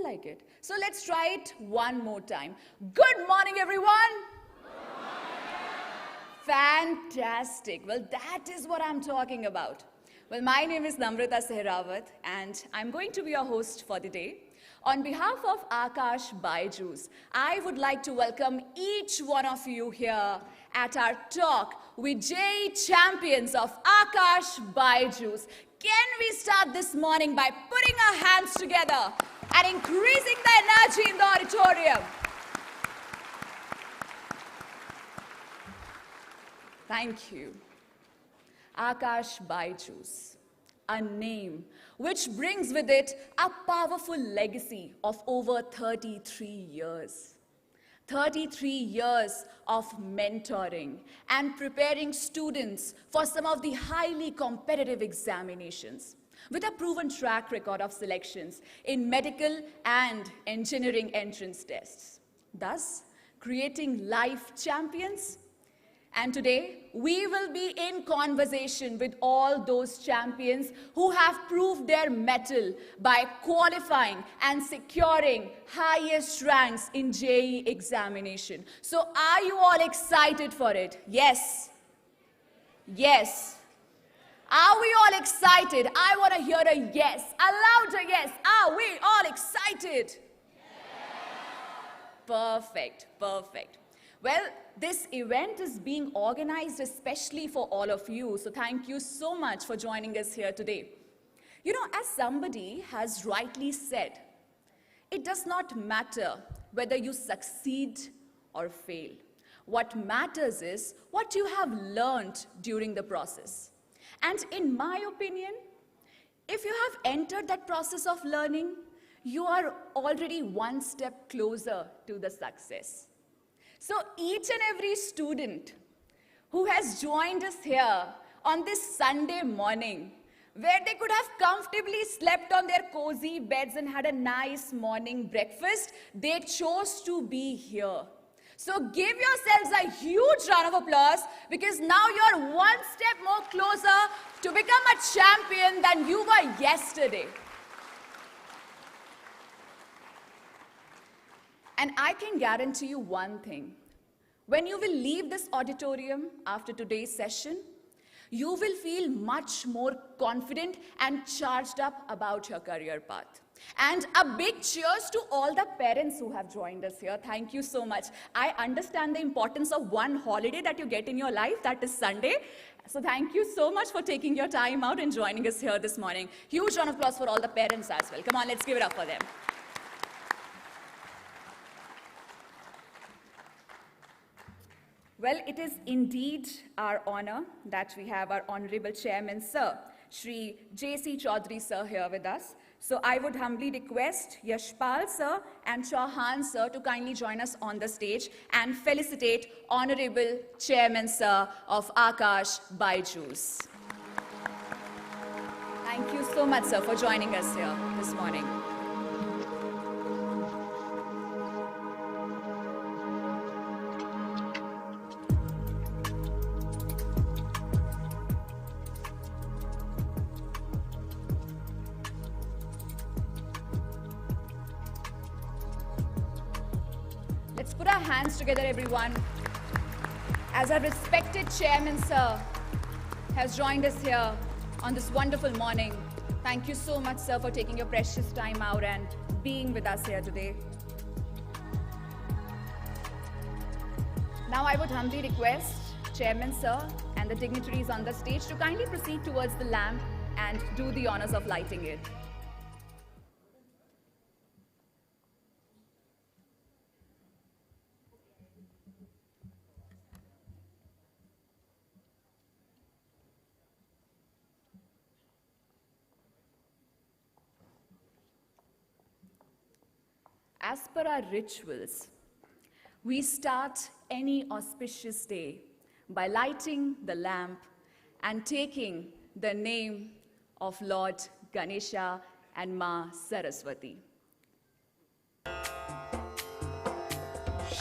like it. So let's try it one more time. Good morning, everyone. Good morning. Fantastic. Well, that is what I'm talking about. Well, my name is Namrata Sehrawat, and I'm going to be your host for the day. On behalf of Aakash BYJU'S, I would like to welcome each one of you here at our talk with JEE champions of Aakash BYJU'S. Can we start this morning by putting our hands together and increasing the energy in the auditorium? Thank you. Aakash BYJU'S, a name which brings with it a powerful legacy of over 33 years. 33 years of mentoring and preparing students for some of the highly competitive examinations, with a proven track record of selections in medical and engineering entrance tests, thus creating life champions. And today, we will be in conversation with all those champions who have proved their mettle by qualifying and securing highest ranks in JEE examination. So are you all excited for it? Yes. Yes. Are we all excited? I want to hear a yes, a louder yes. Are we all excited? Yes. Perfect, perfect. Well, this event is being organized especially for all of you, so thank you so much for joining us here today. You know, as somebody has rightly said, it does not matter whether you succeed or fail. What matters is what you have learned during the process. And in my opinion, if you have entered that process of learning, you are already one step closer to the success. So each and every student who has joined us here on this Sunday morning, where they could have comfortably slept on their cozy beds and had a nice morning breakfast, they chose to be here. So give yourselves a huge round of applause, because now you're one step more closer to become a champion than you were yesterday. And I can guarantee you one thing. When you will leave this auditorium after today's session, you will feel much more confident and charged up about your career path. And a big cheers to all the parents who have joined us here. Thank you so much. I understand the importance of one holiday that you get in your life, that is Sunday. So thank you so much for taking your time out and joining us here this morning. Huge round of applause for all the parents as well. Come on, let's give it up for them. Well, it is indeed our honor that we have our Honorable Chairman, Sir, Shri J.C. Chaudhary, Sir, here with us. So I would humbly request Yashpal, Sir, and Chauhan, Sir, to kindly join us on the stage and felicitate Honorable Chairman, Sir, of Aakash BYJU'S. Thank you so much, Sir, for joining us here this morning. Let's put our hands together, everyone, as our respected chairman, sir, has joined us here on this wonderful morning. Thank you so much, sir, for taking your precious time out and being with us here today. Now I would humbly request Chairman, sir, and the dignitaries on the stage to kindly proceed towards the lamp and do the honors of lighting it. As per our rituals, we start any auspicious day by lighting the lamp and taking the name of Lord Ganesha and Ma Saraswati.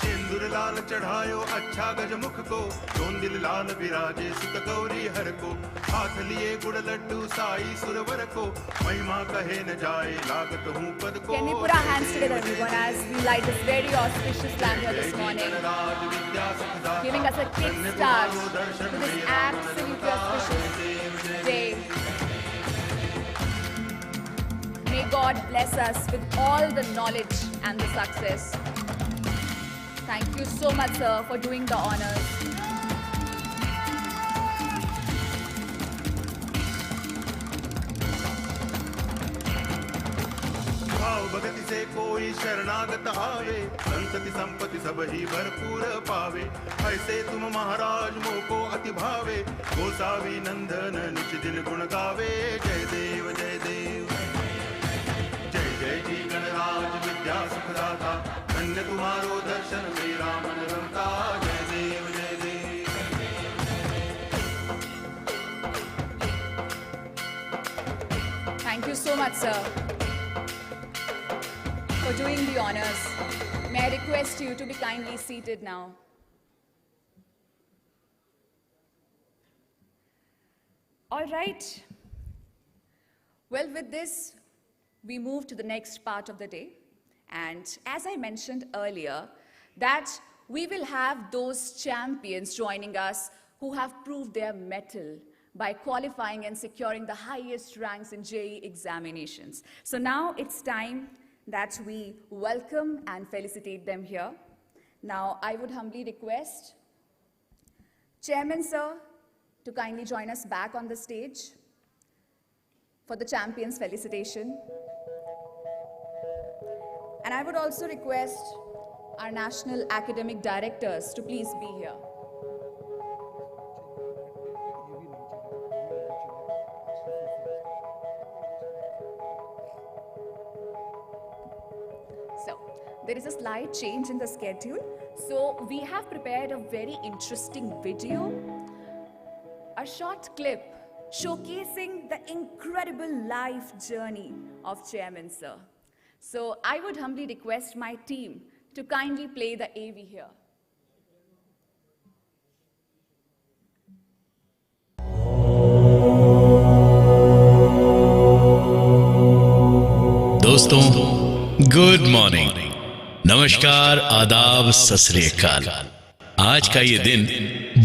In सिंदूर लाल चढ़ायो अच्छा गजमुख को, दोन दिल लाल विराजे सुत गौरी हर को, हाथ लिए गुड़ लड्डू साई सुरवर को, महिमा कहे न जाए लागत हूँ पद को। Can we put our hands together, everyone, as we light this very auspicious lamp here this morning, giving us a kick start to this absolutely auspicious day. May God bless us with all the knowledge and the success. Thank you so much, sir, for doing the honors. भाव भगति से कोई शरणागत आवे, संतति संपत्ति सब ही भरपूर पावे, ऐसे तुम महाराज मोको अति भावे, गोसावी नंदन निच दिन गुण गावे। जय देव जय देव, जय जय जी गणराज विद्या सुखदाता, धन्य तुम्हारो दर्शन मेरा मन रमता। जय देव जय देव। Thank you so much, sir, for doing the honors. May I request you to be kindly seated now. All right. Well, with this, we move to the next part of the day. And as I mentioned earlier, that we will have those champions joining us who have proved their mettle by qualifying and securing the highest ranks in JEE examinations. So now it's time that we welcome and felicitate them here. Now, I would humbly request Chairman, sir, to kindly join us back on the stage for the champions felicitation. And I would also request our national academic directors to please be here. So, there is a slight change in the schedule. So, we have prepared a very interesting video, a short clip showcasing the incredible life journey of Chairman, sir. So, I would humbly request my team to kindly play the AV here. दोस्तों, good morning, नमस्कार, आदाब, सत श्री अकाल। आज का ये दिन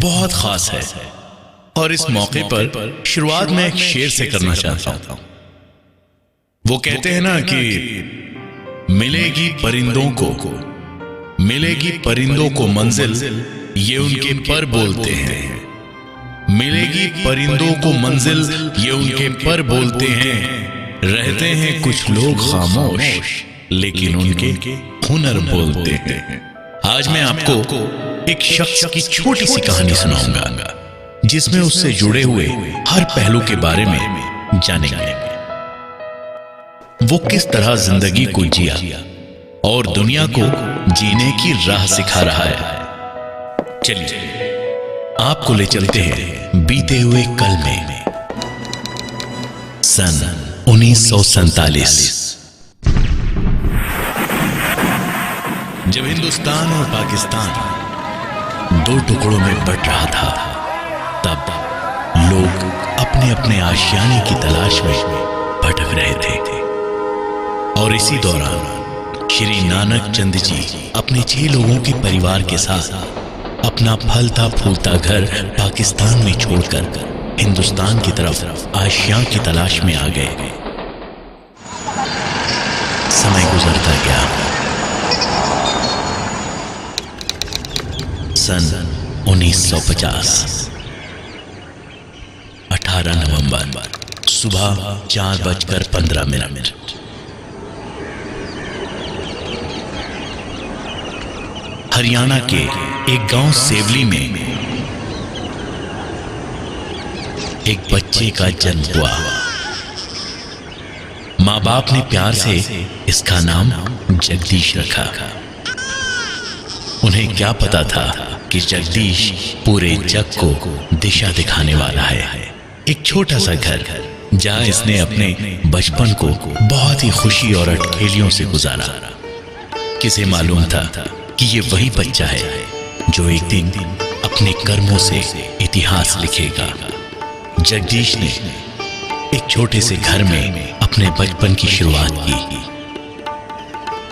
बहुत खास है और इस मौके पर शुरुआत मैं एक शेर से करना चाहता हूं। वो कहते हैं ना कि मिलेगी परिंदों को मंजिल, ये उनके पर बोलते हैं। मिलेगी परिंदों को मंजिल, ये उनके पर बोलते हैं। रहते हैं कुछ लोग खामोश, लेकिन उनके हुनर बोलते हैं। आज मैं आपको एक शख्स की छोटी सी कहानी सुनाऊंगा, जिसमें उससे जुड़े हुए हर पहलू के बारे में जानेंगे। वो किस तरह जिंदगी को जिया और दुनिया को जीने की राह सिखा रहा है। चलिए आपको ले चलते हैं बीते हुए कल में। सन 1947, जब हिंदुस्तान और पाकिस्तान दो टुकड़ों में बंट रहा था, तब लोग अपने अपने आशियाने की तलाश में भटक रहे थे। और इसी दौरान श्री नानक चंद जी अपने 6 लोगों के परिवार के साथ अपना फलता फूलता घर पाकिस्तान में छोड़कर हिंदुस्तान की तरफ आशियां की तलाश में आ गए। समय गुजरता गया। सन 1950, 18 नवंबर, सुबह 4:15। हरियाणा के एक गांव सेवली में एक बच्चे का जन्म हुआ। माँ बाप ने प्यार से इसका नाम जगदीश रखा। उन्हें क्या पता था कि जगदीश पूरे जग को दिशा दिखाने वाला है। एक छोटा सा घर जहां इसने अपने बचपन को बहुत ही खुशी और अटखेलियों से गुजारा। किसे मालूम था कि ये वही बच्चा है जो एक दिन अपने कर्मों से इतिहास लिखेगा। जगदीश ने एक छोटे से घर में अपने बचपन की शुरुआत की।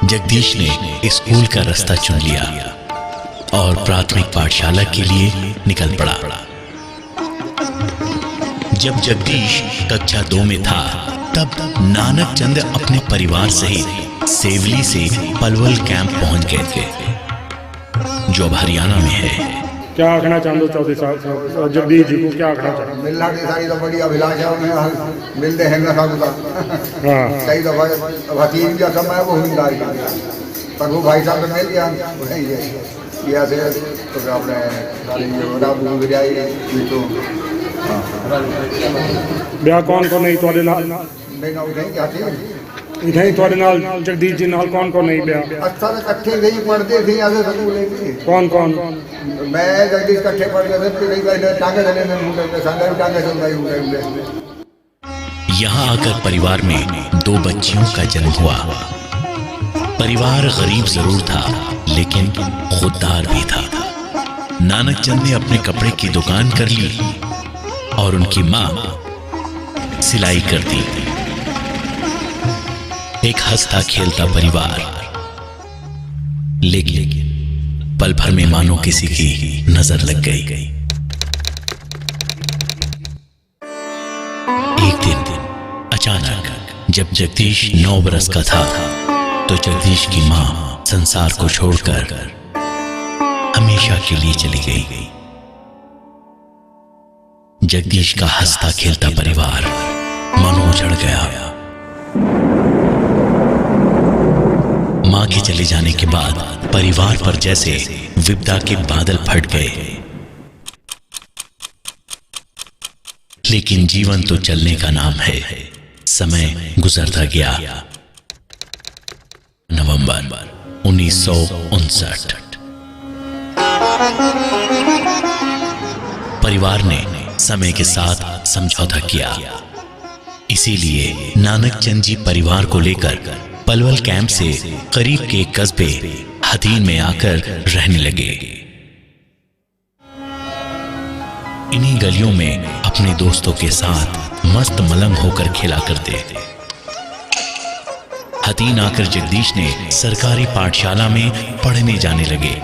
जगदीश ने स्कूल का रास्ता चुन लिया और प्राथमिक पाठशाला के लिए निकल पड़ा। जब जगदीश कक्षा 2 में था तब नानक चंद अपने परिवार सहित सेवली से पलवल कैंप पहुंच गए थे, जो अब हरियाणा में है। क्या आखना चाहते हो चौधरी साहब जगदीश जी को, क्या आखना चाहते? मिलना की सारी तो बड़ी अभिलाषा में मिलते हैं ना सब कई दफा हकीम का समय वो हिंदा पर वो भाई साहब मिल गया वही है से तो अपने तो ब्याह कौन कौन नहीं थोड़े नाल नहीं थोड़े नाल जगदीश जी नाल कौन कौन नहीं ब्याह? अच्छा इकट्ठे गई पढ़ते थे आगे स्कूल कौन कौन? मैं जगदीश इकट्ठे पढ़ते थे टांगे चले में मुंडे संगे टांगे चल। यहाँ आकर परिवार में 2 बच्चियों का जन्म हुआ। परिवार गरीब जरूर था लेकिन खुददार भी था। नानक चंद ने अपने कपड़े की दुकान कर ली और उनकी मां सिलाई करती। एक हंसता खेलता परिवार, लेकिन पल भर में मानो किसी की नजर लग गई। एक दिन अचानक जब जगदीश 9 बरस का था तो जगदीश की मां संसार को छोड़कर हमेशा के लिए चली गई। जगदीश का हंसता खेलता परिवार मानो उजड़ गया। मां के चले जाने के बाद परिवार पर जैसे विपदा के बादल फट गए। लेकिन जीवन तो चलने का नाम है। समय गुजरता गया। नवंबर 1959। परिवार ने समय के साथ समझौता किया। इसीलिए नानक चंद जी परिवार को लेकर पलवल कैंप से करीब के कस्बे हथीन में आकर रहने लगे। इन्हीं गलियों में अपने दोस्तों के साथ मस्त मलंग होकर खेला करते। हथीन आकर जगदीश ने सरकारी पाठशाला में पढ़ने जाने लगे।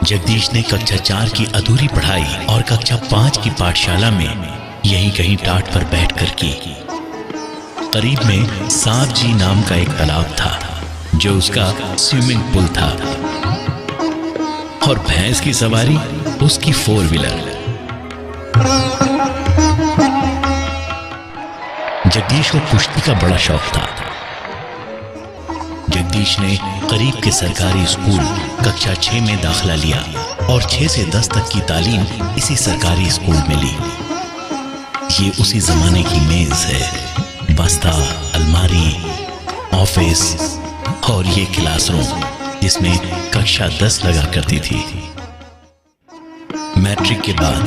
जगदीश ने कक्षा 4 की अधूरी पढ़ाई और कक्षा 5 की पाठशाला में यहीं कहीं टाट पर बैठकर की। करीब में सांप जी नाम का एक तालाब था जो उसका स्विमिंग पूल था और भैंस की सवारी उसकी 4 व्हीलर। जगदीश को कुश्ती का बड़ा शौक था। जगदीश ने करीब के सरकारी स्कूल कक्षा 6 में दाखिला लिया और 6 से 10 तक की तालीम इसी सरकारी स्कूल में ली। ये उसी जमाने की मेज है, बस्ता, अलमारी, ऑफिस और ये क्लासरूम जिसमें कक्षा 10 लगा करती थी। मैट्रिक के बाद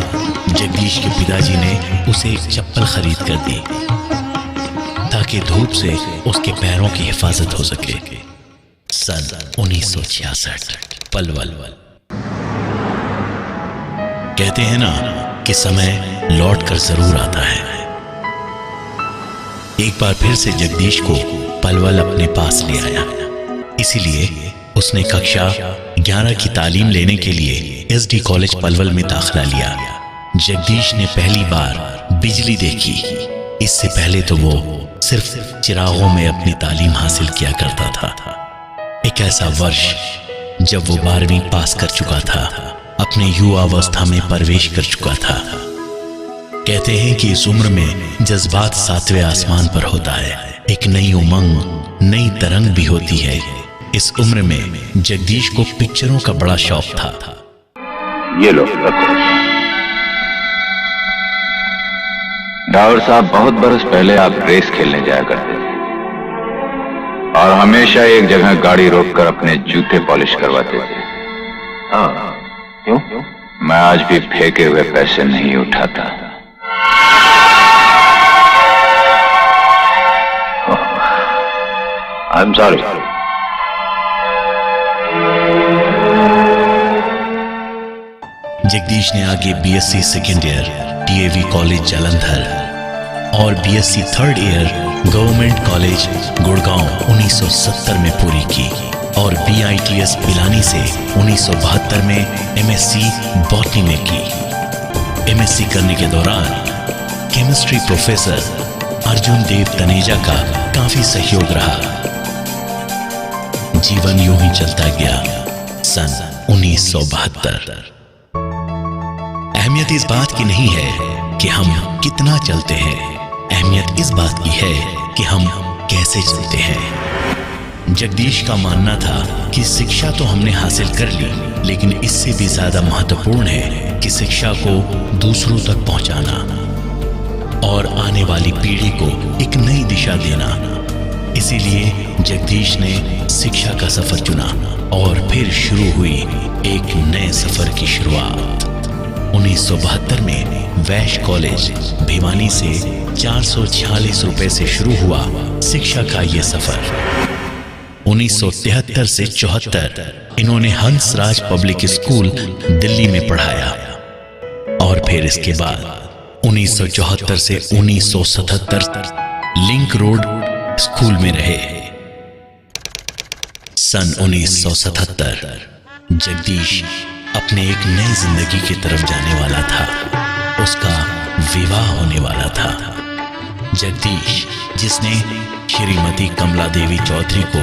जगदीश के पिताजी ने उसे एक चप्पल खरीद कर दी ताकि धूप से उसके पैरों की हिफाजत हो सके। सन 1966 पलवल। कहते हैं ना कि समय लौट कर जरूर आता है। एक बार फिर से जगदीश को पलवल अपने पास ले आया। इसीलिए उसने कक्षा 11 की तालीम लेने के लिए SD कॉलेज पलवल में दाखिला लिया। जगदीश ने पहली बार बिजली देखी। इससे पहले तो वो सिर्फ चिरागों में अपनी तालीम हासिल किया करता था। एक ऐसा वर्ष जब वो 12वीं पास कर चुका था, अपने युवावस्था में प्रवेश कर चुका था। कहते हैं कि इस उम्र में जज्बात 7वें आसमान पर होता है। एक नई उमंग, नई तरंग भी होती है। इस उम्र में जगदीश को पिक्चरों का बड़ा शौक था। ये लो रखो। डावर साहब, बहुत बरस पहले आप रेस खेलने जाया करते थे और हमेशा एक जगह गाड़ी रोककर अपने जूते पॉलिश करवाते थे। हाँ, क्यों? मैं आज भी फेंके हुए पैसे नहीं उठाता। I am sorry. जगदीश ने आगे BSc second year DAV college Jalandhar और BSc third year government college Gurgaon 1970 में पूरी की और बीआईटीएस पिलानी से 1972 में एमएससी बॉटनी में की। एमएससी करने के दौरान केमिस्ट्री प्रोफेसर अर्जुन देव तनेजा का काफी सहयोग रहा। जीवन यूं ही चलता गया। सन 1972। अहमियत इस बात की नहीं है कि हम कितना चलते हैं, अहमियत इस बात की है कि हम कैसे चलते हैं। जगदीश का मानना था कि शिक्षा तो हमने हासिल कर ली, लेकिन इससे भी ज्यादा महत्वपूर्ण है कि शिक्षा को दूसरों तक पहुंचाना और आने वाली पीढ़ी को एक नई दिशा देना। इसीलिए जगदीश ने शिक्षा का सफर चुना और फिर शुरू हुई एक नए सफर की शुरुआत। 1972 में वैश्य कॉलेज भिवानी से 446 रुपए से शुरू हुआ शिक्षा का यह सफर। 1973 से 74 इन्होंने हंसराज पब्लिक स्कूल दिल्ली में पढ़ाया और फिर इसके बाद 1974 से 1977 लिंक रोड स्कूल में रहे। सन 1977 जगदीश अपने एक नई जिंदगी की तरफ जाने वाला था। उसका विवाह होने वाला था। जगदीश, जिसने श्रीमती कमला देवी चौधरी को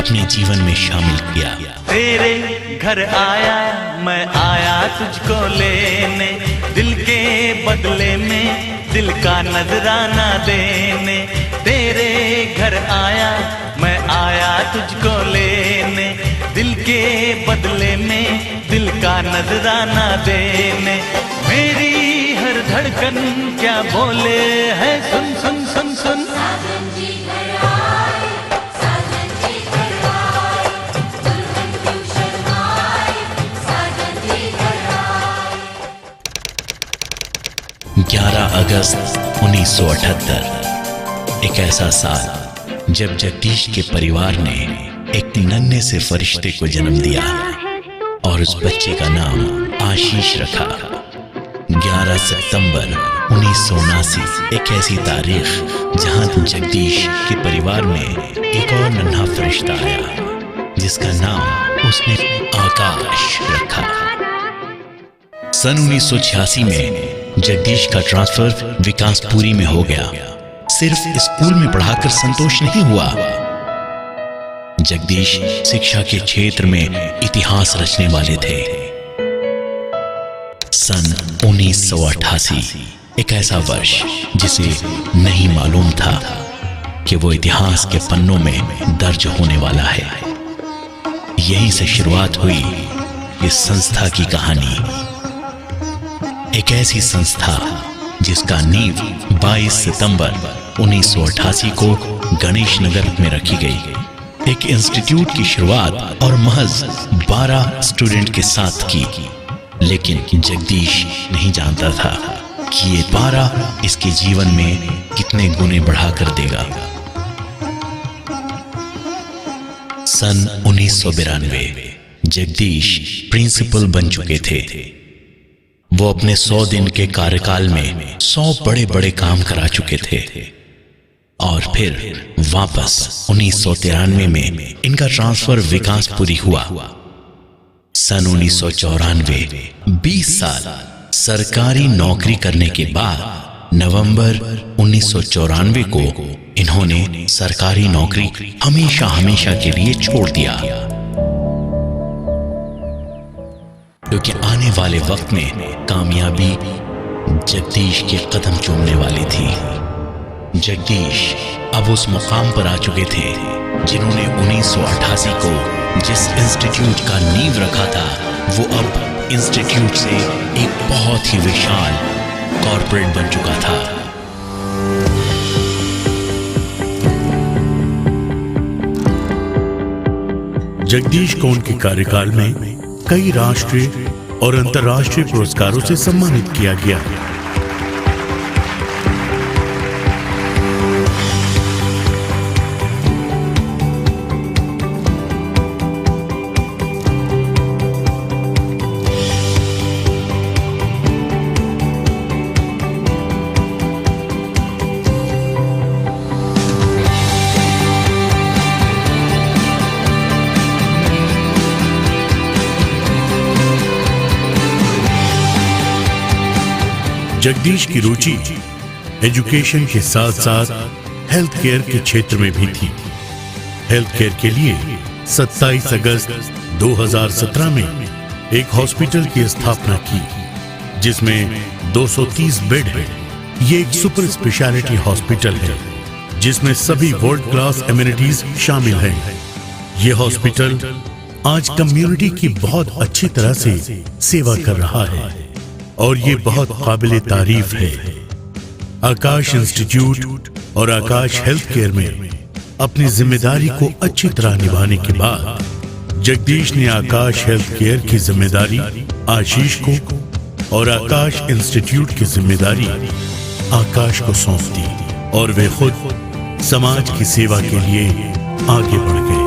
अपने जीवन में शामिल किया। तेरे घर आया मैं आया तुझको लेने, दिल के बदले में दिल का नजराना देने। तेरे घर आया मैं आया तुझको लेने, दिल के बदले में दिल का नजराना देने। मेरी हर धड़कन क्या बोले है सुन सुन सुन सुन। साजन जी घर आए, साजन जी घर आए, दुल्हन क्यों शर्माए, साजन जी घर आए। 11 अगस्त 1978 एक ऐसा साल जब जगदीश के परिवार ने एक नन्हे से फरिश्ते को जन्म दिया और उस बच्चे का नाम आशीष रखा। 11 सितंबर 1979 एक ऐसी तारीख जहां जगदीश के परिवार में एक और नन्हा फरिश्ता आया जिसका नाम उसने आकाश रखा। सन 1986 में जगदीश का ट्रांसफर विकासपुरी में हो गया। सिर्फ स्कूल में पढ़ाकर संतोष नहीं हुआ, जगदीश शिक्षा के क्षेत्र में इतिहास रचने वाले थे। सन 1988 एक ऐसा वर्ष जिसे नहीं मालूम था कि वो इतिहास के पन्नों में दर्ज होने वाला है। यहीं से शुरुआत हुई इस संस्था की कहानी। एक ऐसी संस्था जिसका नींव 22 सितंबर 1988 को गणेश नगर में रखी गई। एक इंस्टीट्यूट की शुरुआत और महज 12 स्टूडेंट के साथ की, लेकिन जगदीश नहीं जानता था कि ये 12 इसके जीवन में कितने गुने बढ़ाकर देगा। सन 1992 जगदीश प्रिंसिपल बन चुके थे। वो अपने 100 दिन के कार्यकाल में 100 बड़े बड़े काम करा चुके थे और फिर वापस 1993 में इनका ट्रांसफर विकासपुरी हुआ। सन 1994 20 साल सरकारी नौकरी करने के बाद नवंबर 1994 को इन्होंने सरकारी नौकरी हमेशा हमेशा के लिए छोड़ दिया, क्योंकि आने वाले वक्त में कामयाबी जगदीश के कदम चूमने वाली थी। जगदीश अब उस मुकाम पर आ चुके थे जिन्होंने 1988 को जिस इंस्टीट्यूट का नींव रखा था, वो अब इंस्टीट्यूट से एक बहुत ही विशाल कॉर्पोरेट बन चुका था। जगदीश को उनके कार्यकाल में कई राष्ट्रीय और अंतर्राष्ट्रीय पुरस्कारों से सम्मानित किया गया। जगदीश की रुचि एजुकेशन के साथ साथ हेल्थ केयर के क्षेत्र में भी थी। हेल्थ केयर के लिए 27 अगस्त 2017 में एक हॉस्पिटल की स्थापना की, जिसमें 230 बेड है। ये एक सुपर स्पेशलिटी हॉस्पिटल है, जिसमें सभी वर्ल्ड क्लास एमिनिटीज शामिल हैं। ये हॉस्पिटल आज कम्युनिटी की बहुत अच्छी तरह से सेवा कर रहा है और ये बहुत काबिले तारीफ है। आकाश इंस्टीट्यूट और आकाश हेल्थ केयर में अपनी जिम्मेदारी को अच्छी तरह निभाने के बाद जगदीश ने आकाश हेल्थ केयर की जिम्मेदारी आशीष को और आकाश इंस्टीट्यूट की जिम्मेदारी आकाश को सौंप दी और वे खुद समाज की सेवा के लिए आगे बढ़ गए।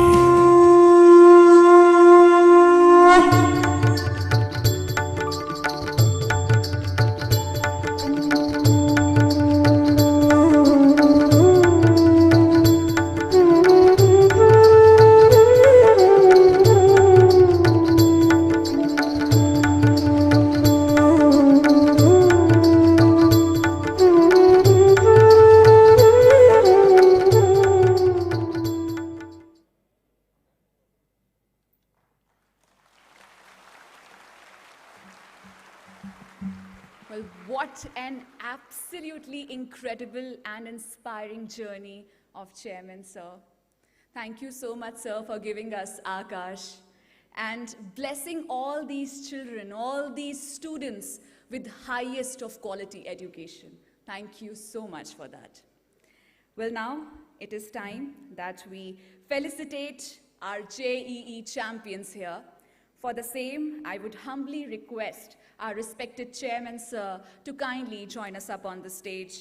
Well, what an absolutely incredible and inspiring journey of Chairman, sir. Thank you so much, sir, for giving us Aakash and blessing all these children, all these students with highest of quality education. Thank you so much for that. Well, now it is time that we felicitate our JEE champions here. For the same, I would humbly request our respected chairman, sir, to kindly join us up on the stage,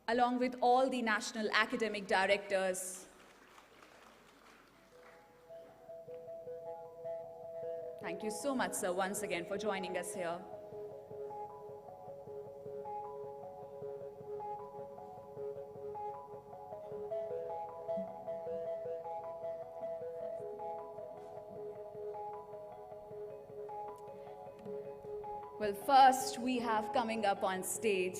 along with all the national academic directors. Thank you so much, sir, once again for joining us here. Well, first we have coming up on stage,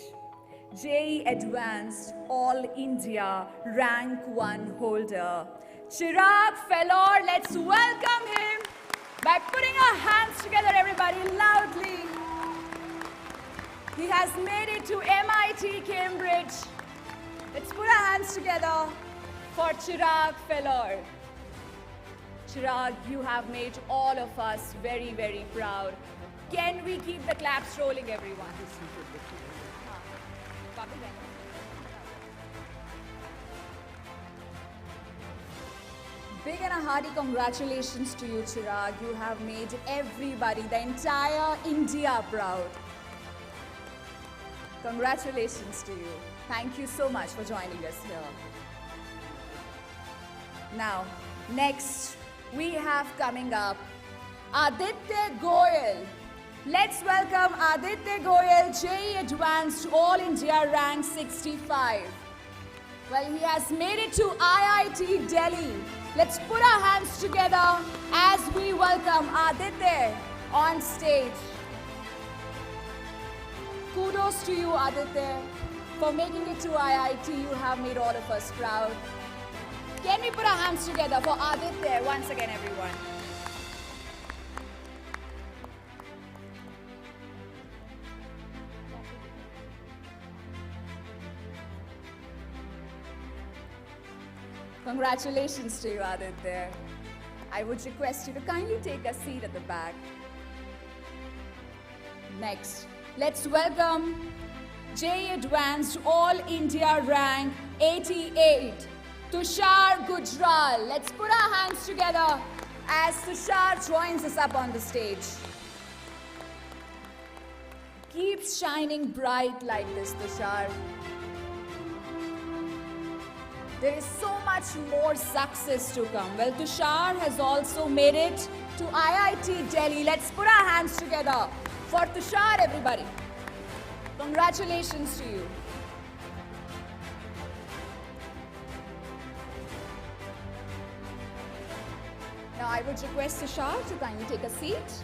JEE Advanced All India Rank 1 holder, Chirag Falor. Let's welcome him by putting our hands together, everybody, loudly. He has made it to MIT Cambridge. Let's put our hands together for Chirag Falor. Chirag, you have made all of us very, very proud. Can we keep the claps rolling, everyone? Big and a hearty congratulations to you, Chirag. You have made everybody, the entire India proud. Congratulations to you. Thank you so much for joining us here. Now, next we have coming up Aditya Goyal. Let's welcome Aditya Goyal, JEE Advanced All India Rank 65. Well, he has made it to IIT Delhi. Let's put our hands together as we welcome Aditya on stage. Kudos to you, Aditya, for making it to IIT. You have made all of us proud. Can we put our hands together for Aditya once again, everyone? Congratulations to you, Aditya. I would request you to kindly take a seat at the back. Next, let's welcome JEE Advanced All India Rank 88, Tushar Gujral. Let's put our hands together as Tushar joins us up on the stage. Keep shining bright like this, Tushar. There is so much more success to come. Well, Tushar has also made it to IIT Delhi. Let's put our hands together for Tushar, everybody. Congratulations to you. Now, I would request Tushar to kindly take a seat.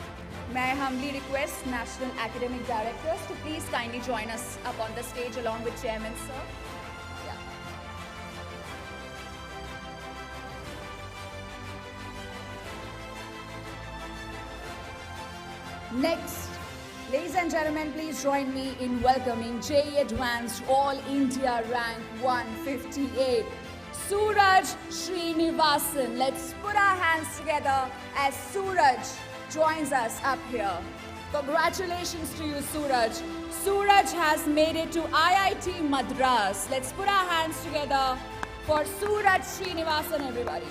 may I humbly request National Academic Directors to please kindly join us up on the stage along with Chairman, sir. Yeah. Next, ladies and gentlemen, please join me in welcoming JEE Advanced All India Rank 158, Suraj Srinivasan. Let's put our hands together as Suraj joins us up here. Congratulations to you, Suraj. Suraj has made it to IIT Madras. Let's put our hands together for Suraj Srinivasan, everybody.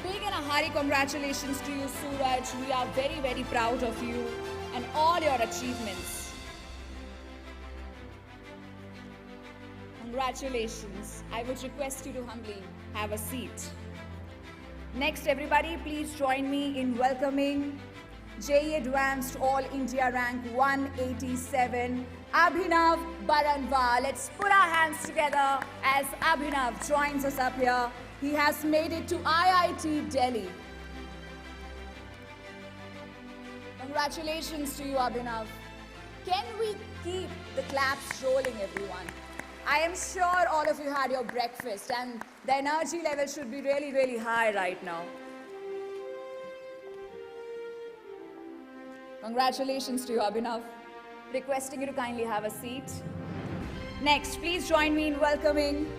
Big and a hearty congratulations to you, Suraj. We are very, very proud of you and all your achievements. Congratulations. I would request you to humbly have a seat. Next, everybody, please join me in welcoming JEE Advanced All India Rank 187, Abhinav Baranwal. Let's put our hands together as Abhinav joins us up here. He has made it to IIT Delhi. Congratulations to you, Abhinav. Can we keep the claps rolling, everyone? I am sure all of you had your breakfast and the energy level should be really, really high right now. Congratulations to you, Abhinav. Requesting you to kindly have a seat. Next, please join me in welcoming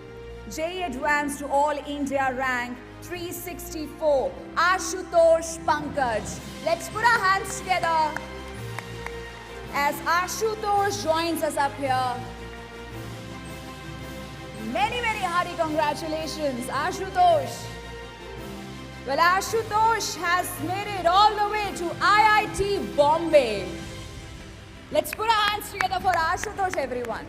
JEE Advanced All India Rank 364, Ashutosh Pankaj. Let's put our hands together as Ashutosh joins us up here. Many, many hearty congratulations, Ashutosh. Well, Ashutosh has made it all the way to IIT Bombay. Let's put our hands together for Ashutosh, everyone.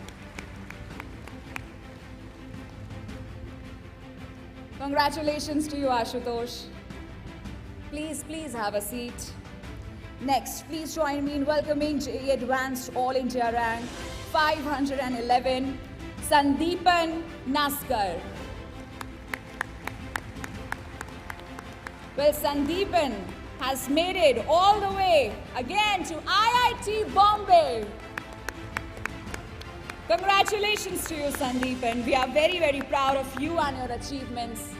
Congratulations to you, Ashutosh. Please, please have a seat. Next, please join me in welcoming JEE Advanced All India Rank 511, Sandeepan Naskar. Well, Sandeepan has made it all the way again to IIT Bombay. Congratulations to you, Sandeepan. We are very, very proud of you and your achievements.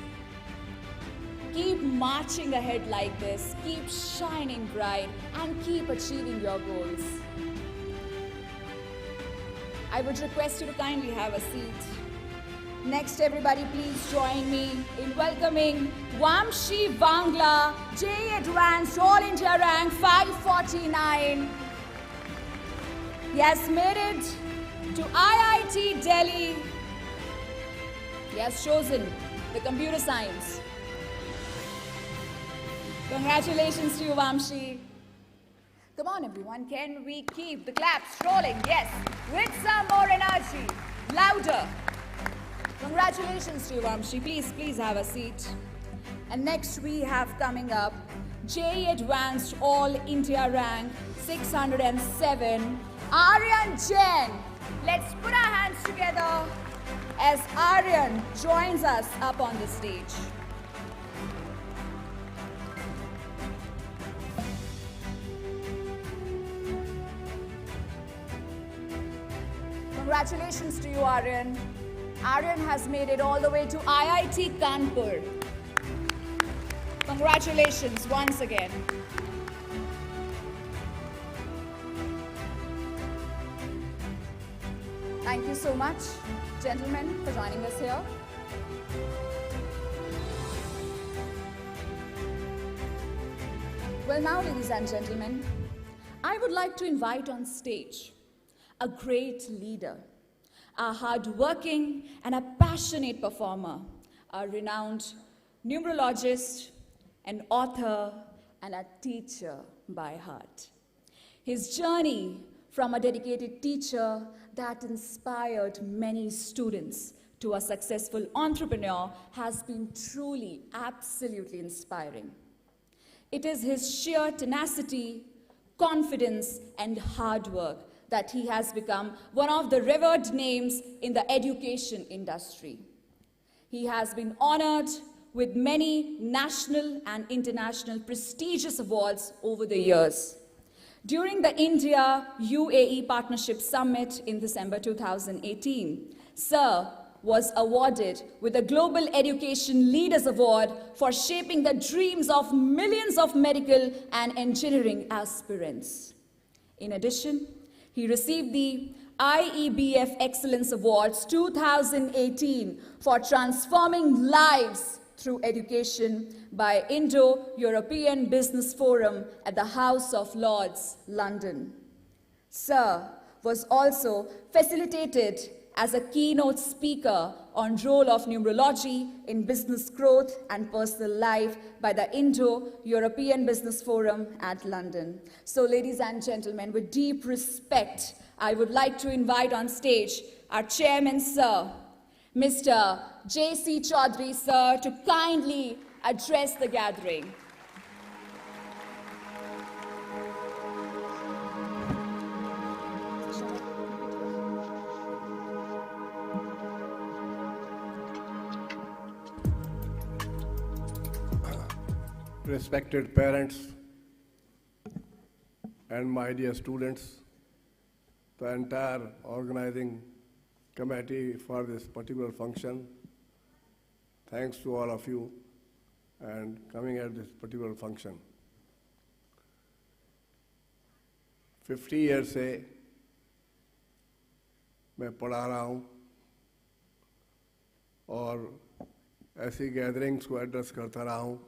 Keep marching ahead like this, keep shining bright, and keep achieving your goals. I would request you to kindly have a seat. Next, everybody, please join me in welcoming Vamshi Bangla, JEE Advanced All India Rank 549. He has made it to IIT Delhi. He has chosen the computer science. Congratulations to you, Vamshi. Come on, everyone, can we keep the claps rolling? Yes, with some more energy, louder. Congratulations to you, Vamshi. Please, please have a seat. And next we have coming up JEE Advanced All India Rank 607, Aryan Jain. Let's put our hands together as Aryan joins us up on the stage. Congratulations to you, Aryan. Aryan has made it all the way to IIT Kanpur. Congratulations once again. Thank you so much, gentlemen, for joining us here. Well, now, ladies and gentlemen, I would like to invite on stage a great leader, a hard-working and a passionate performer, a renowned numerologist, an author, and a teacher by heart. His journey from a dedicated teacher that inspired many students to a successful entrepreneur has been truly, absolutely inspiring. It is his sheer tenacity, confidence, and hard work that he has become one of the revered names in the education industry. He has been honored with many national and international prestigious awards over the years. During the India-UAE Partnership Summit in December 2018, Sir was awarded with the Global Education Leaders Award for shaping the dreams of millions of medical and engineering aspirants. In addition, he received the IEBF Excellence Awards 2018 for transforming lives through education by Indo-European Business Forum at the House of Lords, London. Sir was also facilitated as a keynote speaker on role of numerology in business growth and personal life by the Indo-European Business Forum at London. So, ladies and gentlemen, with deep respect, I would like to invite on stage our chairman, Sir, Mr. J.C. Chaudhary, Sir, to kindly address the gathering. Respected parents and my dear students, the entire organizing committee for this particular function, thanks to all of you and coming at this particular function. 50 years से मैं पढ़ा रहा हूँ और ऐसी gatherings को address करता रहा हूँ,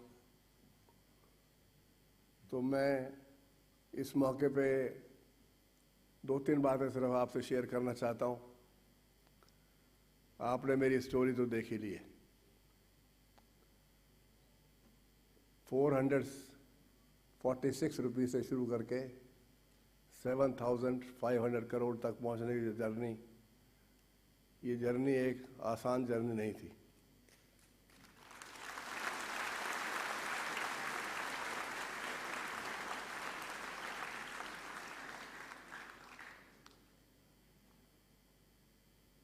तो मैं इस मौके पे 2-3 बातें सिर्फ आपसे शेयर करना चाहता हूँ। आपने मेरी स्टोरी तो देख ही ली है। 446 रुपये से शुरू करके 7,500 करोड़ तक पहुँचने की जर्नी, ये जर्नी एक आसान जर्नी नहीं थी।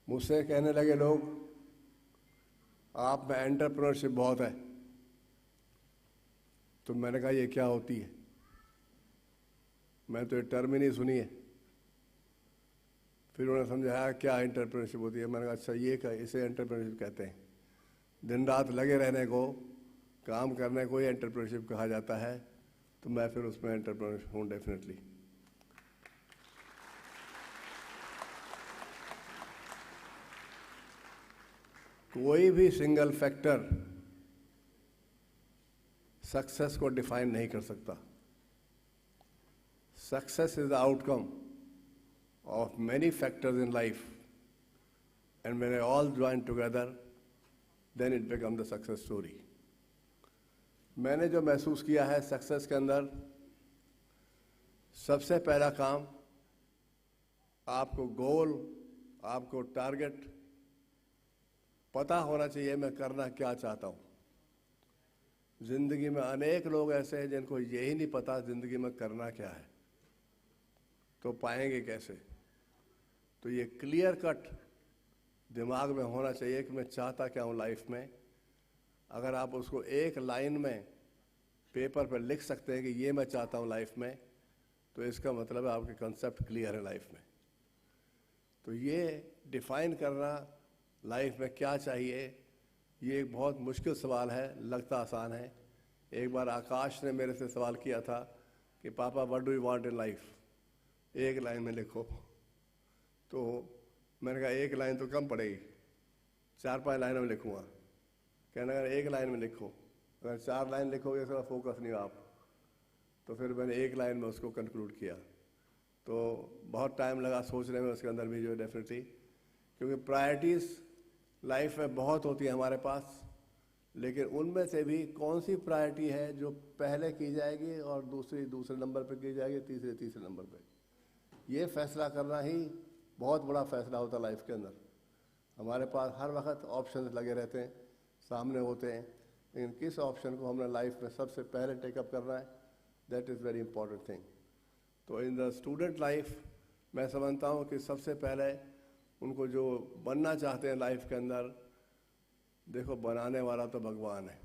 मुझसे कहने लगे लोग, आप में एंटरप्रेन्योरशिप बहुत है, तो मैंने कहा ये क्या होती है, मैं तो ये टर्म ही नहीं सुनी है। फिर उन्होंने समझाया क्या एंटरप्रेन्योरशिप होती है। मैंने कहा अच्छा ये क्या, इसे एंटरप्रेन्योरशिप कहते हैं। दिन रात लगे रहने को, काम करने को ही एंटरप्रेन्योरशिप कहा जाता है, तो मैं फिर उसमें एंटरप्रेन्योर हूँ डेफिनेटली। कोई भी सिंगल फैक्टर सक्सेस को डिफाइन नहीं कर सकता। Success is the outcome of many factors in life, and when they all join together then it become the success story. मैंने जो महसूस किया है सक्सेस के अंदर, सबसे पहला काम आपको गोल, आपको टारगेट पता होना चाहिए, मैं करना क्या चाहता हूँ। जिंदगी में अनेक लोग ऐसे हैं जिनको यही नहीं पता जिंदगी में करना क्या है, तो पाएंगे कैसे। तो ये क्लियर कट दिमाग में होना चाहिए कि मैं चाहता क्या हूँ लाइफ में। अगर आप उसको एक लाइन में पेपर पर लिख सकते हैं कि ये मैं चाहता हूँ लाइफ में, तो इसका मतलब है आपके कंसेप्ट क्लियर है लाइफ में। तो ये डिफाइन करना लाइफ में क्या चाहिए, ये एक बहुत मुश्किल सवाल है, लगता आसान है। एक बार आकाश ने मेरे से सवाल किया था कि पापा what do you want in life, एक लाइन में लिखो। तो मैंने कहा एक लाइन तो कम पड़ेगी, 4-5 लाइनों में लिखूँगा। कहने लगा एक लाइन में लिखो, अगर 4 लाइन लिखोगे थोड़ा फोकस नहीं हो आप। तो फिर मैंने एक लाइन में उसको कंक्लूड किया। तो बहुत टाइम लगा सोचने में उसके अंदर भी जो डेफिनेटली, क्योंकि प्रायोरिटीज़ लाइफ में बहुत होती है हमारे पास, लेकिन उनमें से भी कौन सी प्रायोरिटी है जो पहले की जाएगी और दूसरे नंबर पे की जाएगी, तीसरे नंबर पे, ये फैसला करना ही बहुत बड़ा फैसला होता है लाइफ के अंदर। हमारे पास हर वक्त ऑप्शन लगे रहते हैं, सामने होते हैं, लेकिन किस ऑप्शन को हमने लाइफ में सबसे पहले टेकअप करना है, that is very important thing. तो इन द स्टूडेंट लाइफ मैं समझता हूँ कि सबसे पहले उनको जो बनना चाहते हैं लाइफ के अंदर, देखो बनाने वाला तो भगवान है।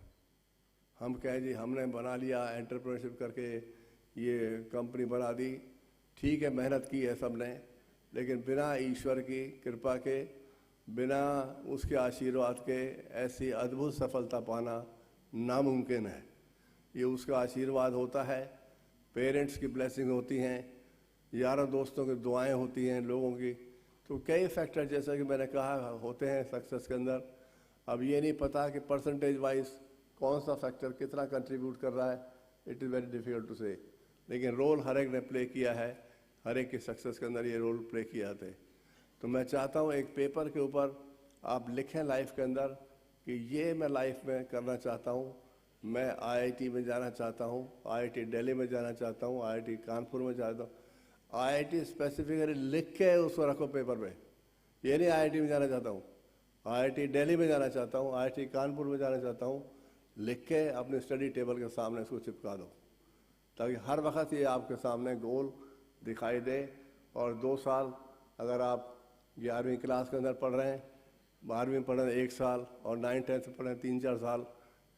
हम कहें जी हमने बना लिया, एंटरप्रेन्योरशिप करके ये कंपनी बना दी, ठीक है मेहनत की है सबने, लेकिन बिना ईश्वर की कृपा के, बिना उसके आशीर्वाद के ऐसी अद्भुत सफलता पाना नामुमकिन है। ये उसका आशीर्वाद होता है, पेरेंट्स की ब्लेसिंग होती हैं, यारों दोस्तों की दुआएं होती हैं लोगों की। तो कई फैक्टर जैसा कि मैंने कहा होते हैं सक्सेस के अंदर। अब ये नहीं पता कि परसेंटेज वाइज कौन सा फैक्टर कितना कंट्रीब्यूट कर रहा है, it is very difficult to say, लेकिन रोल हर एक ने प्ले किया है, हर एक की सक्सेस के अंदर ये रोल प्ले किया थे। तो मैं चाहता हूँ एक पेपर के ऊपर आप लिखें लाइफ के अंदर कि ये मैं लाइफ में करना चाहता हूँ, मैं आईआईटी में जाना चाहता हूँ, आईआईटी दिल्ली में जाना चाहता हूँ, आईआईटी कानपुर में चाहता हूँ। आईआईटी स्पेसिफिकली लिख के उसको रखो पेपर पे, ये नहीं आईआईटी में जाना चाहता हूँ, आईआईटी दिल्ली में जाना चाहता हूँ, आईआईटी कानपुर में जाना चाहता हूँ, लिख के अपने स्टडी टेबल के सामने इसको चिपका दो, ताकि हर वक्त ये आपके सामने गोल दिखाई दे। और 2 साल अगर आप 11वीं क्लास के अंदर पढ़ रहे हैं, 12वीं में पढ़ रहे हैं 1 साल, और 9th 10th में पढ़ रहे हैं 3-4 साल,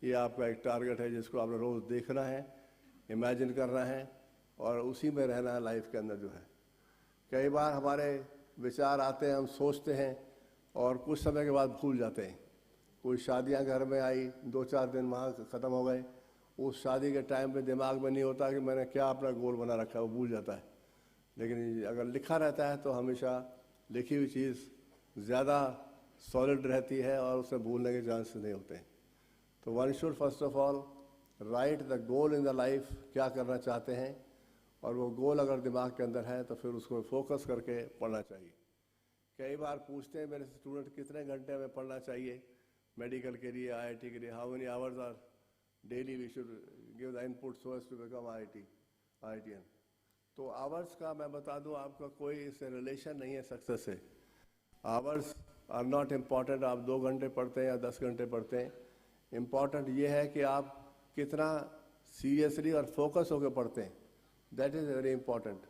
ये आपका एक टारगेट है जिसको आपने रोज़ देखना है, इमेजिन करना है और उसी में रहना है लाइफ के अंदर जो है। कई बार हमारे विचार आते हैं, हम सोचते हैं और कुछ समय के बाद भूल जाते हैं। कोई शादियां घर में आई, 2-4 दिन वहाँ ख़त्म हो गए, उस शादी के टाइम पे दिमाग में नहीं होता कि मैंने क्या अपना गोल बना रखा है, वो भूल जाता है। लेकिन अगर लिखा रहता है तो हमेशा लिखी हुई चीज़ ज़्यादा सॉलिड रहती है और उसे भूलने के चांसेस नहीं होते हैं। तो one should first of all right the goal in the life, क्या करना चाहते हैं, और वो गोल अगर दिमाग के अंदर है तो फिर उसको फोकस करके पढ़ना चाहिए। कई बार पूछते हैं मेरे स्टूडेंट कितने घंटे में पढ़ना चाहिए मेडिकल के लिए, आईआईटी के लिए, how many hours are daily we should give the input so as to become IITian. तो आवर्स का मैं बता दूं आपका कोई इससे रिलेशन नहीं है सक्सेस से। आवर्स आर नॉट इम्पॉर्टेंट, आप 2 घंटे पढ़ते हैं या 10 घंटे पढ़ते हैं, इम्पॉर्टेंट ये है कि आप कितना सीरियसली और फोकस होकर पढ़ते हैं, दैट इज़ वेरी इंपॉर्टेंट।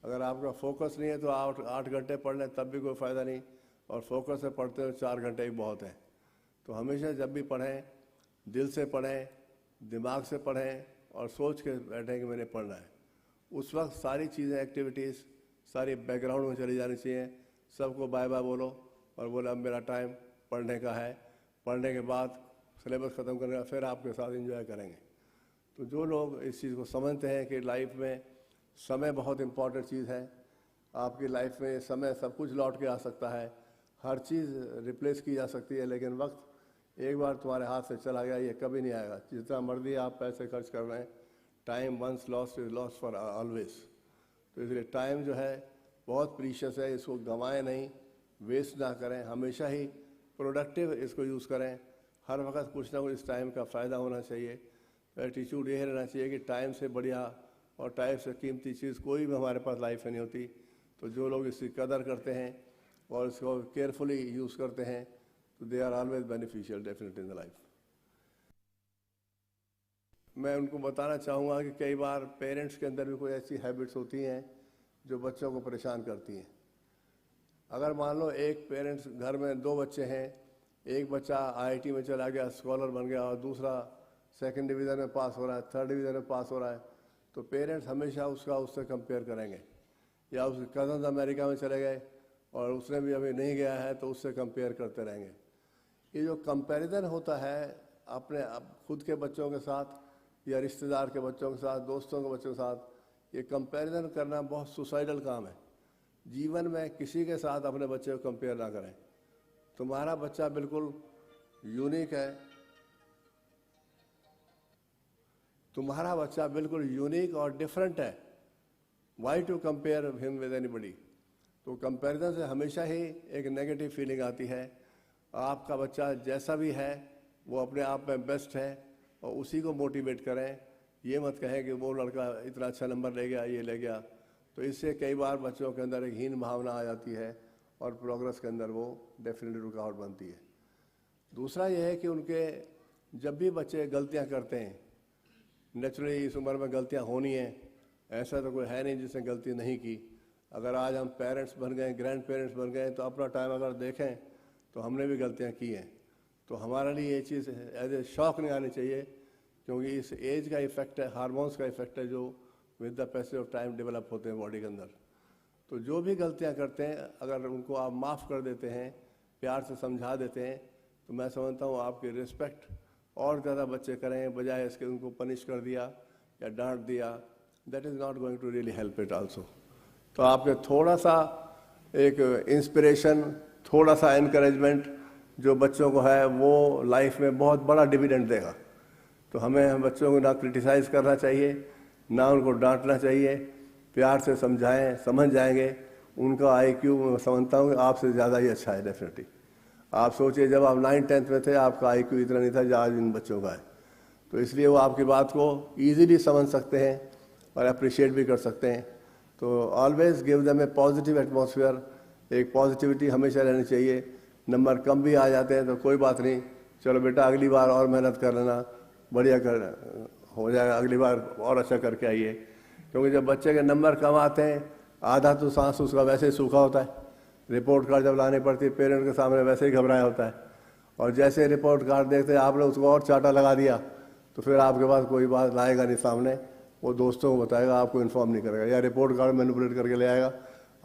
अगर आपका फोकस नहीं है तो आप 8 घंटे पढ़ लें तब भी कोई फ़ायदा नहीं, और फोकस से पढ़ते हो 4 घंटे ही बहुत है। तो हमेशा जब भी पढ़ें दिल से पढ़ें, दिमाग से पढ़ें और सोच के बैठें कि मैंने पढ़ना है। उस वक्त सारी चीज़ें, एक्टिविटीज़ सारी बैकग्राउंड में चली जानी चाहिए। सबको बाय बाय बोलो और बोले अब मेरा टाइम पढ़ने का है, पढ़ने के बाद सिलेबस ख़त्म करने का, फिर आपके साथ एंजॉय करेंगे। तो जो लोग इस चीज़ को समझते हैं कि लाइफ में समय बहुत इम्पॉर्टेंट चीज़ है, आपकी लाइफ में समय सब कुछ लौट के आ सकता है, हर चीज़ रिप्लेस की जा सकती है, लेकिन वक्त एक बार तुम्हारे हाथ से चला गया ये कभी नहीं आएगा। जितना मर्जी आप पैसे खर्च कर रहे हैं, time once lost is lost for always. तो इसलिए टाइम जो है बहुत प्रीशियस है, इसको गंवाएं नहीं, वेस्ट ना करें, हमेशा ही प्रोडक्टिव इसको यूज़ करें। हर वक्त कुछ ना कुछ इस टाइम का फ़ायदा होना चाहिए। एटीट्यूड ये रहना चाहिए कि टाइम से बढ़िया और टाइम से कीमती चीज़ कोई भी हमारे पास लाइफ में नहीं होती। तो जो लोग इसकी कदर करते हैं और इसको केयरफुली यूज़ करते हैं तो they are always beneficial definitely in the life. मैं उनको बताना चाहूँगा कि कई बार पेरेंट्स के अंदर भी कोई ऐसी हैबिट्स होती हैं जो बच्चों को परेशान करती हैं। अगर मान लो एक पेरेंट्स घर में 2 बच्चे हैं, एक बच्चा आईआईटी में चला गया, स्कॉलर बन गया, और दूसरा 2nd डिवीज़न में पास हो रहा है, 3rd डिवीज़न में पास हो रहा है, तो पेरेंट्स हमेशा उससे कंपेयर करेंगे। या उसके कज़न्स अमेरिका में चले गए और उसने भी अभी नहीं गया है तो उससे कंपेयर करते रहेंगे। ये जो कंपैरिजन होता है अपने खुद के बच्चों के साथ या रिश्तेदार के बच्चों के साथ, दोस्तों के बच्चों के साथ, ये कंपैरिजन करना बहुत सुसाइडल काम है। जीवन में किसी के साथ अपने बच्चे को कंपेयर ना करें। तुम्हारा बच्चा बिल्कुल यूनिक है, तुम्हारा बच्चा बिल्कुल यूनिक और डिफरेंट है। Why to compare him with anybody. तो कंपैरिजन से हमेशा ही एक नेगेटिव फीलिंग आती है। आपका बच्चा जैसा भी है वो अपने आप में बेस्ट है और उसी को मोटिवेट करें। ये मत कहें कि वो लड़का इतना अच्छा नंबर ले गया, ये ले गया। तो इससे कई बार बच्चों के अंदर एक हीन भावना आ जाती है और प्रोग्रेस के अंदर वो डेफिनेटली रुकावट बनती है। दूसरा ये है कि उनके जब भी बच्चे गलतियां करते हैं, नेचुरली इस उम्र में गलतियां होनी हैं, ऐसा तो कोई है नहीं जिसने गलती नहीं की। अगर आज हम पेरेंट्स बन गए, ग्रैंड पेरेंट्स बन गए, तो अपना टाइम अगर देखें तो हमने भी गलतियां की हैं। तो हमारे लिए ये चीज़ एज ए शौक नहीं आनी चाहिए क्योंकि इस एज का इफेक्ट है, हार्मोन्स का इफेक्ट है जो with the passage of time develop होते हैं बॉडी के अंदर। तो जो भी गलतियां करते हैं अगर उनको आप माफ़ कर देते हैं, प्यार से समझा देते हैं, तो मैं समझता हूँ आपकी रिस्पेक्ट और ज़्यादा बच्चे करें, बजाय इसके उनको पनिश कर दिया या डांट दिया, that is not going to really help it also. तो आपके थोड़ा सा एक इंस्पिरेशन, थोड़ा सा इनकरेजमेंट जो बच्चों को है वो लाइफ में बहुत बड़ा डिविडेंड देगा। तो हमें बच्चों को ना क्रिटिसाइज़ करना चाहिए, ना उनको डांटना चाहिए, प्यार से समझाएं, समझ जाएंगे। उनका आईक्यू मैं समझता हूँ आपसे ज़्यादा ही अच्छा है डेफिनेटली। आप सोचिए जब आप 9th-10th में थे आपका आईक्यू इतना नहीं था जो आज इन बच्चों का है। तो इसलिए वो आपकी बात को ईजीली समझ सकते हैं और अप्रिशिएट भी कर सकते हैं। तो ऑलवेज गिव देम ए पॉजिटिव एटमॉस्फेयर, एक पॉजिटिविटी हमेशा रहनी चाहिए। नंबर कम भी आ जाते हैं तो कोई बात नहीं, चलो बेटा अगली बार और मेहनत कर लेना, बढ़िया कर हो जाएगा, अगली बार और अच्छा करके आइए। क्योंकि जब बच्चे के नंबर कम आते हैं आधा तो सांस उसका वैसे ही सूखा होता है, रिपोर्ट कार्ड जब लानी पड़ती है पेरेंट के सामने वैसे ही घबराया होता है, और जैसे रिपोर्ट कार्ड देखते हैं आपने उसको और चाटा लगा दिया तो फिर आपके पास कोई बात लाएगा नहीं सामने, वो दोस्तों को बताएगा, आपको इन्फॉर्म नहीं करेगा, या रिपोर्ट कार्ड मैनिपुलेट करके ले आएगा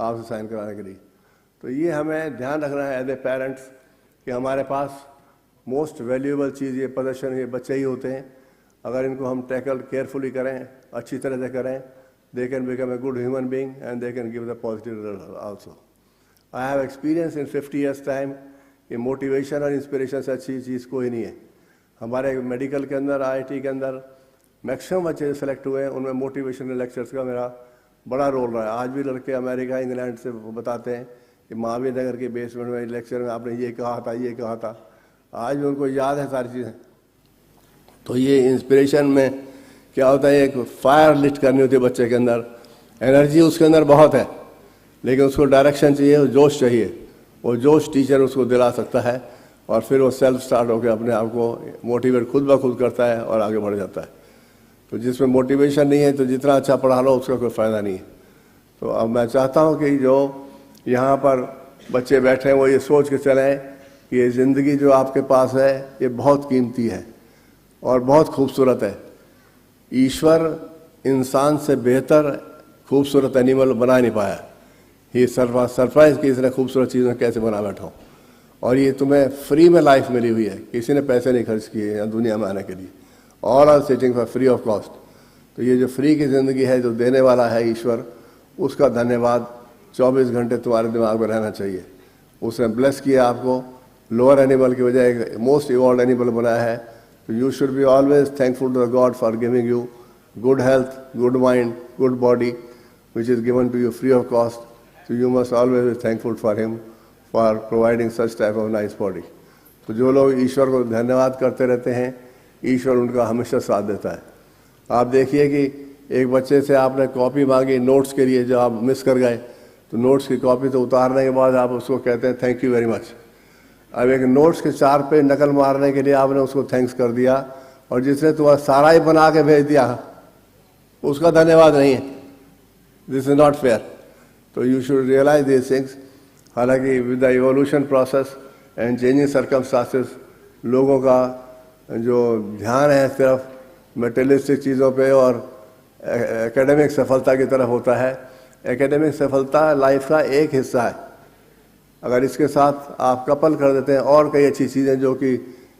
आपसे साइन कराने के लिए। तो ये हमें ध्यान रखना है एज ए पेरेंट्स कि हमारे पास मोस्ट वैल्यूएबल चीज़ ये पोजेशन ये बच्चे ही होते हैं। अगर इनको हम टैकल केयरफुली करें, अच्छी तरह से करें, they can become a good human being and they can give the positive result also. I have experience in 50 years time कि मोटिवेशन और इंस्पिरेशन से अच्छी चीज़ कोई नहीं है। हमारे मेडिकल के अंदर, IIT के अंदर मैक्सिमम बच्चे सेलेक्ट हुए हैं, उनमें मोटिवेशनल लेक्चर्स का मेरा बड़ा रोल रहा है। आज भी लड़के अमेरिका, इंग्लैंड से बताते हैं कि महावीर नगर के बेसमेंट में लेक्चर में आपने ये कहा था, ये कहा था, आज भी उनको याद है सारी चीज़ें। तो ये इंस्पिरेशन में क्या होता है, एक फायर लिट करनी होती है बच्चे के अंदर, एनर्जी उसके अंदर बहुत है लेकिन उसको डायरेक्शन चाहिए, जोश चाहिए। वो जोश टीचर उसको दिला सकता है और फिर वो सेल्फ स्टार्ट होकर अपने आप को मोटिवेट खुद ब खुद करता है और आगे बढ़ जाता है। तो जिसमें मोटिवेशन नहीं है तो जितना अच्छा पढ़ा लो उसका कोई फ़ायदा नहीं है। तो अब मैं चाहता हूँ कि जो यहाँ पर बच्चे बैठे हैं वो ये सोच के चलें कि ये ज़िंदगी जो आपके पास है ये बहुत कीमती है और बहुत खूबसूरत है। ईश्वर इंसान से बेहतर खूबसूरत एनिमल बना नहीं पाया। ये सरप्राइज कि इसने खूबसूरत चीज़ें कैसे बना बैठा हूँ, और ये तुम्हें फ्री में लाइफ मिली हुई है, किसी ने पैसे नहीं खर्च किए हैं दुनिया में आने के लिए, all are sitting for free of cost. तो ये जो फ्री की ज़िंदगी है जो देने वाला है ईश्वर, उसका धन्यवाद 24 घंटे तुम्हारे दिमाग में रहना चाहिए। उसने ब्लेस किया आपको, लोअर एनिमल की बजाय मोस्ट इवॉल्व एनिमल बनाया है। तो you should be always thankful to the God for giving you good health, good mind, good body which is given to you free of cost. So you must always be thankful for him for providing such type of nice body. तो जो लोग ईश्वर को धन्यवाद करते रहते हैं, ईश्वर उनका हमेशा साथ देता है। आप देखिए कि एक बच्चे से आपने कॉपी मांगी नोट्स के लिए, जो आप मिस कर गए, तो नोट्स की कॉपी तो उतारने के बाद आप उसको कहते हैं थैंक यू वेरी मच। अब एक नोट्स के 4 पेज नकल मारने के लिए आपने उसको थैंक्स कर दिया, और जिसने तुम्हारा सारा ही बना के भेज दिया उसका धन्यवाद नहीं है। This is not fair. तो you should realise this things. हालांकि with the evolution process and changing circumstances लोगों का जो ध्यान है सिर्फ मेटेरियलिस्टिक चीज़ों पे और एकेडमिक सफलता की तरफ होता है। एकेडमिक सफलता लाइफ का एक हिस्सा है। अगर इसके साथ आप कपल कर देते हैं और कई अच्छी चीज़ें जो कि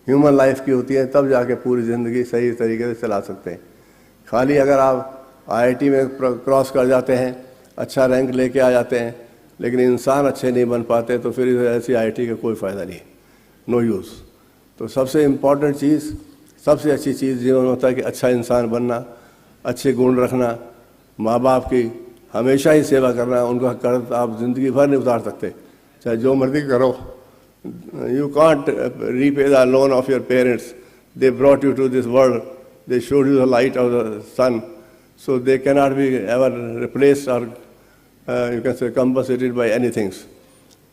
ह्यूमन लाइफ की होती हैं, तब जाके पूरी ज़िंदगी सही तरीके से चला सकते हैं। खाली अगर आप IIT में क्रॉस कर जाते हैं, अच्छा रैंक लेके आ जाते हैं, लेकिन इंसान अच्छे नहीं बन पाते, तो फिर ऐसी IIT का कोई फ़ायदा नहीं, नो यूज़। तो सबसे इम्पॉर्टेंट चीज़, सबसे अच्छी चीज़ जीवन में होता है कि अच्छा इंसान बनना, अच्छे गुण रखना, माँ बाप की हमेशा ही सेवा करना। उनका कर्ज आप ज़िंदगी भर नहीं उतार सकते, चाहे जो मर्जी करो। You can't repay the loan of your parents. They brought you to this world, they showed you the light of the sun, so they cannot be ever replaced or you can say compensated by anything.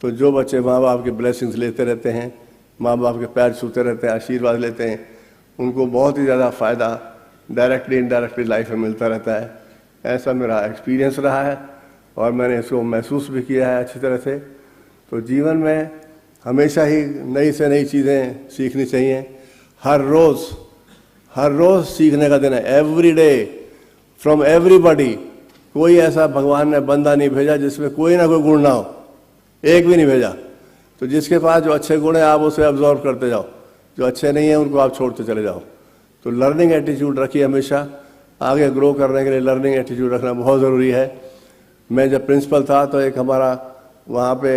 तो जो बच्चे माँ बाप के blessings लेते रहते हैं, माँ बाप के पैर छूते रहते हैं, आशीर्वाद लेते हैं, उनको बहुत ही ज़्यादा फ़ायदा डायरेक्टली इनडायरेक्टली लाइफ में मिलता रहता है। ऐसा मेरा एक्सपीरियंस रहा है और मैंने इसको महसूस भी किया है अच्छी तरह से। तो जीवन में हमेशा ही नई से नई चीज़ें सीखनी चाहिए। हर रोज़ हर रोज सीखने का दिन है, एवरी डे, फ्रॉम एवरीबॉडी। कोई ऐसा भगवान ने बंदा नहीं भेजा जिसमें कोई ना कोई गुण ना हो, एक भी नहीं भेजा। तो जिसके पास जो अच्छे गुण है आप उसे अब्जॉर्व करते जाओ, जो अच्छे नहीं है उनको आप छोड़ते चले जाओ। तो लर्निंग एटीट्यूड रखिए हमेशा, आगे ग्रो करने के लिए लर्निंग एटीट्यूड रखना बहुत ज़रूरी है। मैं जब प्रिंसिपल था तो एक हमारा वहाँ पे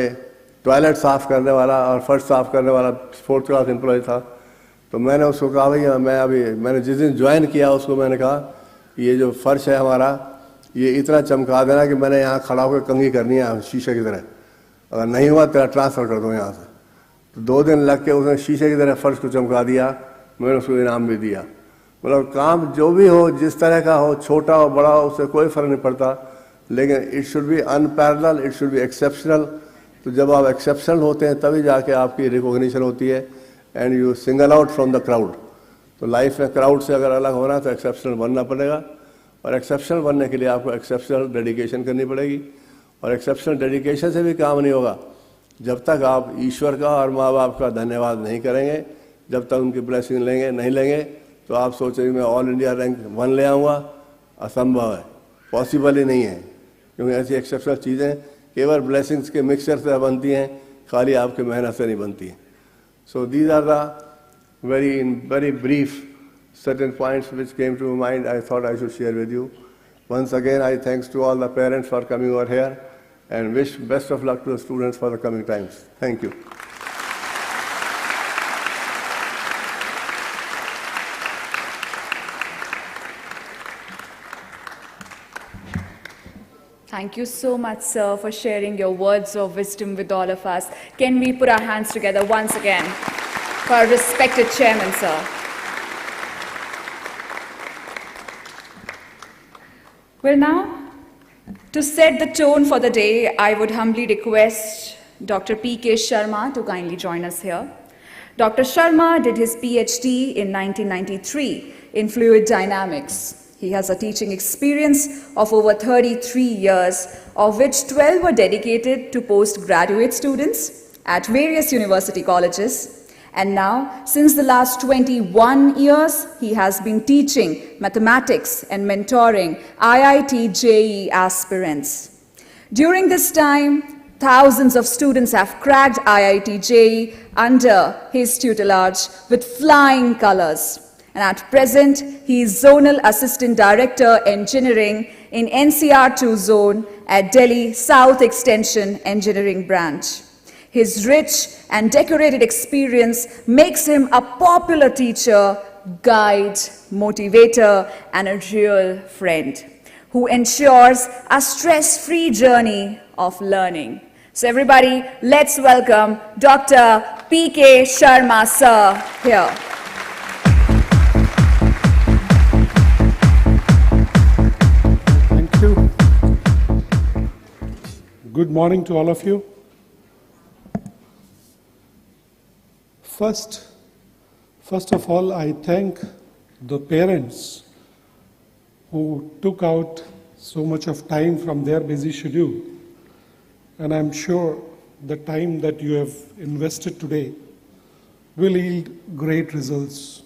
टॉयलेट साफ़ करने वाला और फर्श साफ़ करने वाला 4th क्लास एम्प्लॉय था। तो मैंने उसको कहा भैया मैंने जिस दिन ज्वाइन किया उसको मैंने कहा ये जो फर्श है हमारा ये इतना चमका देना कि मैंने यहाँ खड़ा होकर कंघी करनी है शीशे की तरह, अगर नहीं हुआ तेरा ट्रांसफ़र कर दो यहाँ से। तो 2 दिन लग के उसने शीशे की तरह फर्श को चमका दिया, मैंने उसको इनाम भी दिया। मतलब काम जो भी हो, जिस तरह का हो, छोटा हो बड़ा हो, उससे कोई फ़र्क नहीं पड़ता, लेकिन it should be unparalleled, it should be exceptional. तो जब आप एक्सेप्शनल होते हैं तभी जाके आपकी रिकॉग्निशन होती है and you single out from the crowd. तो लाइफ में क्राउड से अगर अलग होना तो एक्सेप्शनल बनना पड़ेगा, और एक्सेप्शनल बनने के लिए आपको एक्सेप्शनल डेडिकेशन करनी पड़ेगी। और एक्सेप्शनल डेडिकेशन से भी काम नहीं होगा जब तक आप ईश्वर का और माँ बाप का धन्यवाद नहीं करेंगे, जब तक उनकी ब्लेसिंग नहीं लेंगे तो आप सोचेंगे मैं ऑल इंडिया रैंक 1 ले आऊँगा, असंभव है, पॉसिबल ही नहीं है। क्योंकि ऐसी एक्सेप्शनल चीज़ें केवल ब्लेसिंग्स के मिक्सचर से बनती हैं, खाली आपके मेहनत से नहीं बनती हैं। So these are the very brief certain points which came to my mind I thought I should share with you. Once again I thanks to all the parents for coming over here and wish best of luck to the students for the coming times. Thank you. Thank you so much, sir, for sharing your words of wisdom with all of us. Can we put our hands together once again for our respected chairman, sir? Well, now, to set the tone for the day, I would humbly request Dr. P.K. Sharma to kindly join us here. Dr. Sharma did his PhD in 1993 in fluid dynamics. He has a teaching experience of over 33 years, of which 12 were dedicated to postgraduate students at various university colleges. And now, since the last 21 years, he has been teaching mathematics and mentoring IIT JEE aspirants. During this time, thousands of students have cracked IIT JEE under his tutelage with flying colors. And at present, he is Zonal Assistant Director Engineering in NCR2 Zone at Delhi South Extension Engineering Branch. His rich and decorated experience makes him a popular teacher, guide, motivator, and a real friend who ensures a stress-free journey of learning. So everybody, let's welcome Dr. P.K. Sharma, sir, here. Good morning to all of you. First of all, I thank the parents who took out so much of time from their busy schedule. And I'm sure the time that you have invested today will yield great results.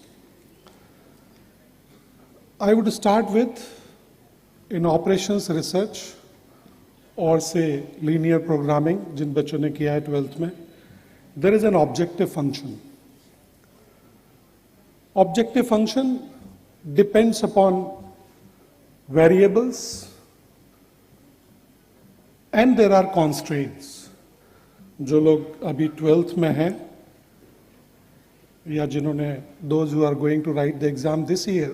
I would start with, in operations research, और से linear programming जिन बच्चों ने किया है 12th में, there is an objective function. Objective function depends upon variables and there are constraints. जो लोग अभी 12th में हैं या जिन्होंने those who are going to write the exam this year,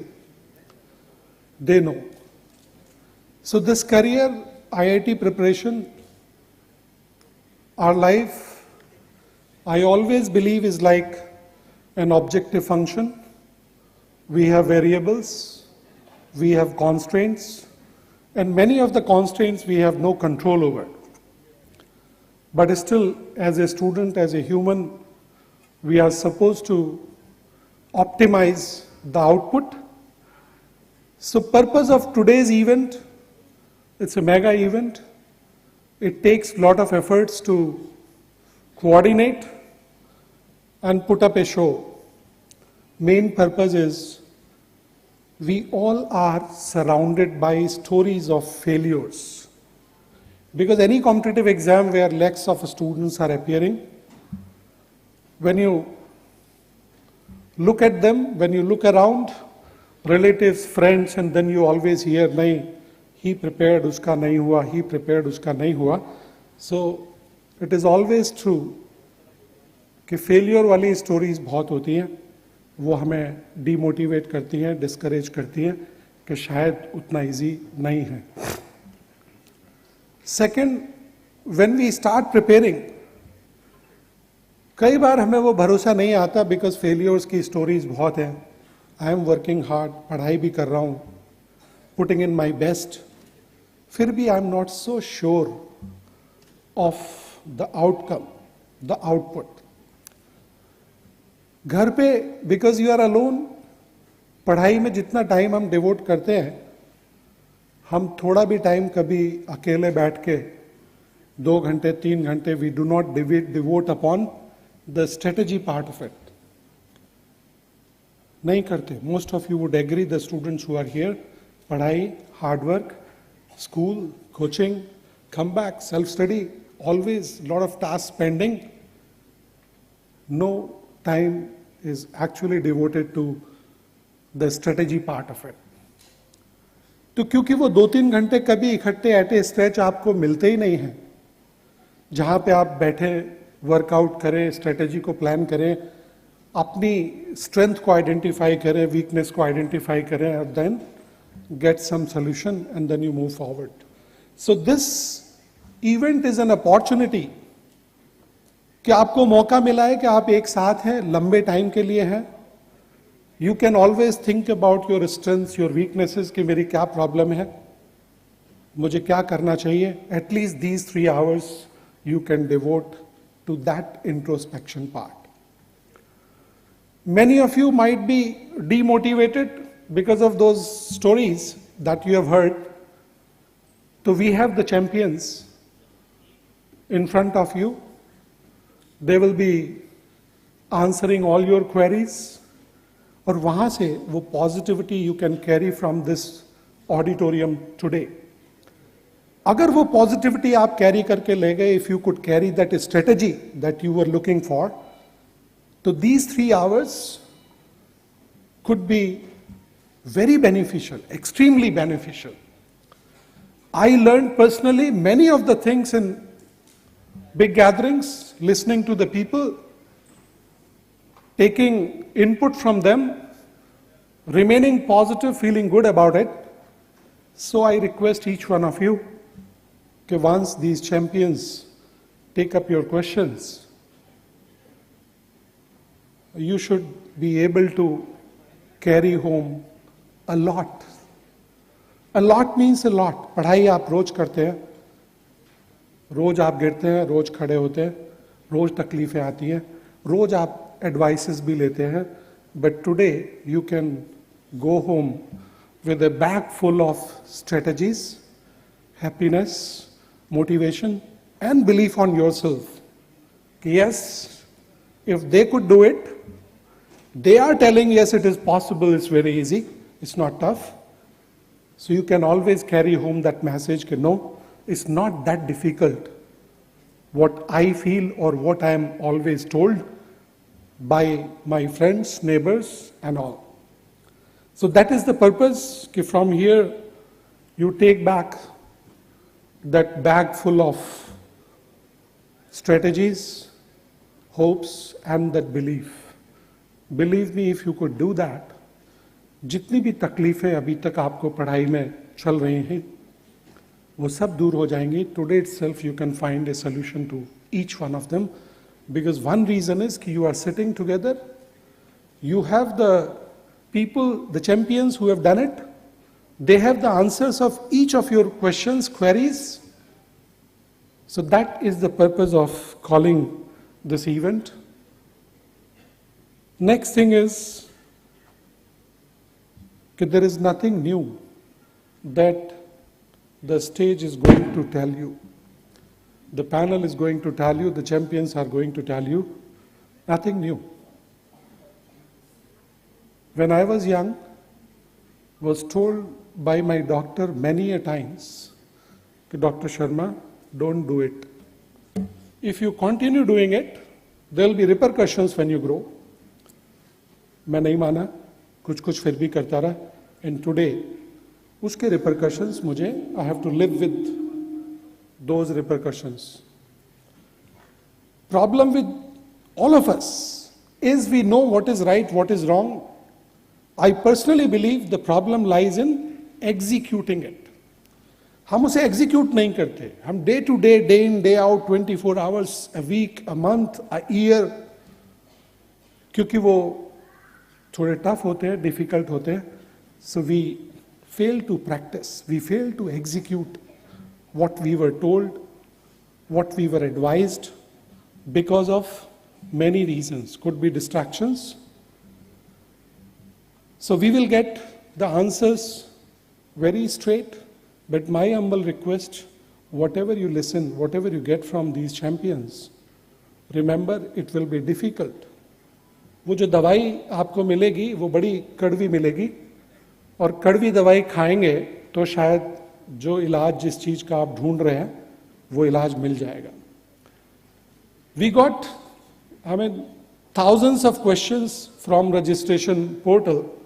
they know. So this career IIT preparation, our life, I always believe is like an objective function. We have variables, we have constraints, and many of the constraints we have no control over. But still, as a student, as a human, we are supposed to optimize the output. So purpose of today's event, it's a mega event. It takes a lot of efforts to coordinate and put up a show. Main purpose is we all are surrounded by stories of failures. Because any competitive exam where lakhs of students are appearing, when you look at them, when you look around, relatives, friends, and then you always hear, nahi, he prepared, uska nahi hua, he prepared, uska nahi hua. So it is always true कि failure वाली stories बहुत होती हैं, वो हमें demotivate करती हैं, discourage करती हैं कि शायद उतना इजी नहीं है. Second, when we start preparing, कई बार हमें वो भरोसा नहीं आता बिकॉज फेलियर्स की स्टोरीज बहुत हैं. आई एम वर्किंग हार्ड, पढ़ाई भी कर रहा हूँ, पुटिंग इन माई बेस्ट, फिर भी I am not so sure of the outcome, the output. घर पे बिकॉज यू आर अलोन, पढ़ाई में जितना टाइम हम डिवोट करते हैं, हम थोड़ा भी टाइम कभी अकेले बैठ के 2 घंटे 3 घंटे, we do not devote upon the strategy part of it, नहीं करते. Most of you would agree, the students who are here, पढ़ाई, hard work, school, coaching, come back, self study, always lot of task pending. No time is actually devoted to the strategy part of it. तो क्योंकि वो 2-3 घंटे कभी इकट्ठे eight ए stretch आपको मिलते ही नहीं हैं, जहाँ पे आप बैठे वर्कआउट करें, स्ट्रेटेजी को प्लान करें, अपनी स्ट्रेंथ को आइडेंटिफाई करें, वीकनेस को आइडेंटिफाई करें, और then get some solution and then you move forward. So this event is an opportunity कि आपको मौका मिला है कि आप एक साथ हैं, लंबे टाइम के लिए हैं. You can always think about your strengths, your weaknesses, कि मेरी क्या प्रॉब्लम है, मुझे क्या करना चाहिए. At least these 3 hours you can devote to that introspection part. Many of you might be demotivated because of those stories that you have heard. So we have the champions in front of you. They will be answering all your queries. और वहाँ से वो positivity you can carry from this auditorium today. अगर वो positivity आप carry करके ले गए, if you could carry that strategy that you were looking for, so these 3 hours could be very beneficial, extremely beneficial. I learned personally many of the things in big gatherings, listening to the people, taking input from them, remaining positive, feeling good about it. So I request each one of you, that once these champions take up your questions, you should be able to carry home a lot. A lot means a lot. पढ़ाई आप रोज करते हैं, रोज आप गिरते हैं, रोज खड़े होते हैं, रोज तकलीफें आती हैं, रोज आप एडवाइसेस भी लेते हैं. But today you can go home with a bag full of strategies, happiness, motivation, and belief on yourself. Yes, if they could do it, they are telling, yes, it is possible, it's very easy, it's not tough. So you can always carry home that message that no, it's not that difficult. What I feel or what I am always told by my friends, neighbors, and all. So that is the purpose, that from here you take back that bag full of strategies, hopes, and that belief. Believe me, if you could do that, जितनी भी तकलीफें अभी तक आपको पढ़ाई में चल रही हैं, वो सब दूर हो जाएंगी. Today itself you can find a solution to each one of them, because one reason is that you are sitting together, you have the people, the champions who have done it, they have the answers of each of your questions, queries. So that is the purpose of calling this event. Next thing is that there is nothing new that the stage is going to tell you. The panel is going to tell you, the champions are going to tell you, nothing new. When I was young, was told by my doctor many a times, Dr. Sharma, don't do it. If you continue doing it, there will be repercussions when you grow. मैं नहीं माना, कुछ फिर भी करता रहा, and today उसके repercussions मुझे, I have to live with those repercussions. Problem with all of us is we know what is right, what is wrong. I personally believe the problem lies in executing it. हम उसे execute नहीं करते. हम day to day, day in, day out, 24 hours, a week, a month, a year, क्योंकि वो थोड़े tough होते हैं, difficult होते हैं. So we fail to practice. We fail to execute what we were told, what we were advised, because of many reasons. Could be distractions. So we will get the answers very straight, but my humble request, whatever you listen, whatever you get from these champions, remember it will be difficult. वो जो दवाई आपको मिलेगी वो बड़ी कड़वी मिलेगी, और कड़वी दवाई खाएंगे तो शायद जो इलाज जिस चीज का आप ढूंढ रहे हैं वो इलाज मिल जाएगा. We got, thousands of questions from registration portal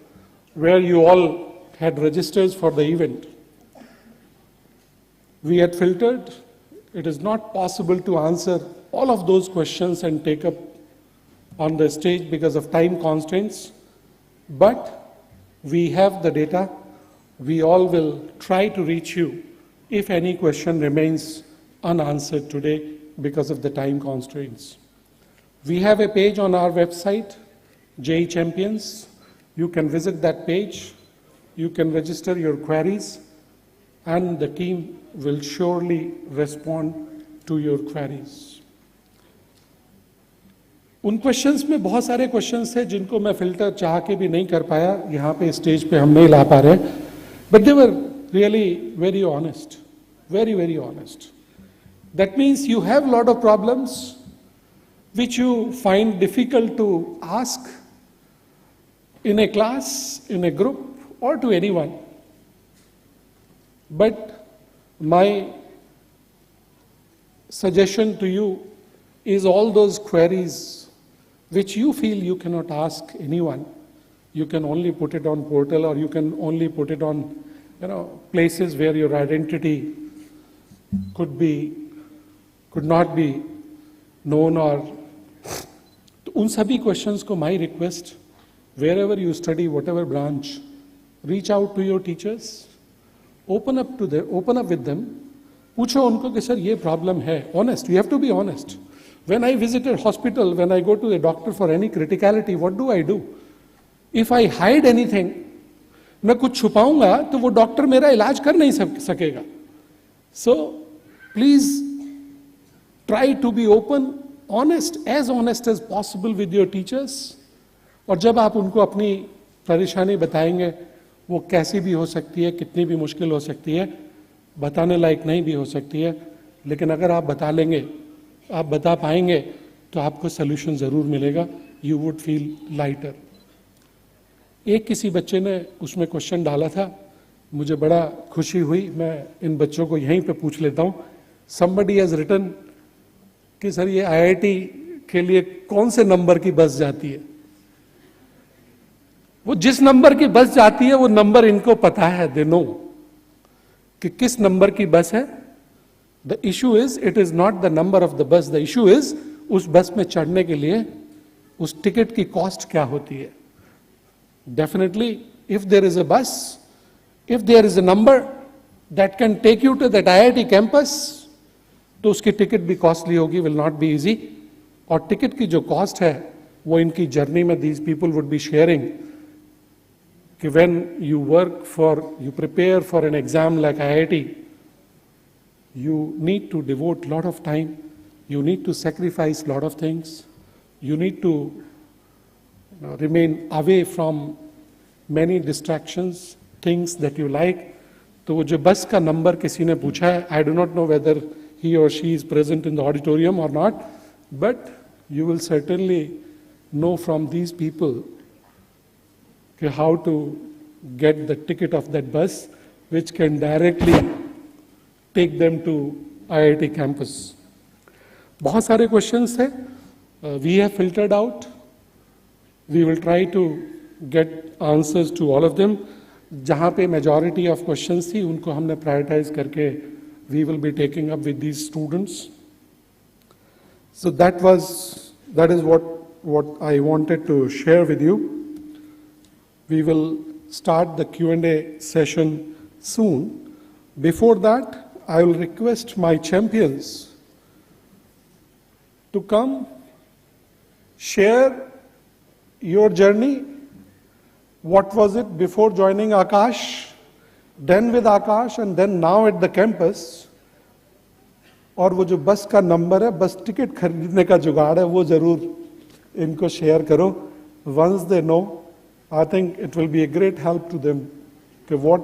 where you all had registers for the event. We had filtered. It is not possible to answer all of those questions and take up on the stage because of time constraints, but we have the data. We all will try to reach you if any question remains unanswered today because of the time constraints. We have a page on our website, JEE Champions. You can visit that page. You can register your queries, and the team will surely respond to your queries. उन questions में बहुत सारे questions हैं जिनको मैं filter चाह के भी नहीं कर पाया, यहाँ पे स्टेज पे हम नहीं ला पा रहे, but they were really very honest, very, very honest. That means you have a lot of problems which you find difficult to ask in a class, in a group, or to anyone. But my suggestion to you is all those queries which you feel you cannot ask anyone, you can only put it on portal, or you can only put it on, places where your identity could not be known, or उन सभी questions को my request, wherever you study, whatever branch, reach out to your teachers, open up with them, पूछो उनको कि sir ये problem है, honest, you have to be honest. When I visit a hospital, when I go to a doctor for any criticality, what do? If I hide anything, मैं कुछ छुपाऊंगा तो वो doctor मेरा इलाज कर नहीं सकेगा. So please try to be open, honest as possible with your teachers. और जब आप उनको अपनी परेशानी बताएंगे, वो कैसी भी हो सकती है, कितनी भी मुश्किल हो सकती है, बताने लायक नहीं भी हो सकती है, लेकिन अगर आप बता लेंगे, आप बता पाएंगे तो आपको सलूशन ज़रूर मिलेगा. You would feel lighter. एक किसी बच्चे ने उसमें क्वेश्चन डाला था, मुझे बड़ा खुशी हुई, मैं इन बच्चों को यहीं पे पूछ लेता हूँ. somebody has written कि सर ये IIT के लिए कौन से नंबर की बस जाती है. वो जिस नंबर की बस जाती है वो नंबर इनको पता है, दे नो कि किस नंबर की बस है. The issue is, it is not the number of the bus. The issue is, उस बस में चढ़ने के लिए उस टिकट की कॉस्ट क्या होती है. Definitely, if there is a bus, if there is a number that can take you to that IIT campus, तो उसकी टिकट भी कॉस्टली होगी, will not be easy. और टिकट की जो कॉस्ट है वो इनकी जर्नी में these people would be sharing कि when you prepare for an exam like IIT, you need to devote a lot of time, you need to sacrifice a lot of things, you need to remain away from many distractions, things that you like. तो वो जो बस का number किसी ने पूछा है, I do not know whether he or she is present in the auditorium or not, but you will certainly know from these people how to get the ticket of that bus, which can directly take them to IIT campus. बहुत सारे questions थे. We have filtered out. We will try to get answers to all of them. जहाँ पे majority of questions थी, उनको हमने prioritize करके we will be taking up with these students. So that is what I wanted to share with you. We will start the Q&A session soon. Before that, I will request my champions to come share your journey. What was it before joining Aakash, then with Aakash, and then now at the campus? और वो जो बस का number है, बस ticket खरीदने का जुगाड़ है, वो जरूर इनको शेयर करो. Once they know, I think it will be a great help to them to what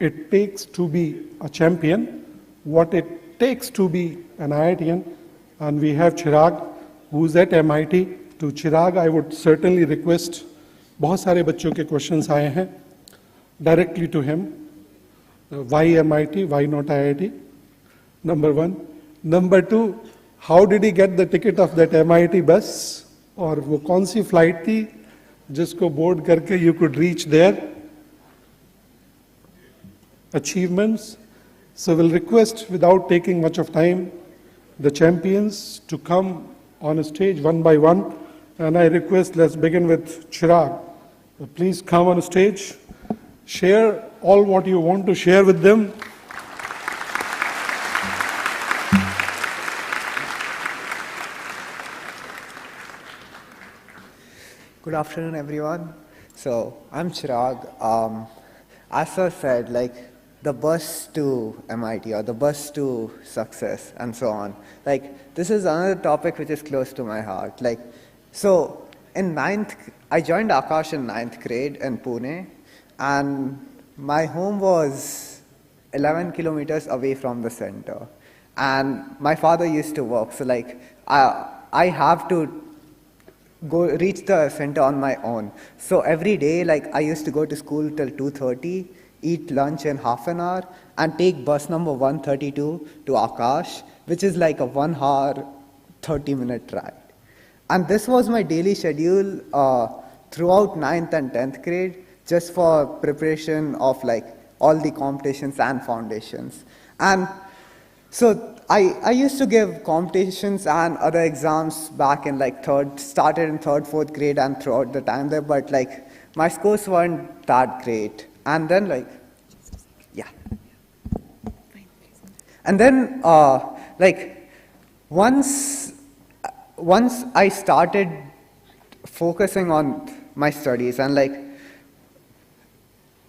it takes to be a champion, what it takes to be an IITian. And we have Chirag, who's at MIT. To Chirag, I would certainly request, बहुत सारे बच्चों के questions आए हैं, directly to him. Why MIT? Why not IIT? Number one. Number two, how did he get the ticket of that MIT bus? और वो कौन सी flight थी जिसको board करके you could reach there? Achievements. So we'll request, without taking much of time, the champions to come on a stage one by one. And I request, let's begin with Chirag. Please come on stage, share all what you want to share with them. Good afternoon, everyone. So I'm Chirag. As Sir said, like the bus to MIT or the bus to success and so on. Like this is another topic which is close to my heart. Like so, in I joined Aakash in 9th grade in Pune, and my home was 11 kilometers away from the center. And my father used to work, so like I have to go reach the center on my own. So every day, like I used to go to school till 2:30, eat lunch in half an hour, and take bus number 132 to Aakash, which is like a 1 hour, 30-minute ride. And this was my daily schedule throughout 9th and 10th grade, just for preparation of like all the competitions and foundations. And so I used to give competitions and other exams back in like started in 3rd, 4th grade and throughout the time there, but like my scores weren't that great. And then like, yeah. And then like once I started focusing on my studies and like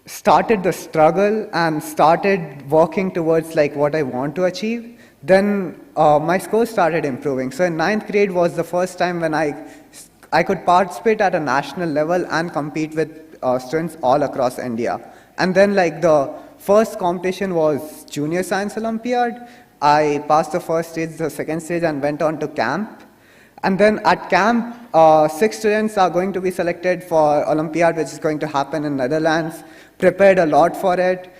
started the struggle and started working towards like what I want to achieve, then my scores started improving. So in 9th grade was the first time when I could participate at a national level and compete with students all across India. And then like the first competition was Junior Science Olympiad. I passed the first stage, the second stage, and went on to camp. And then at camp, 6 students are going to be selected for Olympiad, which is going to happen in Netherlands. Prepared a lot for it.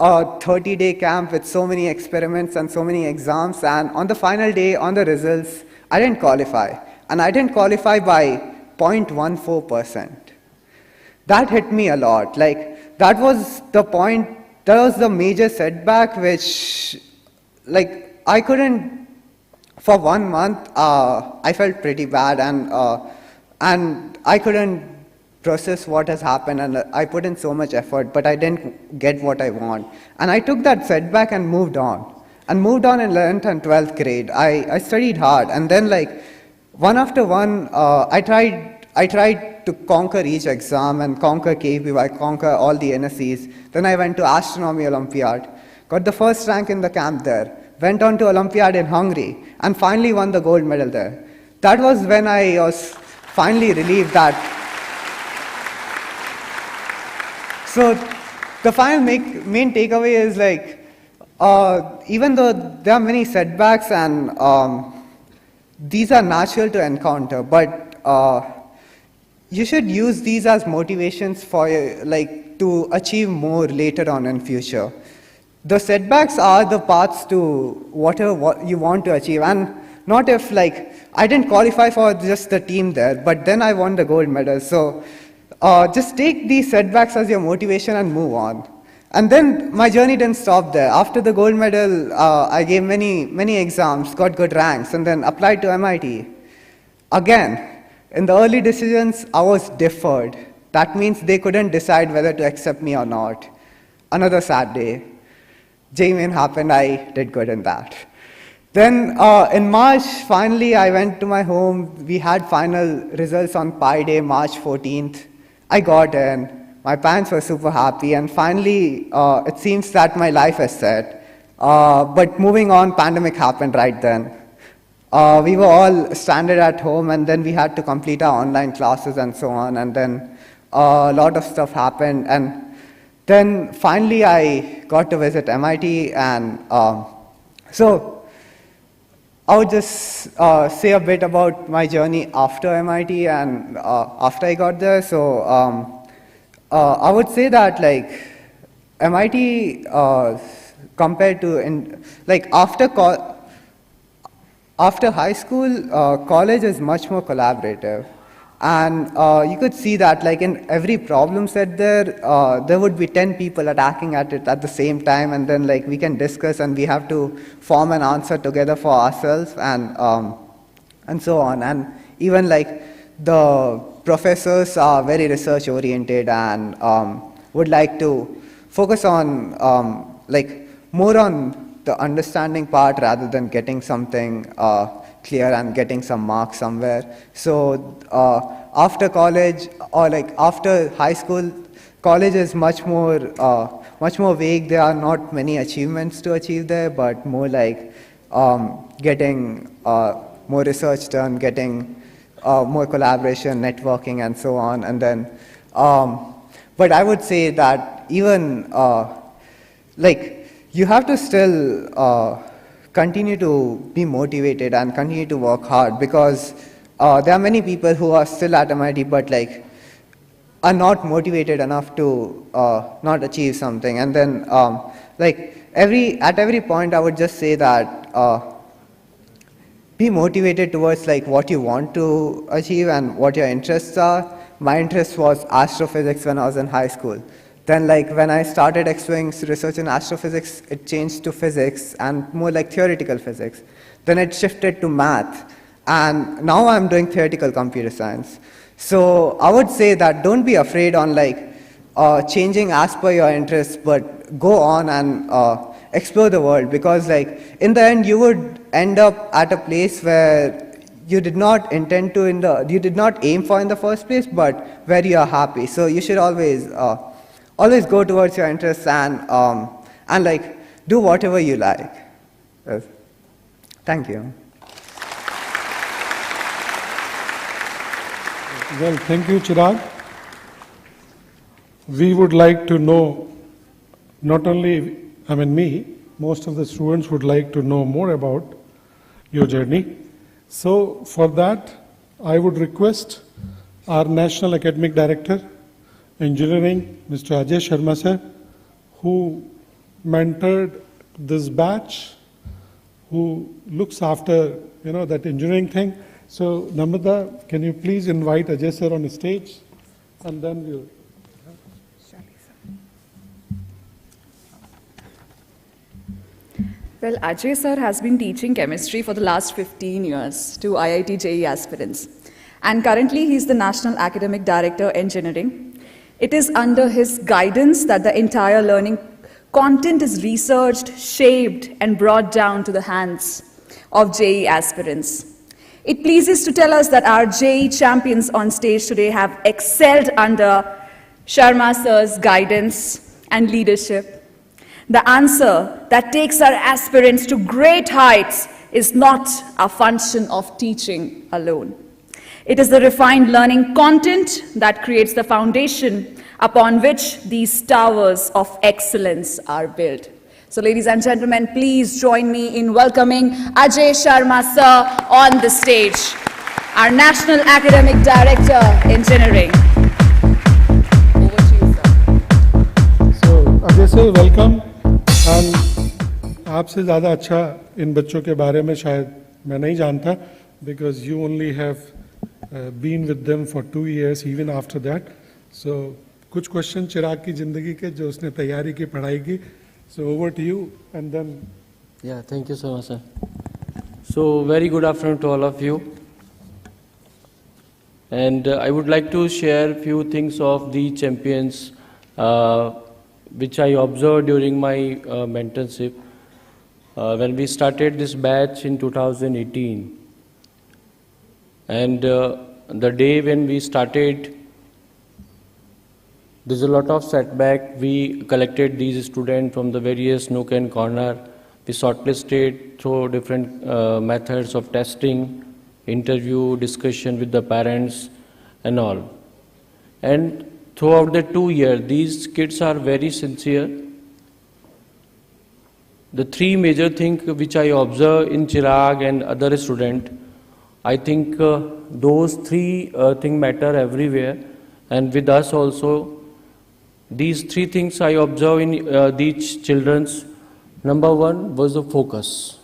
A 30-day camp with so many experiments and so many exams. And on the final day, on the results, I didn't qualify. And I didn't qualify by 0.14%. That hit me a lot. Like, that was the point, that was the major setback which, like, I couldn't, for 1 month, I felt pretty bad and I couldn't process what has happened, and I put in so much effort, but I didn't get what I want. And I took that setback and moved on. And moved on in 11th and 12th grade. I studied hard, and then like, one after one, I tried to conquer each exam and conquer KPY, conquer all the NSEs. Then I went to Astronomy Olympiad, got the first rank in the camp there, went on to Olympiad in Hungary, and finally won the gold medal there. That was when I was finally relieved that. So the final main takeaway is like, even though there are many setbacks and these are natural to encounter, but you should use these as motivations for like to achieve more later on in future. The setbacks are the paths to whatever what you want to achieve, and not if like I didn't qualify for just the team there, but then I won the gold medal. So just take these setbacks as your motivation and move on. And then my journey didn't stop there. After the gold medal, I gave many exams, got good ranks, and then applied to MIT. Again, in the early decisions, I was deferred. That means they couldn't decide whether to accept me or not. Another sad day. JEE Main happened, I did good in that. Then in March, finally I went to my home. We had final results on Pi Day, March 14th. I got in. My parents were super happy, and finally it seems that my life is set. But moving on, pandemic happened right then. We were all stranded at home, and then we had to complete our online classes and so on, and then a lot of stuff happened. And then finally I got to visit MIT, and so I would just say a bit about my journey after MIT and after I got there. So I would say that like MIT compared to like after high school, college is much more collaborative. And you could see that like in every problem set there would be 10 people attacking at it at the same time, and then like we can discuss and we have to form an answer together for ourselves, and so on. And even like the professors are very research oriented and would like to focus on like more on the understanding part rather than getting something clear and getting some marks somewhere. So after college or like after high school, college is much more vague. There are not many achievements to achieve there, but more like getting more research done, getting more collaboration, networking, and so on. And then, but I would say that even like you have to still continue to be motivated and continue to work hard, because there are many people who are still at MIT but like are not motivated enough to not achieve something. And then like at every point I would just say that be motivated towards like what you want to achieve and what your interests are. My interest was astrophysics when I was in high school. Then like when I started exploring research in astrophysics, it changed to physics and more like theoretical physics. Then it shifted to math, and now I'm doing theoretical computer science. So I would say that don't be afraid on like changing as per your interests, but go on and explore the world, because like in the end you would end up at a place where you did not intend to you did not aim for in the first place, but where you are happy. So you should always go towards your interests and like do whatever you like. Yes. Thank you. Well, thank you, Chirag. We would like to know, not only, most of the students would like to know more about your journey. So for that, I would request our National Academic Director, Engineering, Mr. Ajay Sharma sir, who mentored this batch, who looks after, that engineering thing. So, Namrata, can you please invite Ajay sir on the stage, and then we'll... Well, Ajay sir has been teaching chemistry for the last 15 years to IIT JEE aspirants. And currently, he's the National Academic Director, Engineering. It is under his guidance that the entire learning content is researched, shaped, and brought down to the hands of JEE aspirants. It pleases to tell us that our JEE champions on stage today have excelled under Sharma sir's guidance and leadership. The answer that takes our aspirants to great heights is not a function of teaching alone. It is the refined learning content that creates the foundation upon which these towers of excellence are built. So, ladies and gentlemen, please join me in welcoming Ajay Sharma sir on the stage. our National Academic Director, Engineering. Over to you, sir. So, Ajay sir, welcome. And आपसे ज़्यादा अच्छा इन बच्चों के बारे में शायद मैं नहीं जानता, because you only have been with them for 2 years, even after that. So, कुछ क्वेश्चन चिराग की ज़िंदगी के जो उसने तैयारी की, पढ़ाई की. So, over to you, and then. Yeah, thank you so much, sir. So, very good afternoon to all of you. And I would like to share a few things of the champions which I observed during my mentorship when we started this batch in 2018. And the day when we started, there's a lot of setback. We collected these students from the various nook and corner. We shortlisted through different methods of testing, interview, discussion with the parents and all. And throughout the 2 years, these kids are very sincere. The three major things which I observe in Chirag and other students, I think those three things matter everywhere, and with us also. These three things I observe in these children's. Number one was the focus.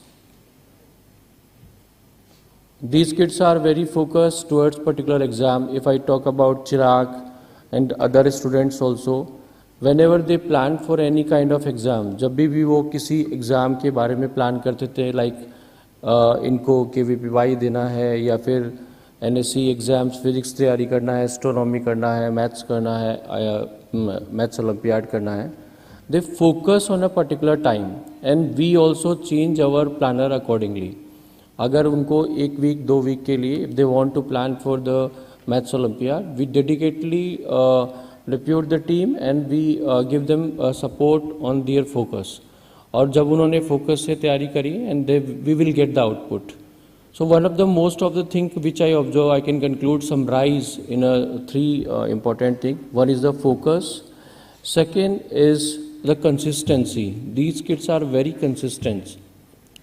These kids are very focused towards particular exam. If I talk about Chirag and other students also, whenever they plan for any kind of exam, जब भी वो किसी exam के बारे में plan करते थे, like इनको KVPY देना है या फिर NSC एग्ज़ाम्स फिजिक्स तैयारी करना है, एस्ट्रोनॉमी करना है, मैथ्स करना है, मैथ्स ओलंपियाड करना है, they focus on a particular time and we also change our planner accordingly. अगर उनको 1 week 2 week के लिए if they want to plan for the maths olympiad, we dedicatedly repute the team and we give them support on their focus. और जब उन्होंने focus से तैयारी करी and we will get the output. So one of the most of the things which I observe, I can conclude summarize in three important things. One is the focus. Second is the consistency. These kids are very consistent.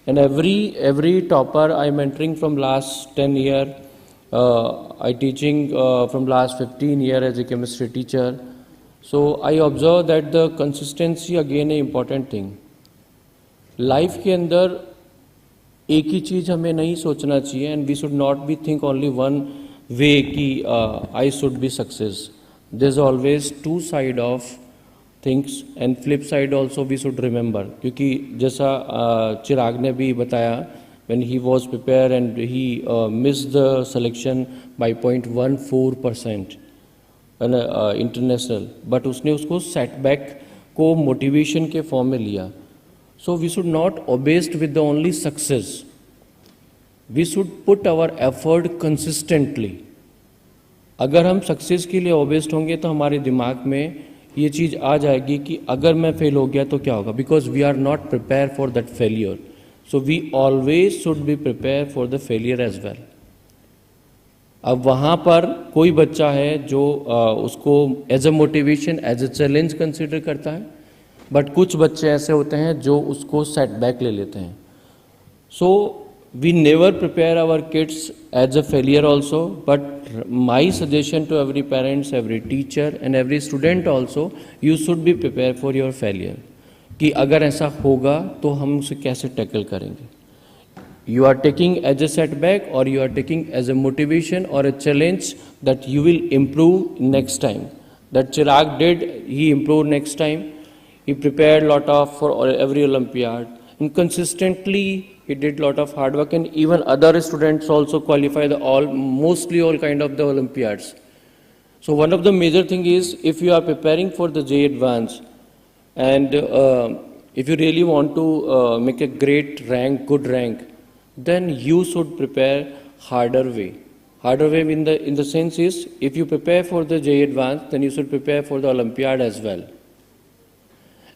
And every topper I am mentoring from last 10 years, I teaching from last 15 years as a chemistry teacher. So I observe that the consistency again an important thing. Life के अंदर एक ही चीज़ हमें नहीं सोचना चाहिए and we should not be think only one way कि I should be success. There's always two side of things and flip side also we should remember. क्योंकि जैसा चिराग ने भी बताया, when he was prepared and he missed the selection by 0.14% international, but उसने उसको setback को motivation के form में लिया. So we should not obsessed with the only success. We should put our effort consistently. अगर हम सक्सेस के लिए obsessed होंगे तो हमारे दिमाग में ये चीज़ आ जाएगी कि अगर मैं फेल हो गया तो क्या होगा, because we are not prepared for that failure. So we always should be prepared for the failure as well. अब वहाँ पर कोई बच्चा है जो उसको as a motivation as a challenge consider करता है, बट कुछ बच्चे ऐसे होते हैं जो उसको सेटबैक ले लेते हैं. So we never prepare our kids as a failure also, but my suggestion to every parents, every teacher and every student also, you should be prepare for your failure. कि अगर ऐसा होगा तो हम उसे कैसे टैकल करेंगे. You are taking as a setback or you are taking as a motivation or a challenge that you will improve next time. That Chirag did, he improved next time. He prepared lot of for every Olympiad and consistently he did lot of hard work, and even other students also qualify the mostly all kind of the Olympiads. So one of the major thing is, if you are preparing for the JEE Advanced and if you really want to make a great rank, good rank, then you should prepare harder way. Harder way in the sense is, if you prepare for the JEE Advanced, then you should prepare for the Olympiad as well.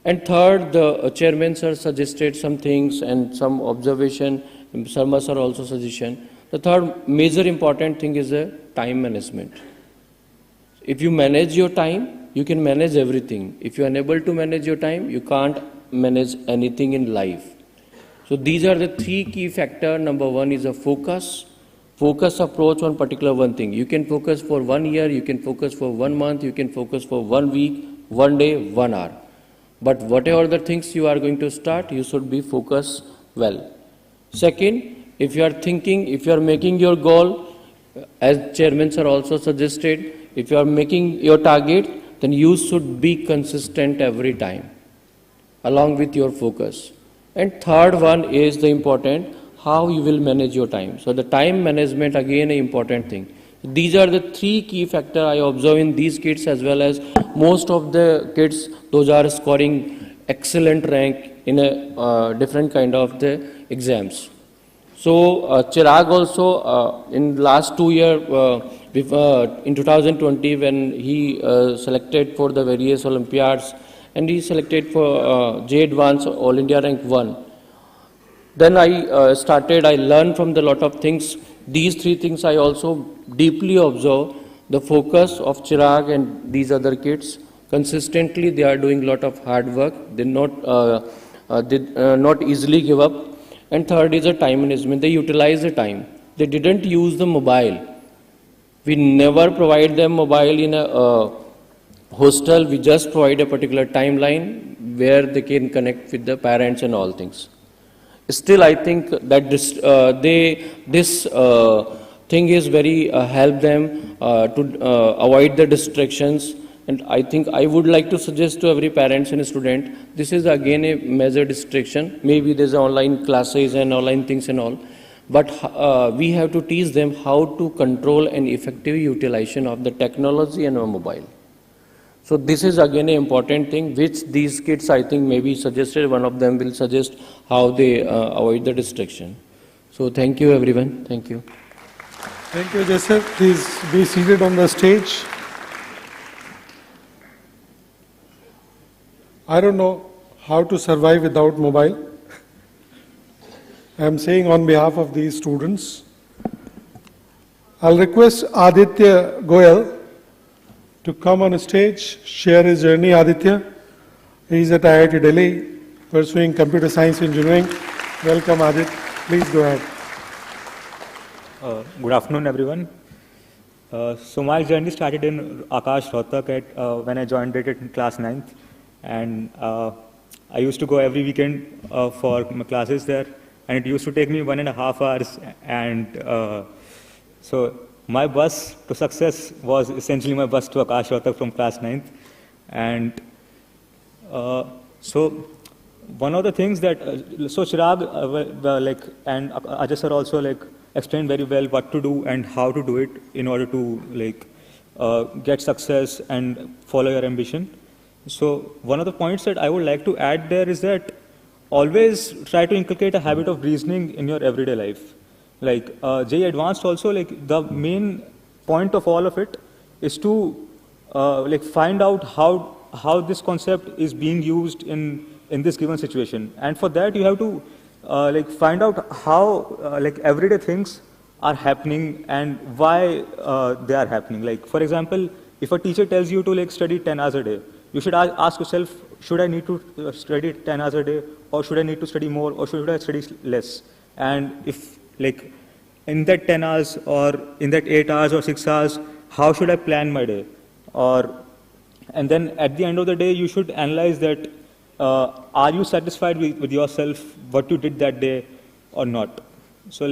And third, the chairman sir suggested some things and some observation, Sharma sir also suggestion. The third major important thing is the time management. If you manage your time, you can manage everything. If you are unable to manage your time, you can't manage anything in life. So these are the three key factors. Number one is a focus. focus approach on particular one thing. You can focus for 1 year, you can focus for 1 month, you can focus for 1 week, 1 day, 1 hour. But whatever the things you are going to start, you should be focused well. Second, if you are thinking, if you are making your goal, as chairman sir also suggested, if you are making your target, then you should be consistent every time, along with your focus. And third one is the important, how you will manage your time. So the time management, again, an important thing. These are the 3 key factors I observe in these kids, as well as most of the kids, those are scoring excellent rank in a different kind of the exams. So Chirag also in last 2 years, in 2020 when he selected for the various Olympiads, and he selected for JEE Advanced All India rank 1. Then I learned from the lot of things. These 3 things I also deeply observe, the focus of Chirag and these other kids. Consistently they are doing lot of hard work, they not easily give up. And third is the time management, they utilize the time. They didn't use the mobile. We never provide them mobile in a hostel, we just provide a particular timeline where they can connect with the parents and all things. Still, I think that this thing is very help them to avoid the distractions. And I think I would like to suggest to every parents and student, this is again a major distraction. Maybe there's online classes and online things and all. But we have to teach them how to control an effective utilization of the technology and mobile. So this is again an important thing which these kids, I think, maybe suggested, one of them will suggest how they avoid the distraction. So thank you everyone, thank you. Thank you, Ajay sir. Please be seated on the stage. I don't know how to survive without mobile. I am saying on behalf of these students. I'll request Aditya Goyal to come on stage, share his journey. Aditya, he is at IIT Delhi, pursuing computer science engineering. Welcome, Aditya. Please go ahead. Good afternoon, everyone. So my journey started in Aakash when I joined it in class 9th. And I used to go every weekend for my classes there. And it used to take me 1.5 hours. And so my bus to success was essentially my bus to Aakash Rohtak from class 9th. And so one of the things that, so Chirag and Ajay sir also explained very well what to do and how to do it in order to get success and follow your ambition. So one of the points that I would like to add there is that always try to inculcate a habit of reasoning in your everyday life. JEE Advanced also, the main point of all of it is to find out how this concept is being used in this given situation. And for that you have to find out how everyday things are happening and why they are happening. For example, if a teacher tells you to study 10 hours a day, you should ask yourself, should I need to study 10 hours a day, or should I need to study more, or should I study less? And if in that 10 hours or in that 8 hours or 6 hours, how should I plan my day? And then at the end of the day, you should analyze that, are you satisfied with yourself, what you did that day or not? So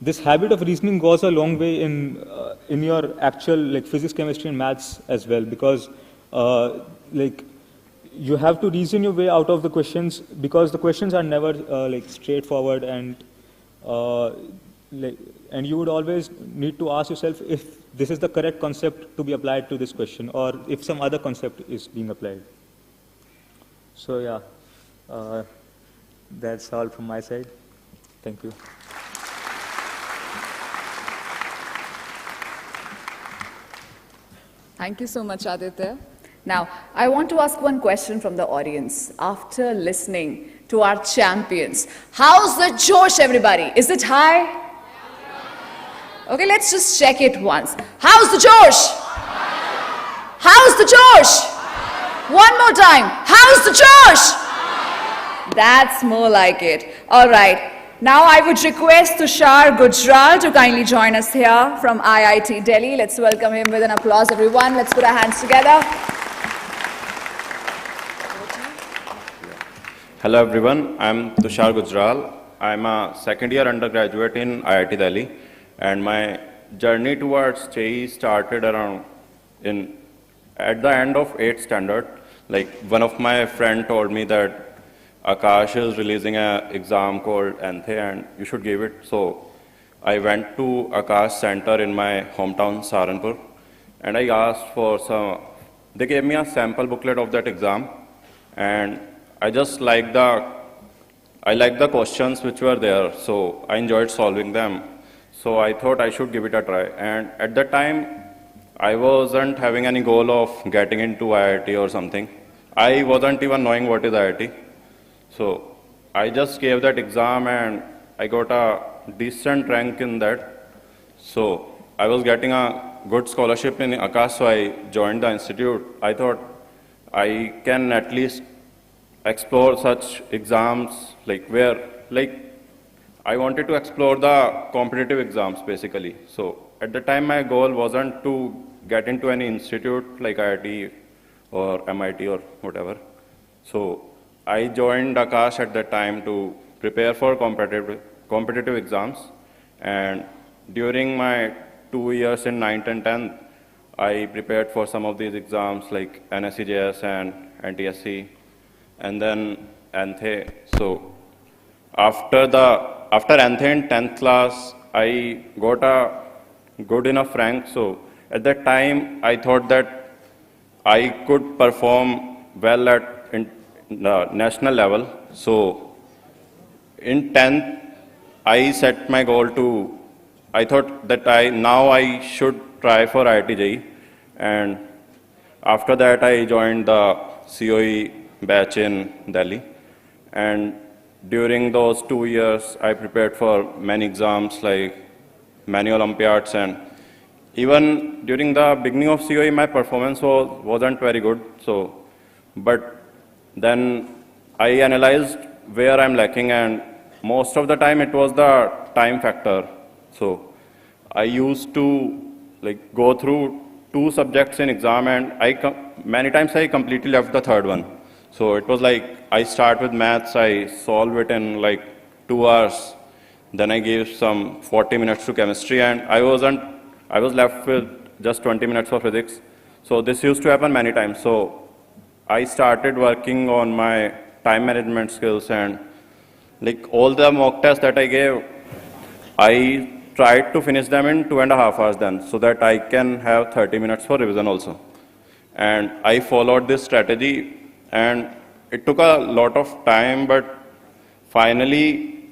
this habit of reasoning goes a long way in your actual physics, chemistry and maths as well, because you have to reason your way out of the questions, because the questions are never straightforward, and you would always need to ask yourself if this is the correct concept to be applied to this question, or if some other concept is being applied. So yeah, that's all from my side. Thank you. Thank you so much, Aditya. Now, I want to ask one question from the audience. After listening to our champions, how's the Josh, everybody? Is it high? Okay, let's just check it once. How's the Josh? How's the Josh? One more time. How's the Josh? That's more like it. All right. Now I would request Tushar Gujral to kindly join us here from IIT Delhi. Let's welcome him with an applause, everyone. Let's put our hands together. Hello everyone, I'm Tushar Gujral. I'm a second year undergraduate in IIT Delhi, and my journey towards JEE started at the end of 8th standard. Like, one of my friend told me that Aakash is releasing an exam called NEET and you should give it. So I went to Aakash Center in my hometown Saharanpur, and I asked for they gave me a sample booklet of that exam, and I just liked the questions which were there, so I enjoyed solving them. So I thought I should give it a try. And at that time, I wasn't having any goal of getting into IIT or something. I wasn't even knowing what is IIT. So I just gave that exam and I got a decent rank in that. So I was getting a good scholarship in Aakash, so I joined the institute. I thought I can at least explore such exams, I wanted to explore the competitive exams basically. So at the time my goal wasn't to get into any institute like IIT or MIT or whatever. So I joined Aakash at that time to prepare for competitive exams, and during my 2 years in 9th and 10th, I prepared for some of these exams like NSCJS and NTSC, and then NTE. So after NTE in 10th class, I got a good enough rank. So at that time, I thought that I could perform well at the national level. So in 10th, I set my goal to, I thought that now I should try for IIT JEE. And after that, I joined the COE batch in Delhi. And during those 2 years, I prepared for many exams like many Olympiads, and even during the beginning of COE, my performance wasn't very good. So, but then I analyzed where I'm lacking, and most of the time it was the time factor. So I used to go through 2 subjects in exam, and many times I completely left the third one. So it was like I start with maths, I solve it in 2 hours, then I gave some 40 minutes to chemistry, and I was left with just 20 minutes for physics. So this used to happen many times. So I started working on my time management skills, and all the mock tests that I gave, I tried to finish them in 2.5 hours then, so that I can have 30 minutes for revision also. And I followed this strategy, and it took a lot of time, but finally,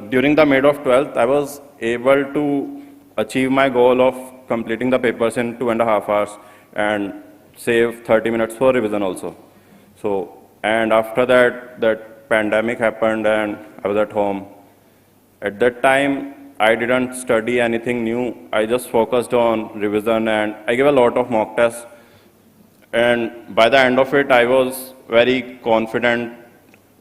during the mid of 12th, I was able to achieve my goal of completing the papers in 2.5 hours and save 30 minutes for revision also. So, and after that pandemic happened and I was at home. At that time, I didn't study anything new. I just focused on revision, and I gave a lot of mock tests. And by the end of it, I was very confident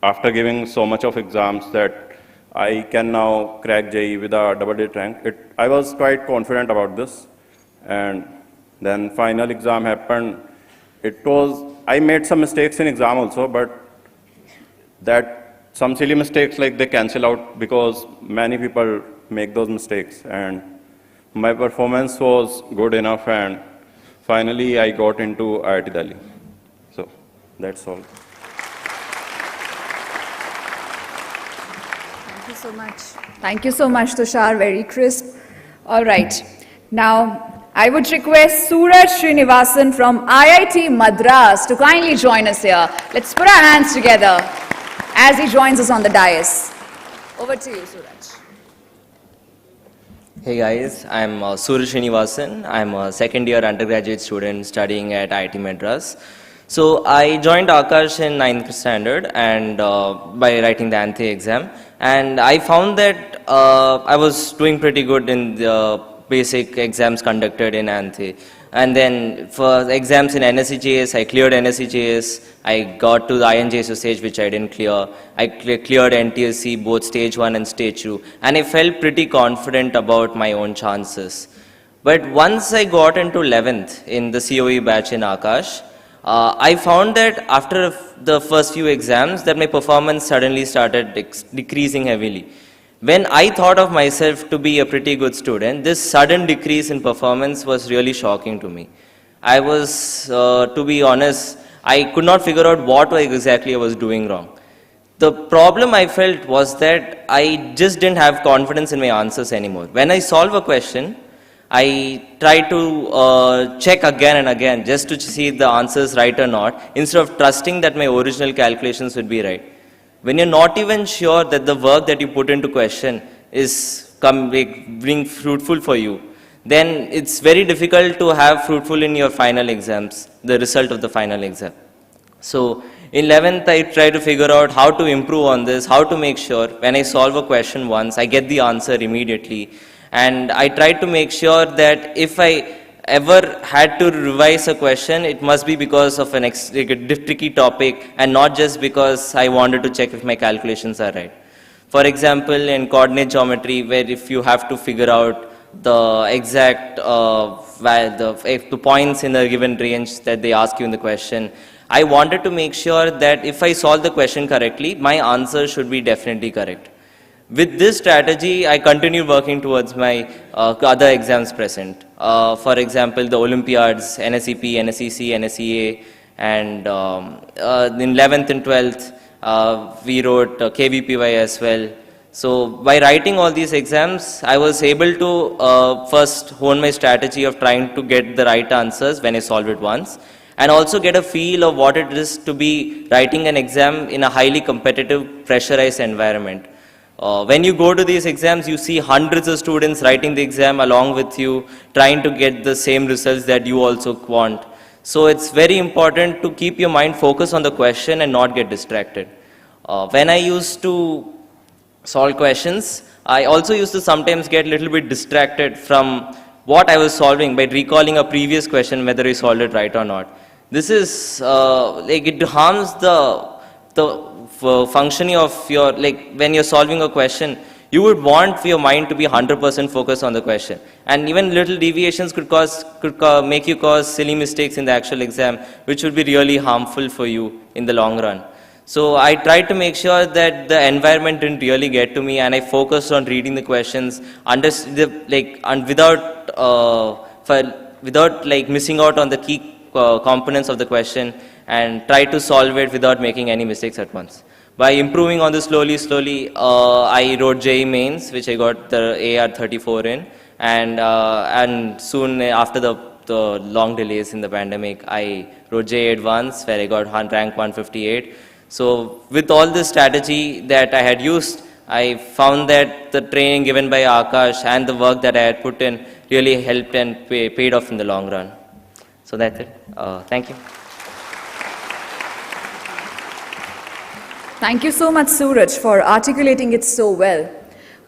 after giving so much of exams that I can now crack JEE with a double-digit rank. I was quite confident about this. And then final exam happened. I made some mistakes in exam also, but some silly mistakes, they cancel out because many people make those mistakes. And my performance was good enough, and finally I got into IIT Delhi. So that's all. Thank you so much. Thank you so much, Tushar. Very crisp. All right. Now, I would request Suraj Srinivasan from Iit Madras to kindly join us here. Let's put our hands together as he joins us on the dais. Over to you, Suraj. Hey guys, I'm Suraj Srinivasan. I'm a second year undergraduate student studying at IIT Madras. So I joined Aakash in 9th standard and by writing the NEET exam, and I found that I was doing pretty good in the basic exams conducted in NEET. And then for exams in NSCJS, I cleared NSCJS. I got to the INJSO stage, which I didn't clear. I cleared NTSC, both stage 1 and stage 2. And I felt pretty confident about my own chances. But once I got into 11th in the COE batch in Aakash, I found that after the first few exams that my performance suddenly started decreasing heavily. When I thought of myself to be a pretty good student, this sudden decrease in performance was really shocking to me. I was, to be honest, I could not figure out what exactly I was doing wrong. The problem I felt was that I just didn't have confidence in my answers anymore. When I solve a question, I try to check again and again just to see if the answer is right or not, instead of trusting that my original calculations would be right. When you're not even sure that the work that you put into question is being fruitful for you, then it's very difficult to have fruitful in your final exams, the result of the final exam. So in 11th, I try to figure out how to improve on this, how to make sure when I solve a question once, I get the answer immediately. And I try to make sure that if I ever had to revise a question, it must be because of a tricky topic and not just because I wanted to check if my calculations are right. For example, in coordinate geometry, where if you have to figure out the exact the points in a given range that they ask you in the question, I wanted to make sure that if I solve the question correctly, my answer should be definitely correct. With this strategy, I continue working towards my other exams present. For example, the Olympiads, NSEP, NSEC, NSEA, and in 11th and 12th, we wrote KVPY as well. So by writing all these exams, I was able to first hone my strategy of trying to get the right answers when I solve it once, and also get a feel of what it is to be writing an exam in a highly competitive, pressurized environment. When you go to these exams, you see hundreds of students writing the exam along with you, trying to get the same results that you also want. So it's very important to keep your mind focused on the question and not get distracted. When I used to solve questions, I also used to sometimes get a little bit distracted from what I was solving by recalling a previous question, whether I solved it right or not. This is, it harms the functioning of your, when you're solving a question, you would want for your mind to be 100% focused on the question. And even little deviations could make you cause silly mistakes in the actual exam, which would be really harmful for you in the long run. So I tried to make sure that the environment didn't really get to me, and I focused on reading the questions, and without missing out on the key components of the question, and try to solve it without making any mistakes at once. By improving on this slowly, I wrote JEE Mains, which I got the AR 34 in, and soon after the long delays in the pandemic, I wrote JEE Advanced, where I got rank 158. So with all this strategy that I had used, I found that the training given by Aakash and the work that I had put in really helped and paid off in the long run. So that's it. Thank you. Thank you so much, Suraj, for articulating it so well.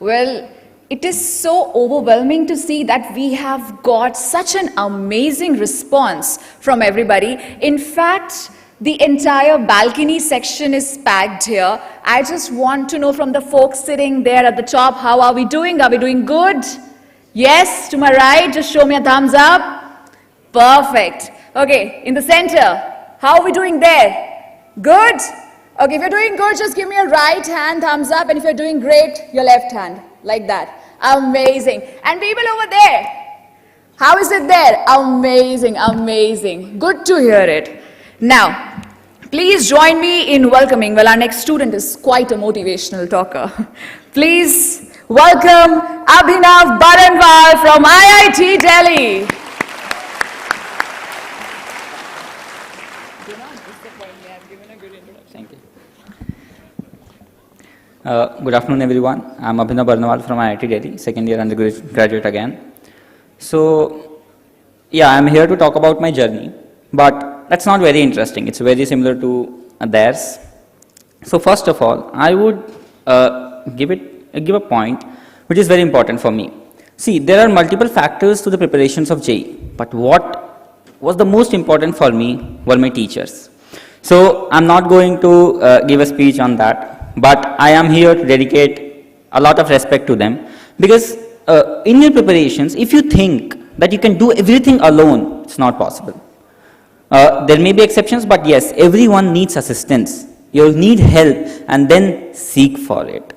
Well, it is so overwhelming to see that we have got such an amazing response from everybody. In fact, the entire balcony section is packed here. I just want to know from the folks sitting there at the top, how are we doing? Are we doing good? Yes, to my right, just show me a thumbs up. Perfect. Okay, in the center, how are we doing there? Good? Okay, if you're doing good, just give me a right hand thumbs up, and if you're doing great, your left hand, like that. Amazing. And people over there, how is it there? Amazing, amazing. Good to hear it. Now, please join me in welcoming, well, our next student is quite a motivational talker. Please welcome Abhinav from IIT Delhi. Thank you. Good afternoon, everyone. I'm Abhinav from IIT Delhi, second year undergraduate again. So, yeah, I'm here to talk about my journey, but that's not very interesting. It's very similar to theirs. So first of all, I would give a point which is very important for me. See, there are multiple factors to the preparations of JEE, but what was the most important for me were my teachers. So I'm not going to give a speech on that, but I am here to dedicate a lot of respect to them, because in your preparations, if you think that you can do everything alone, it's not possible. There may be exceptions, but yes, everyone needs assistance. You need help and then seek for it.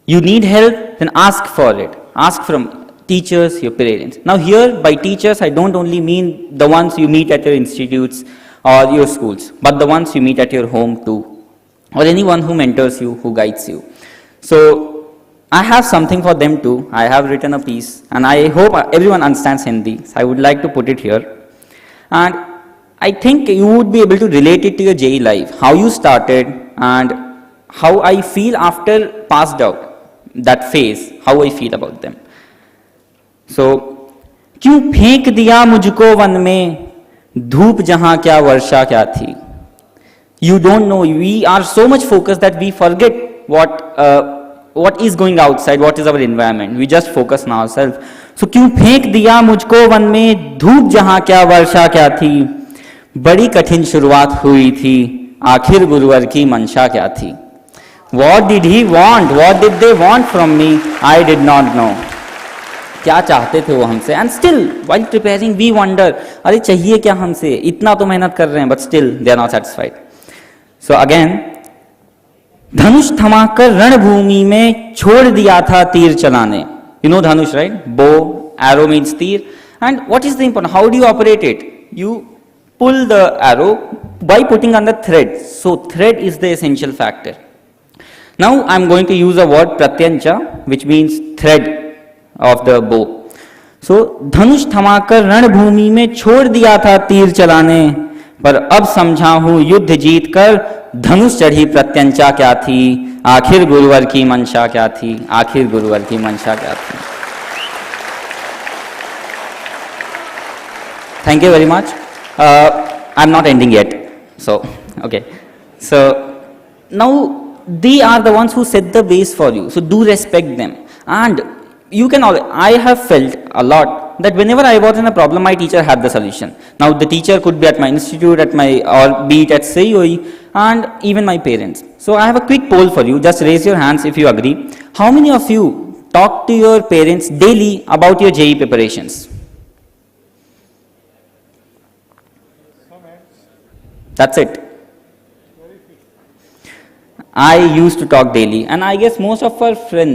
You need help, then ask for it. Ask from teachers, your parents. Now here, by teachers, I don't only mean the ones you meet at your institutes or your schools, but the ones you meet at your home too, or anyone who mentors you, who guides you. So I have something for them too. I have written a piece, and I hope everyone understands Hindi. So I would like to put it here. And I think you would be able to relate it to your JEE life, how you started and how I feel after passed out, that phase, how I feel about them. So, क्यों फेंक दिया मुझको one में, धूप जहां क्या वर्षा क्या थी. You don't know, we are so much focused that we forget what is going outside, what is our environment. We just focus on ourselves. So, क्यों फेंक दिया मुझको वन में, धूप जहां क्या वर्षा क्या थी. बड़ी कठिन शुरुआत हुई थी, आखिर गुरुवर की मंशा क्या थी. What did he want? What did they want from me? I did not know. क्या चाहते थे वो हमसे? And still, while preparing, we wonder, अरे चाहिए क्या हमसे? इतना तो मेहनत कर रहे हैं, but still they are not satisfied. So again, धनुष थमाकर रणभूमि में छोड़ दिया था तीर चलाने. You know dhanush, right? Bow, arrow means तीर. And what is the important? How do you operate it? You pull the arrow by putting on the thread. So thread is the essential factor. Now I am going to use a word pratyancha, which means thread of the bow. So धनुष थमाकर रणभूमि में छोड़ दिया था तीर चलाने, पर अब समझा हूं युद्ध जीत कर धनुष चढ़ी प्रत्यंचा क्या थी. आखिर गुरुवर की मंशा क्या थी. आखिर गुरुवर की मंशा क्या थी. Thank you very much. I'm not ending yet. So, okay. So, now they are the ones who set the base for you. So, do respect them. And you can always, I have felt a lot that whenever I was in a problem, my teacher had the solution. Now, the teacher could be at my institute, or be it at COE, and even my parents. So, I have a quick poll for you. Just raise your hands if you agree. How many of you talk to your parents daily about your JEE preparations? That's it. I used to talk daily, and I guess most of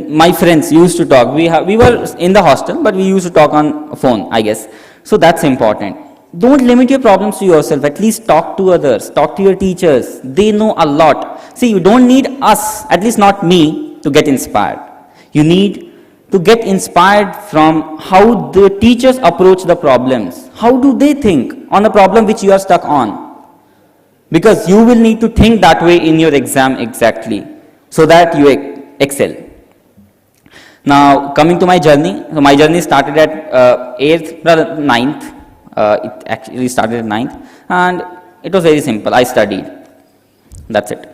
my friends used to talk. We were in the hostel, but we used to talk on phone, I guess. So that's important. Don't limit your problems to yourself. At least talk to others. Talk to your teachers. They know a lot. See, you don't need us, at least not me, to get inspired. You need to get inspired from how the teachers approach the problems. How do they think on a problem which you are stuck on? Because you will need to think that way in your exam exactly, so that you excel. Now, coming to my journey. So my journey started at 9th. It actually started at 9th, and it was very simple. I studied. That's it.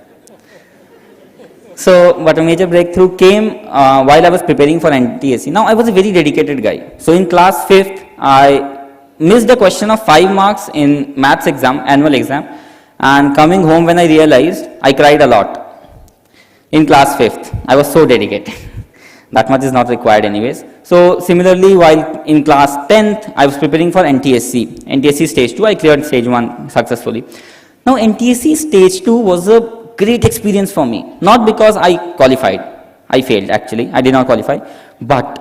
So, but a major breakthrough came while I was preparing for NTSC. Now, I was a very dedicated guy. So, in class 5th, I missed a question of 5 marks in maths exam, annual exam. And coming home, when I realized, I cried a lot. In class 5th, I was so dedicated. That much is not required anyways. So similarly, while in class 10th, I was preparing for NTSC. NTSC stage 2, I cleared stage 1 successfully. Now NTSC stage 2 was a great experience for me. Not because I qualified. I failed actually. I did not qualify. But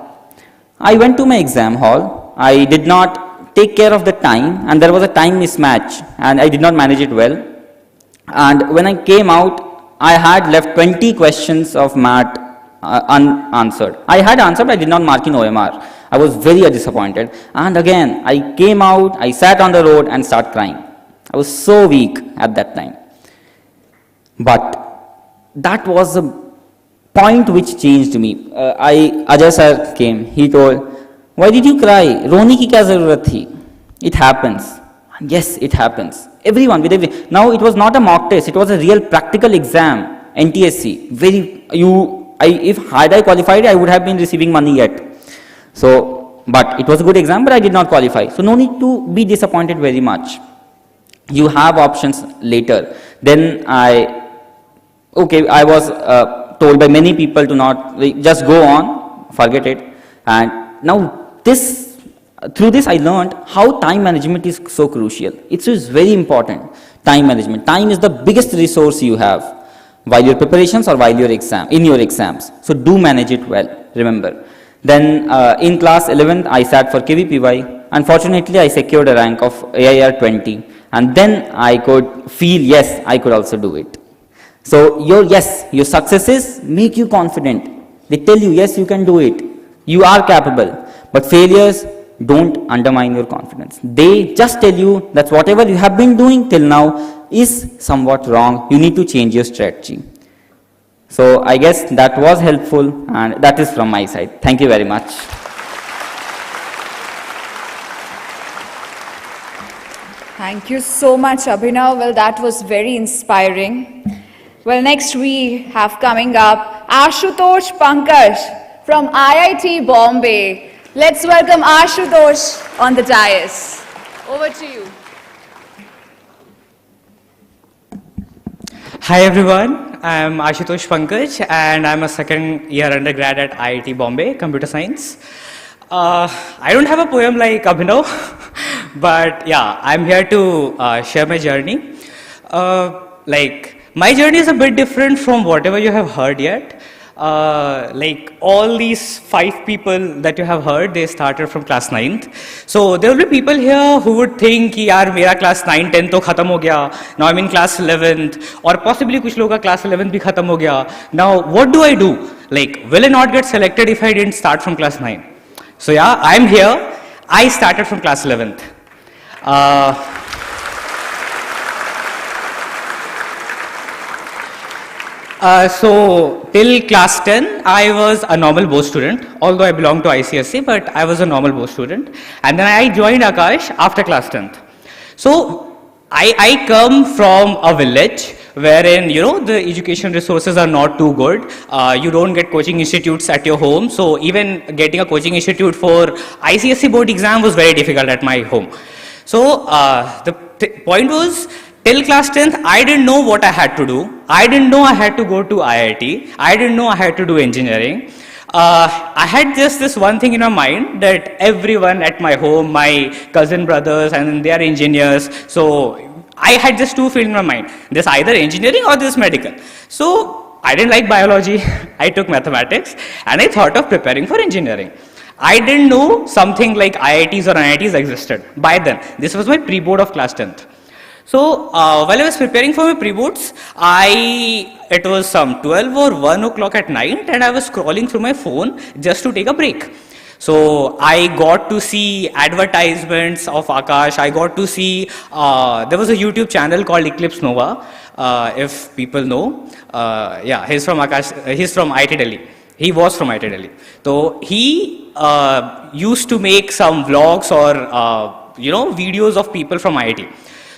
I went to my exam hall. I did not take care of the time, and there was a time mismatch, and I did not manage it well. And when I came out, I had left 20 questions of math unanswered. I had answered, but I did not mark in OMR. I was very disappointed. And again, I came out, I sat on the road and started crying. I was so weak at that time. But that was a point which changed me. Ajay sir came. He told, "Why did you cry? Roni ki kya zarurat thi? It happens." Yes, it happens. Everyone with every. Now it was not a mock test. It was a real practical exam. NTSC. If had I qualified, I would have been receiving money yet. So but it was a good exam, but I did not qualify. So no need to be disappointed very much. You have options later. Then I was told by many people to not, just go on, forget it. And now through this I learned how time management is so crucial. It is very important, time management. Time is the biggest resource you have while your preparations or while in your exams. So do manage it well, remember. Then in class 11th, I sat for KVPY. Unfortunately, I secured a rank of AIR 20. And then I could feel, yes, I could also do it. So your successes make you confident. They tell you, yes, you can do it. You are capable. But failures don't undermine your confidence. They just tell you that whatever you have been doing till now is somewhat wrong. You need to change your strategy. So I guess that was helpful, and that is from my side. Thank you very much. Thank you so much, Abhinav. Well, that was very inspiring. Well, next we have coming up Ashutosh Pankaj from IIT Bombay. Let's welcome Ashutosh on the dais. Over to you. Hi everyone, I'm Ashutosh Pankaj and I'm a second year undergrad at IIT Bombay, Computer Science. I don't have a poem like Abhinav, but yeah, I'm here to share my journey. My journey is a bit different from whatever you have heard yet. All these 5 people that you have heard, they started from class 9th. So there will be people here who would think कि यार मेरा class 9, 10 तो खत्म हो गया. Now I'm in class 11th, or possibly कुछ लोगों का class 11th भी खत्म हो गया. Now what do I do? Will I not get selected if I didn't start from class 9? So yeah, I'm here. I started from class 11th. So till class 10, I was a normal board student, although I belonged to ICSE, but I was a normal board student. And then I joined Aakash after class 10th. So I come from a village wherein, the education resources are not too good. You don't get coaching institutes at your home. So even getting a coaching institute for ICSE board exam was very difficult at my home. So the point was, till class 10th, I didn't know what I had to do. I didn't know I had to go to IIT. I didn't know I had to do engineering. I had just this one thing in my mind that everyone at my home, my cousin brothers, and they are engineers. So I had just 2 fields in my mind. This either engineering or this medical. So I didn't like biology. I took mathematics and I thought of preparing for engineering. I didn't know something like IITs or NITs existed by then. This was my pre-board of class 10th. So while I was preparing for my pre-boards, it was some 12 or 1 o'clock at night and I was scrolling through my phone just to take a break. So I got to see advertisements of Aakash. I got to see, there was a YouTube channel called Eclipse Nova, if people know. Yeah, he's from IIT Delhi. He was from IIT Delhi. So he used to make some vlogs or, videos of people from IIT.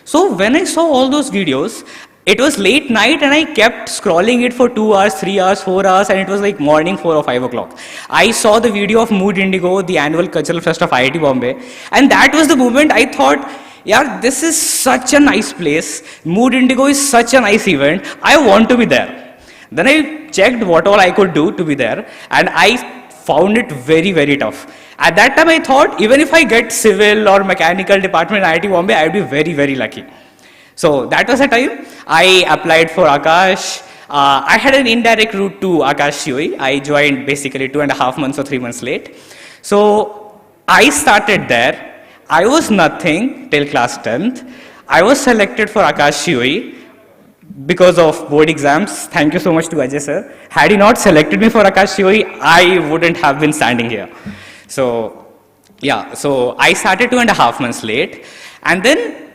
So when I saw all those videos, it was late night and I kept scrolling it for 2 hours, 3 hours, 4 hours, and it was like morning 4 or 5 o'clock. I saw the video of Mood Indigo, the annual cultural fest of IIT Bombay, and that was the moment I thought, yeah, this is such a nice place. Mood Indigo is such a nice event. I want to be there. Then I checked what all I could do to be there, and I found it very, very tough. At that time, I thought, even if I get civil or mechanical department in IIT Bombay, I would be very, very lucky. So that was the time I applied for Aakash. I had an indirect route to Aakash COE. I joined basically 2.5 months or 3 months late. So I started there. I was nothing till class 10th. I was selected for Aakash COE because of board exams. Thank you so much to Ajay sir. Had he not selected me for Aakash COE, I wouldn't have been standing here. So yeah, so I started 2.5 months late, and then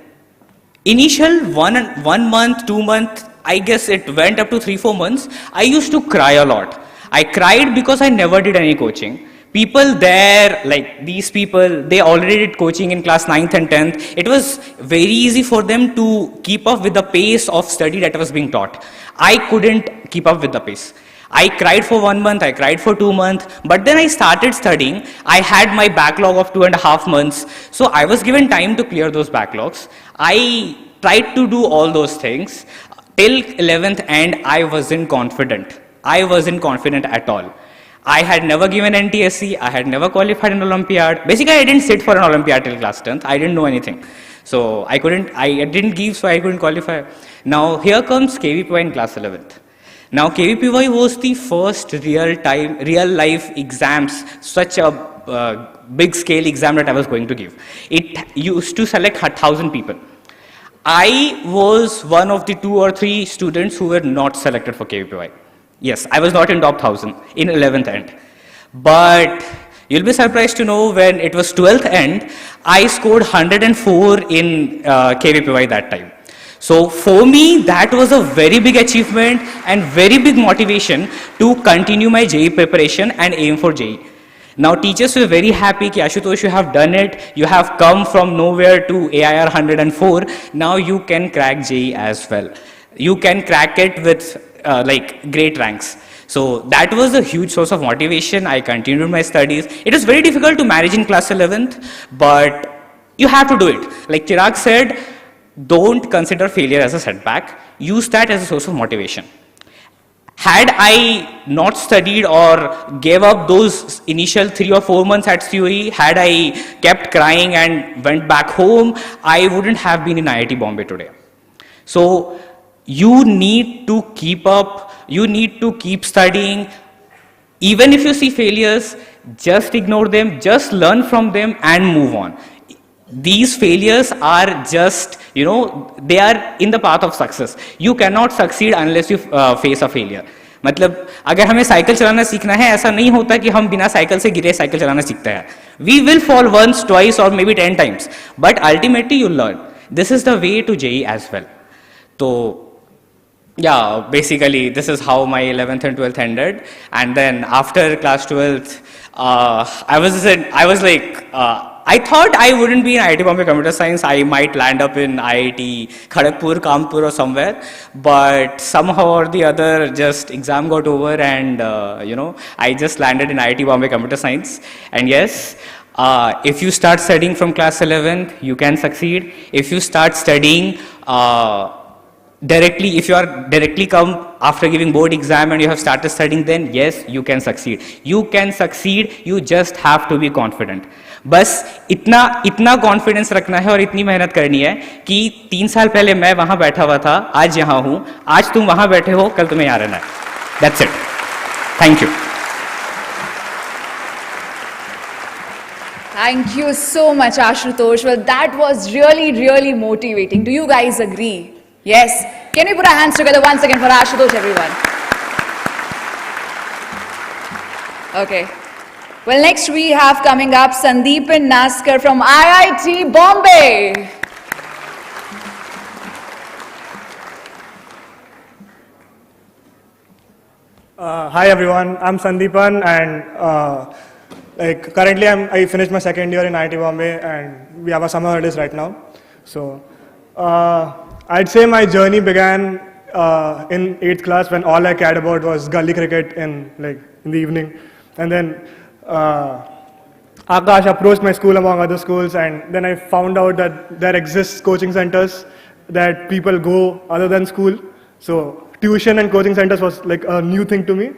initial one month, 2 months, I guess it went up to 3-4 months. I used to cry a lot. I cried because I never did any coaching. People there, like these people, they already did coaching in class 9th and 10th. It was very easy for them to keep up with the pace of study that was being taught. I couldn't keep up with the pace. I cried for 1 month, I cried for 2 months, but then I started studying. I had my backlog of 2.5 months, so I was given time to clear those backlogs. I tried to do all those things. Till 11th end, I wasn't confident. I wasn't confident at all. I had never given NTSC, I had never qualified in Olympiad. Basically, I didn't sit for an Olympiad till class 10th. I didn't know anything. So I didn't give, so I couldn't qualify. Now here comes KVPY in class 11th. Now KVPY was the first real life exams, such a big scale exam that I was going to give. It used to select 1,000 people. I was one of the 2 or 3 students who were not selected for KVPY. Yes, I was not in top 1,000 in 11th end. But you'll be surprised to know when it was 12th end, I scored 104 in KVPY that time. So for me, that was a very big achievement and very big motivation to continue my JEE preparation and aim for JEE. Now teachers were very happy कि Ashutosh, you have done it, you have come from nowhere to AIR 104, now you can crack JEE as well. You can crack it with like great ranks. So that was a huge source of motivation. I continued my studies. It was very difficult to manage in class 11th, but you have to do it. Like Chirag said, don't consider failure as a setback. Use that as a source of motivation. Had I not studied or gave up those initial 3 or 4 months at COE, had I kept crying and went back home, I wouldn't have been in IIT Bombay today. So you need to keep up, you need to keep studying. Even if you see failures, just ignore them, just learn from them and move on. These failures are just, they are in the path of success. You cannot succeed unless you face a failure. मतलब अगर हमें cycle चलाना सीखना है, ऐसा नहीं होता कि हम बिना साइकिल से गिरे साइकिल चलाना सीखते हैं. We will fall once, twice or maybe 10 times. But ultimately you learn. This is the way to JEE as well. So yeah, basically this is how my 11th and 12th ended. And then after class 12th, I thought I wouldn't be in IIT Bombay Computer Science. I might land up in IIT Kharagpur, Kanpur or somewhere. But somehow or the other, just exam got over and, I just landed in IIT Bombay Computer Science. And yes, if you start studying from class 11th, you can succeed. If you start studying directly, if you are directly come after giving board exam and you have started studying, then yes, you can succeed. You can succeed, you just have to be confident. बस इतना confidence रखना है और इतनी मेहनत करनी है कि 3 साल पहले मैं वहां बैठा हुआ था, आज यहाँ हूं, आज तुम वहां बैठे हो, कल तुम्हें यहाँ रहना है. That's it. Thank you. Thank you so much, Ashutosh. Well, that was really, really motivating. Do you guys agree? Yes. Can we put our hands together once again for Ashutosh, everyone? Okay. Well, next we have coming up Sandeepan Naskar from IIT Bombay. Hi everyone, I'm Sandeepan and currently I finished my 2nd year in IIT Bombay and we have a summer holidays right now. So I'd say my journey began in 8th class when all I cared about was gully cricket in the evening. And then Aakash approached my school among other schools, and then I found out that there exists coaching centers that people go other than school. So tuition and coaching centers was like a new thing to me.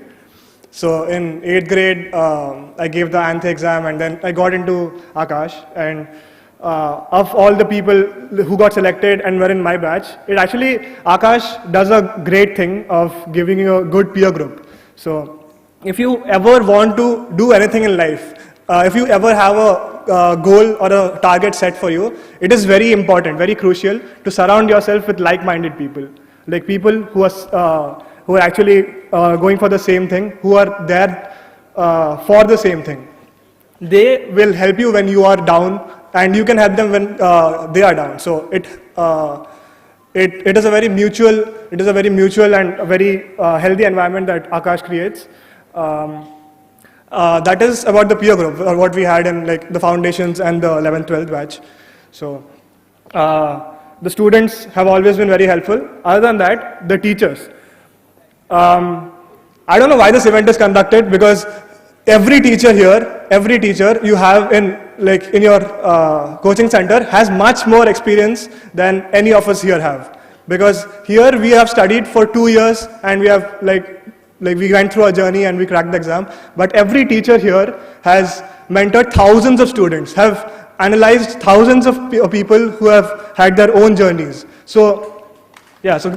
So in 8th grade, I gave the ANTHE exam and then I got into Aakash. And of all the people who got selected and were in my batch, Aakash does a great thing of giving you a good peer group. So if you ever want to do anything in life, if you ever have a goal or a target set for you, it is very important, very crucial to surround yourself with like-minded people. Like people who are actually going for the same thing, who are there for the same thing. They will help you when you are down and you can help them when they are down. So it is a very mutual and a very healthy environment that Aakash creates. That is about the peer group, or what we had in the foundations and the 11th, 12th batch. So the students have always been very helpful. Other than that, the teachers. I don't know why this event is conducted, because every teacher you have in your coaching center has much more experience than any of us here have. Because here we have studied for 2 years and we have we went through a journey and we cracked the exam. But every teacher here has mentored thousands of students, have analyzed thousands of people who have had their own journeys. So, yeah, so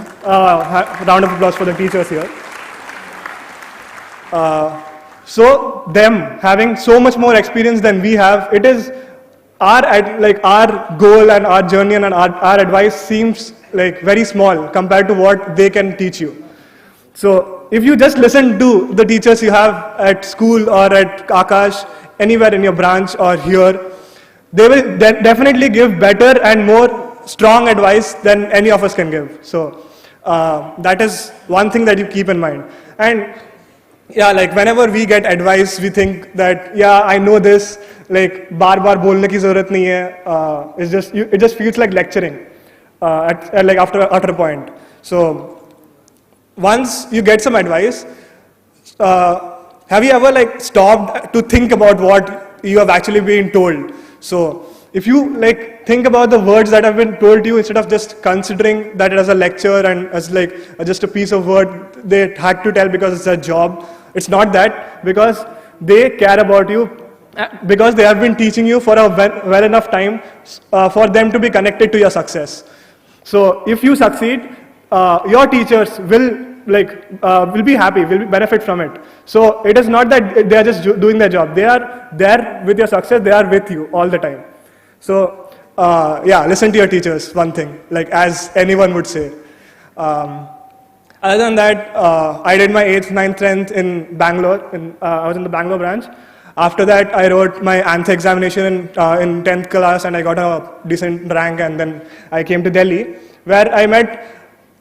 round of applause for the teachers here. So them having so much more experience than we have, it is our goal and our journey and our advice seems very small compared to what they can teach you. So if you just listen to the teachers you have at school or at Aakash, anywhere in your branch or here, they will definitely give better and more strong advice than any of us can give. So that is one thing that you keep in mind. And yeah, whenever we get advice, we think that, yeah, I know this, baar bolne ki zarurat nahi hai. It just feels like lecturing after a point. So once you get some advice, have you ever stopped to think about what you have actually been told? So if you think about the words that have been told to you, instead of just considering that as a lecture and as just a piece of word they had to tell because it's their job, it's not that, because they care about you, because they have been teaching you for a well enough time for them to be connected to your success. So if you succeed, your teachers will be happy, will benefit from it. So it is not that they are just doing their job. They are there with your success. They are with you all the time. So yeah, listen to your teachers, one thing, as anyone would say. Other than that, I did my 8th, 9th, 10th in Bangalore. I was in the Bangalore branch. After that, I wrote my ANTH examination in 10th class and I got a decent rank, and then I came to Delhi, where I met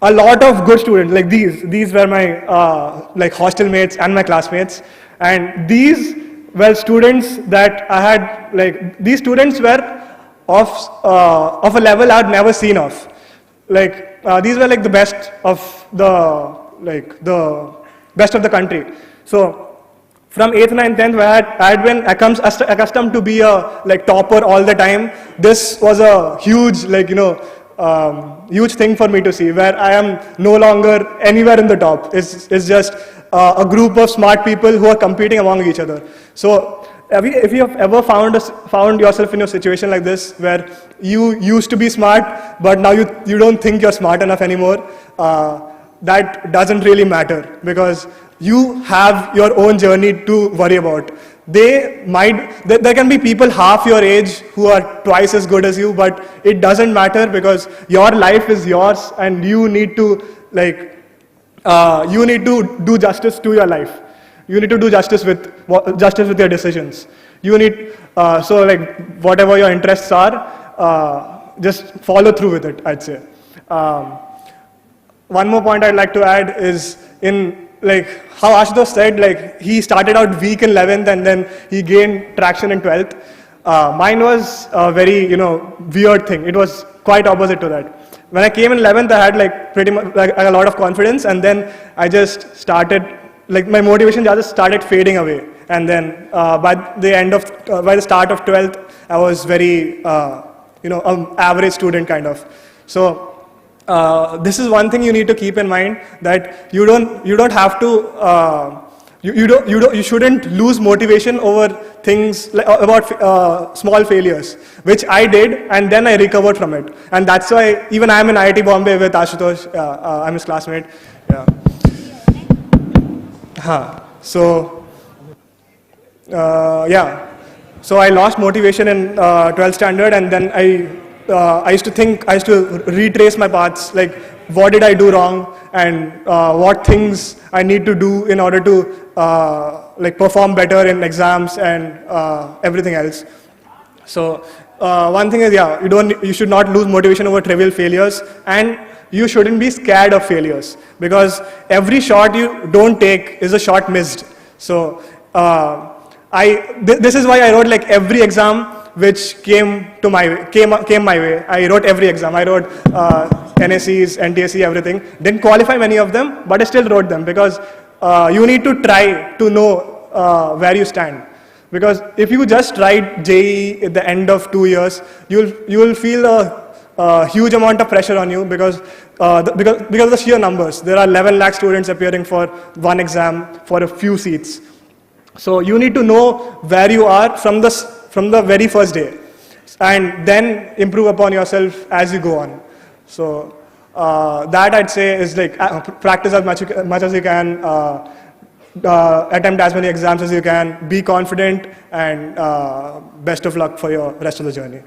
a lot of good students. These were my hostel mates and my classmates, and these were students that I had, these students were of a level I'd never seen of. These were the best of the best of the country. So from 8th, 9th, 10th, where I had been accustomed to be a topper all the time, this was a huge huge thing for me to see, where I am no longer anywhere in the top. It's just a group of smart people who are competing among each other. So if you have ever found yourself in a situation like this, where you used to be smart, but now you don't think you're smart enough anymore, that doesn't really matter, because you have your own journey to worry about. There can be people half your age who are twice as good as you, but it doesn't matter, because your life is yours and you need to do justice to your life. You need to do justice with your decisions. You need, whatever your interests are, just follow through with it, I'd say. One more point I'd like to add is in how Ashutosh said, he started out weak in 11th and then he gained traction in 12th. Mine was a very, weird thing. It was quite opposite to that. When I came in 11th, I had pretty much a lot of confidence, and then I just started, my motivation just started fading away. And then by the start of 12th, I was very, an average student kind of. So this is one thing you need to keep in mind, that you don't have to you shouldn't lose motivation over things about small failures, which I did, and then I recovered from it. And that's why even I'm in IIT Bombay with Ashutosh. I'm his classmate. Yeah. So yeah. So I lost motivation in 12th standard, and then I used to retrace my paths, what did I do wrong, and what things I need to do in order to perform better in exams and everything else. So one thing is, yeah, you should not lose motivation over trivial failures, and you shouldn't be scared of failures, because every shot you don't take is a shot missed. So this is why I wrote every exam which came my way. I wrote every exam. I wrote NSCs, NTSC, everything. Didn't qualify many of them, but I still wrote them, because you need to try to know where you stand. Because if you just write JEE at the end of 2 years, you will feel a huge amount of pressure on you because of the sheer numbers. There are 11 lakh students appearing for one exam for a few seats. So you need to know where you are from the very first day, and then improve upon yourself as you go on. So that I'd say is like practice as much as you can. Attempt as many exams as you can, be confident, and best of luck for your rest of the journey.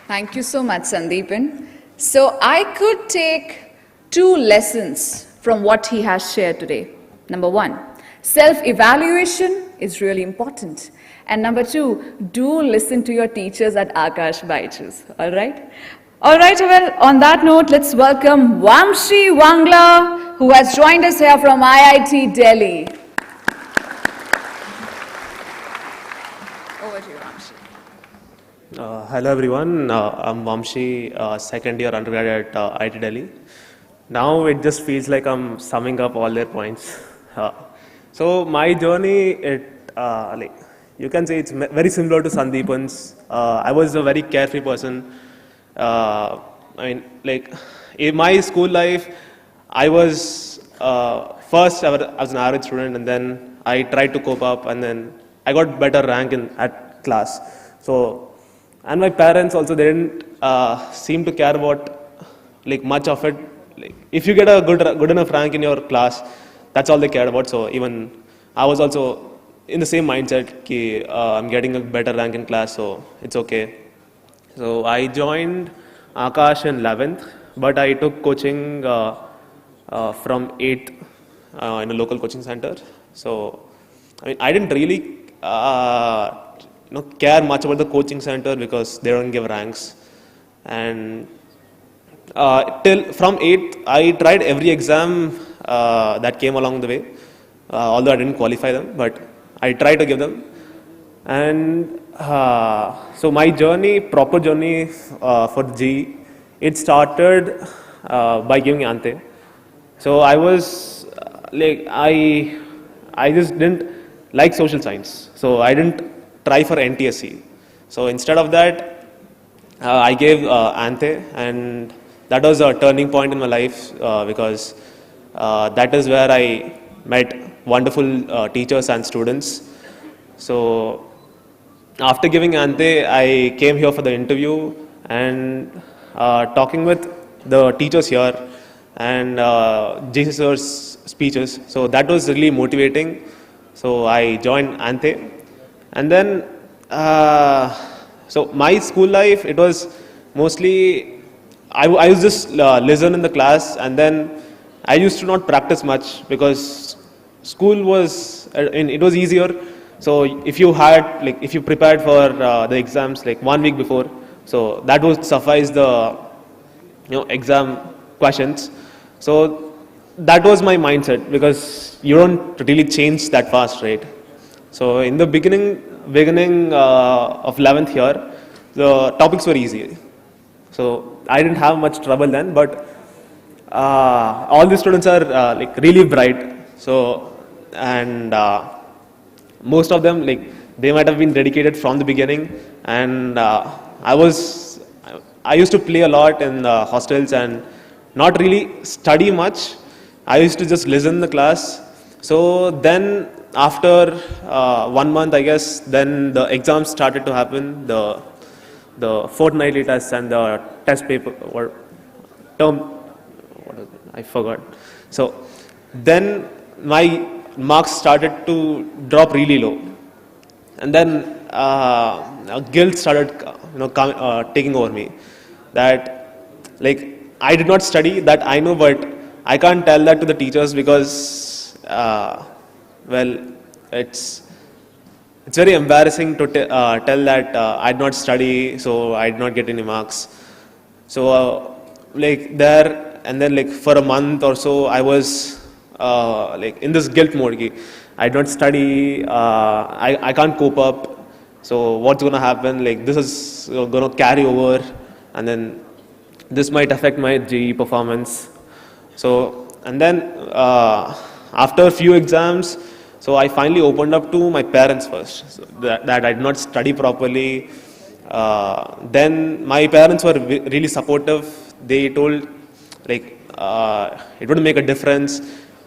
Thank you so much, Sandeepan. So I could take 2 lessons from what he has shared today. Number 1, self-evaluation is really important. And number 2, do listen to your teachers at Aakash BYJU'S, all right? All right, well, on that note, let's welcome Vamshi Wangla, who has joined us here from IIT Delhi. Over to you, Vamshi. Hello everyone, I'm Vamshi, second year undergraduate at IIT Delhi. Now it just feels like I'm summing up all their points. So my journey, like you can say it's very similar to Sandeepan's. I was a very carefree person. I mean, like in my school life, I was first I was an average student, and then I tried to cope up, and then I got better rank at class. So, and my parents also, they didn't seem to care about like much of it. Like if you get a good enough rank in your class, that's all they cared about. So even I was also in the same mindset ki I'm getting a better rank in class, so it's okay. So I joined Aakash in 11th, but I took coaching from 8th in a local coaching center. So I mean, I didn't really care much about the coaching center because they don't give ranks. And from 8th, I tried every exam that came along the way, although I didn't qualify them, but I tried to give them. And so my journey, proper journey for JEE, it started by giving Ante. So I was like, I just didn't like social science. So I didn't try for NTSC. So instead of that, I gave Ante, and that was a turning point in my life because that is where I met wonderful teachers and students. So after giving Ante, I came here for the interview and talking with the teachers here and JC sir's speeches. So that was really motivating. So I joined Ante. And then, so my school life, it was mostly, I used to just listen in the class, and then I used to not practice much because school was, it was easier. So if you had, like, if you prepared for the exams like 1 week before, so that would suffice the, exam questions. So that was my mindset because you don't really change that fast, right? So in the beginning of 11th here, the topics were easy. So I didn't have much trouble then, but all the students are like really bright. So, and most of them, like, they might have been dedicated from the beginning, and I used to play a lot in the hostels and not really study much. I used to just listen in the class. So then after 1 month, I guess, then the exams started to happen, the fortnightly tests and the test paper or term, what is it? I forgot. So then my marks started to drop really low, and then guilt started taking over me, that like I did not study, that I know, but I can't tell that to the teachers because well, it's very embarrassing to tell that I did not study, so I did not get any marks. So like there, and then like for a month or so I was like in this guilt mode. I don't study, I can't cope up, so what's gonna happen, like this is gonna carry over, and then this might affect my JEE performance. So, and then after a few exams, so I finally opened up to my parents first, so that I did not study properly. Then my parents were really supportive. They told like it would make a difference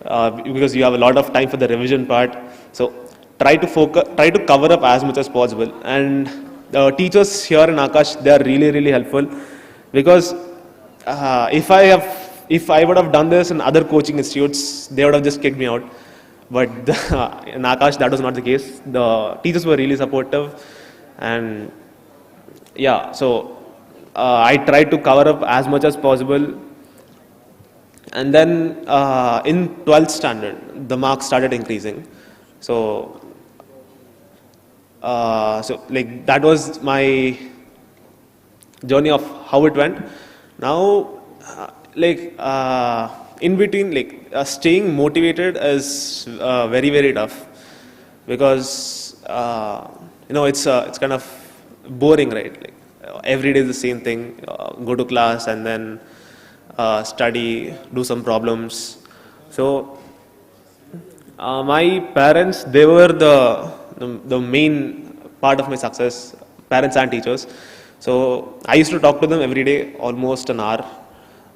because you have a lot of time for the revision part. So try to cover up as much as possible. And the teachers here in Aakash, they are really helpful, because if I would have done this in other coaching institutes, they would have just kicked me out. But in Aakash, that was not the case. The teachers were really supportive, and yeah, so I tried to cover up as much as possible. And then in 12th standard, the marks started increasing. So, like that was my journey of how it went. Now, in between, staying motivated is very tough, because it's kind of boring, right? Like every day is the same thing. Go to class and then study, do some problems. So my parents, they were the main part of my success, parents and teachers. So I used to talk to them every day, almost an hour.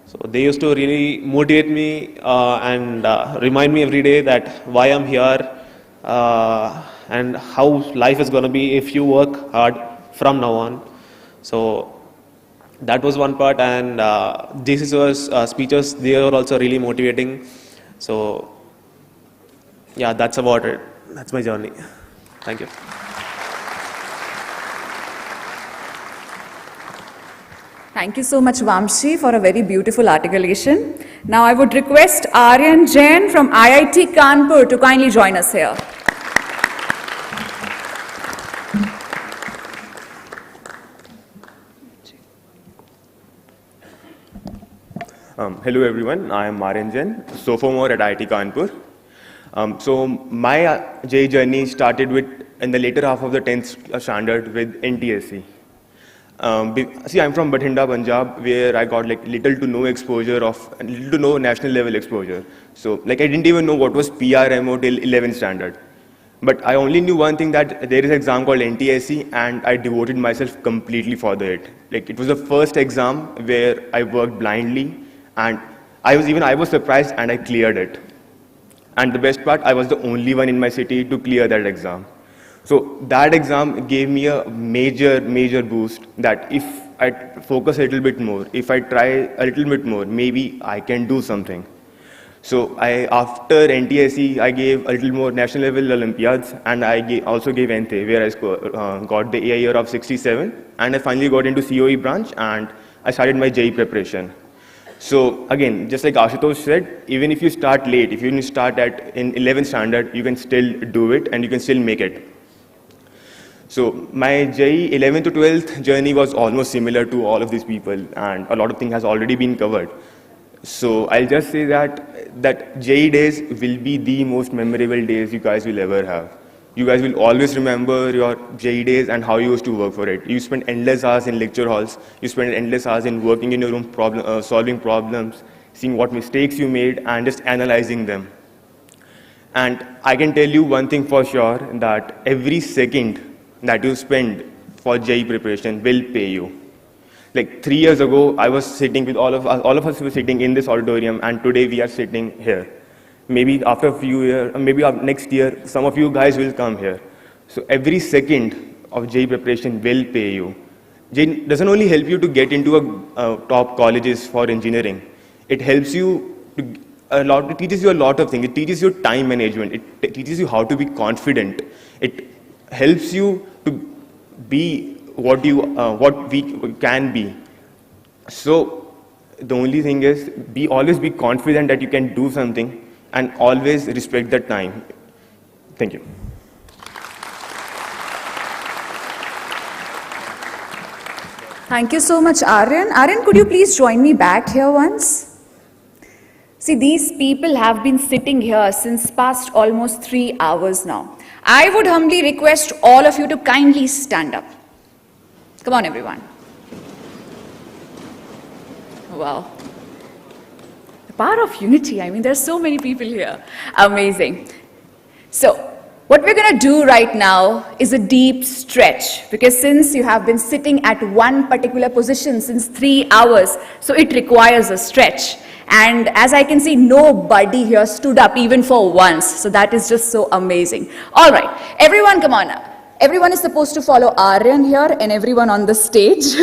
So they used to really motivate me and remind me every day that why I'm here and how life is going to be if you work hard from now on. So that was one part, and JC's speeches, they were also really motivating. So yeah, that's about it. That's my journey. Thank you. Thank you so much, Vamshi, for a very beautiful articulation. Now I would request Aryan Jain from IIT Kanpur to kindly join us here. Hello everyone, I am Aryan Jain, sophomore at IIT Kanpur. So my JEE journey started in the later half of the 10th standard with NTSC. See, I'm from Bathinda, Punjab, where I got little to no exposure little to no national level exposure. So I didn't even know what was PRMO till 11th standard. But I only knew one thing, that there is an exam called NTSC, and I devoted myself completely for it. It was the first exam where I worked blindly, and I was surprised, and I cleared it. And the best part, I was the only one in my city to clear that exam. So that exam gave me a major boost, that if I focus a little bit more, if I try a little bit more, maybe I can do something. So after NTSC, I gave a little more national level Olympiads, and I also gave NTE, where I got the AIR of 67, and I finally got into COE branch, and I started my JEE preparation. So again, just like Ashutosh said, even if you start late, if you start in 11th standard, you can still do it, and you can still make it. So my JEE 11th to 12th journey was almost similar to all of these people, and a lot of things has already been covered. So I'll just say that JEE days will be the most memorable days you guys will ever have. You guys will always remember your JEE days and how you used to work for it. You spent endless hours in lecture halls. You spent endless hours in working in your room, solving problems, seeing what mistakes you made, and just analyzing them. And I can tell you one thing for sure, that every second that you spend for JEE preparation will pay you. 3 years ago, I was sitting with all of us were sitting in this auditorium, and today we are sitting here. Maybe after a few years, maybe next year, some of you guys will come here. So every second of JEE preparation will pay you. JEE doesn't only help you to get into top colleges for engineering. It helps you it teaches you a lot of things. It teaches you time management. It teaches you how to be confident. It helps you to be what we can be. So the only thing is, always be confident that you can do something, and always respect the time. Thank you. Thank you so much, Aryan. Aryan, could you please join me back here once? See, these people have been sitting here since past almost 3 hours now. I would humbly request all of you to kindly stand up. Come on, everyone. Wow. The power of unity. I mean, there's so many people here. Amazing. So, what we're going to do right now is a deep stretch, because since you have been sitting at one particular position since 3 hours, so it requires a stretch. And as I can see, nobody here stood up even for once. So that is just so amazing. All right, everyone come on up. Everyone is supposed to follow Aryan here and everyone on the stage.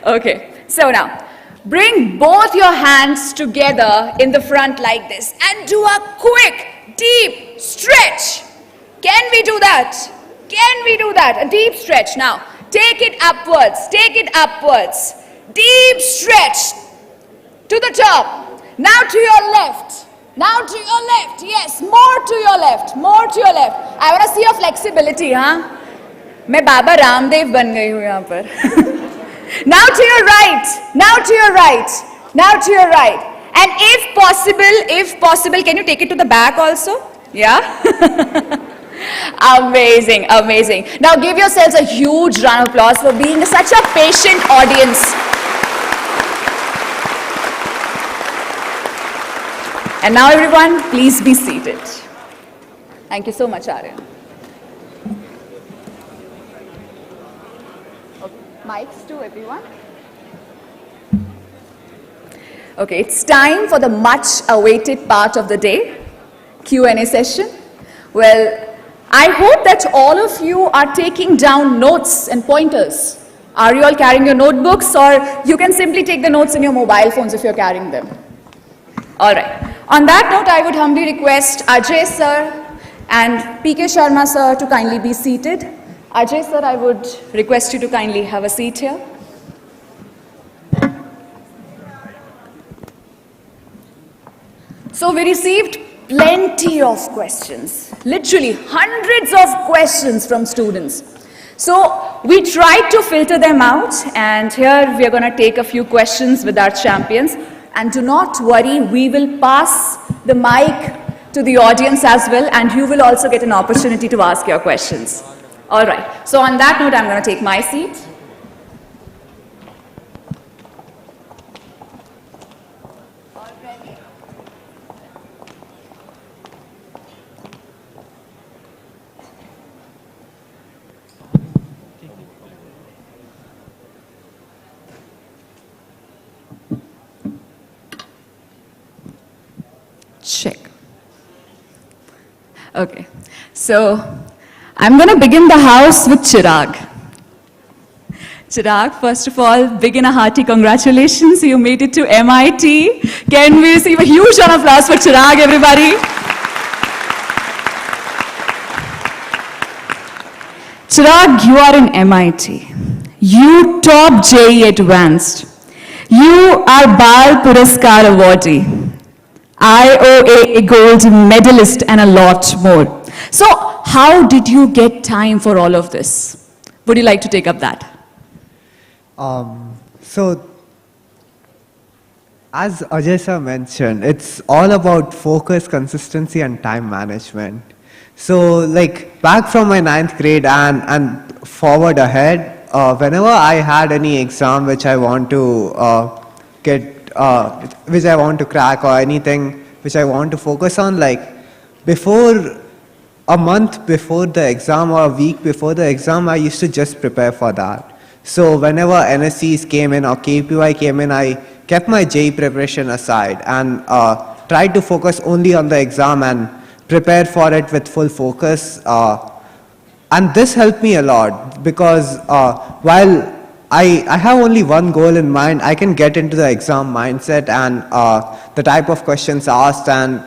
Okay, so now, bring both your hands together in the front like this and do a quick, deep stretch. Can we do that? Can we do that? A deep stretch. Now, take it upwards. Take it upwards. Deep stretch to the top. Now to your left. Now to your left. Yes, more to your left. More to your left. I want to see your flexibility, huh? मैं बाबा रामदेव बन गई हूँ यहाँ पर. Now to your right. Now to your right. Now to your right. And if possible, can you take it to the back also? Yeah? Amazing, amazing. Now give yourselves a huge round of applause for being such a patient audience. And now everyone, please be seated. Thank you so much, Aryan. Okay, mics to everyone. Okay, it's time for the much awaited part of the day, Q&A session. Well, I hope that all of you are taking down notes and pointers. Are you all carrying your notebooks, or you can simply take the notes in your mobile phones if you're carrying them? All right. On that note, I would humbly request Ajay sir and PK Sharma sir to kindly be seated. Ajay sir, I would request you to kindly have a seat here. So we received plenty of questions, literally hundreds of questions from students. So we tried to filter them out, and here we are going to take a few questions with our champions. And do not worry, we will pass the mic to the audience as well, and you will also get an opportunity to ask your questions. All right, so on that note, I'm going to take my seat. Check. Okay, so I'm going to begin the house with Chirag. Chirag, first of all, big and a hearty congratulations. You made it to MIT. Can we receive a huge round of applause for Chirag, everybody? Chirag, you are in MIT. You top JEE Advanced. You are Bal Puraskar awardee, IOAA gold medalist, and a lot more. So how did you get time for all of this? Would you like to take up that? So, as Ajay sir mentioned, it's all about focus, consistency, and time management. So, like, back from my 9th grade and forward ahead, whenever I had any exam which I want to which I want to crack, or anything which I want to focus on, like, before a month before the exam or a week before the exam, I used to just prepare for that. So whenever NSCs came in or KPY came in, I kept my JEE preparation aside and tried to focus only on the exam and prepared for it with full focus. And this helped me a lot, because while I have only one goal in mind, I can get into the exam mindset and the type of questions asked and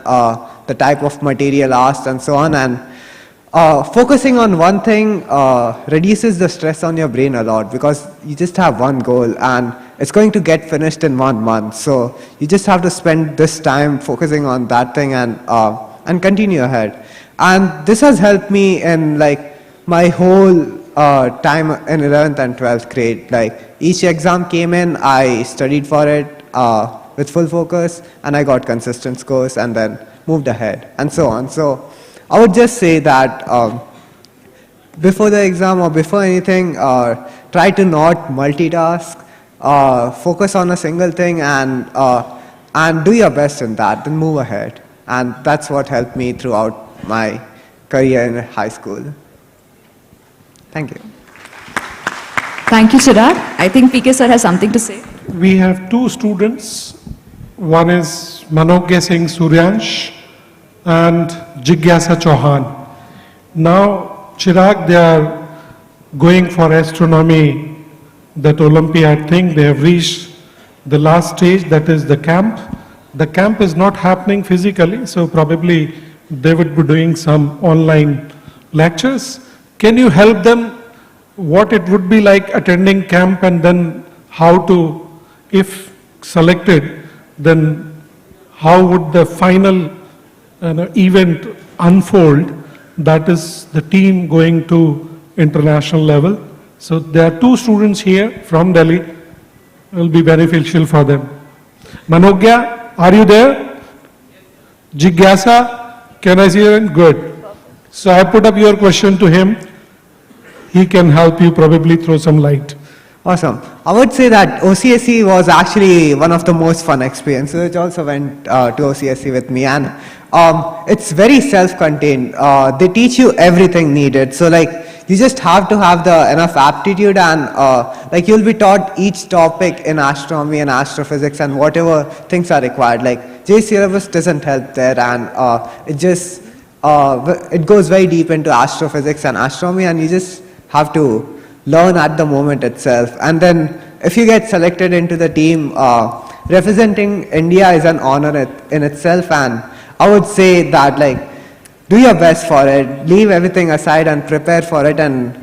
the type of material asked and so on. And focusing on one thing reduces the stress on your brain a lot, because you just have one goal and it's going to get finished in 1 month. So you just have to spend this time focusing on that thing and continue ahead. And this has helped me in, like, my whole time in 11th and 12th grade. Like, each exam came in, I studied for it with full focus, and I got consistent scores and then moved ahead and so on. So I would just say that before the exam or before anything, try to not multitask focus on a single thing and do your best in that, then move ahead. And that's what helped me throughout my career in high school. Thank you. Thank you, Chirag. I think PK sir has something to say. We have two students. One is Manogya Singh Suryansh and Jigyasa Chauhan. Now, Chirag, they are going for astronomy, that Olympiad thing. They have reached the last stage, that is the camp. The camp is not happening physically, so probably they would be doing some online lectures. Can you help them what it would be like attending camp, and then how to, if selected, then how would the final event unfold? That is the team going to international level. So there are two students here from Delhi. It will be beneficial for them. Manogya, are you there? Jigyasa, can I see you? Good. So I put up your question to him. He can help you probably throw some light. Awesome. I would say that OCSE was actually one of the most fun experiences. Which also went to OCSE with me, and it's very self-contained. They teach you everything needed. So like you just have to have the enough aptitude, and like you'll be taught each topic in astronomy and astrophysics and whatever things are required. Like JEE syllabus doesn't help there, and it just it goes very deep into astrophysics and astronomy, and you just have to learn at the moment itself. And then if you get selected into the team, representing India is an honor in itself, and I would say that like do your best for it, leave everything aside and prepare for it. And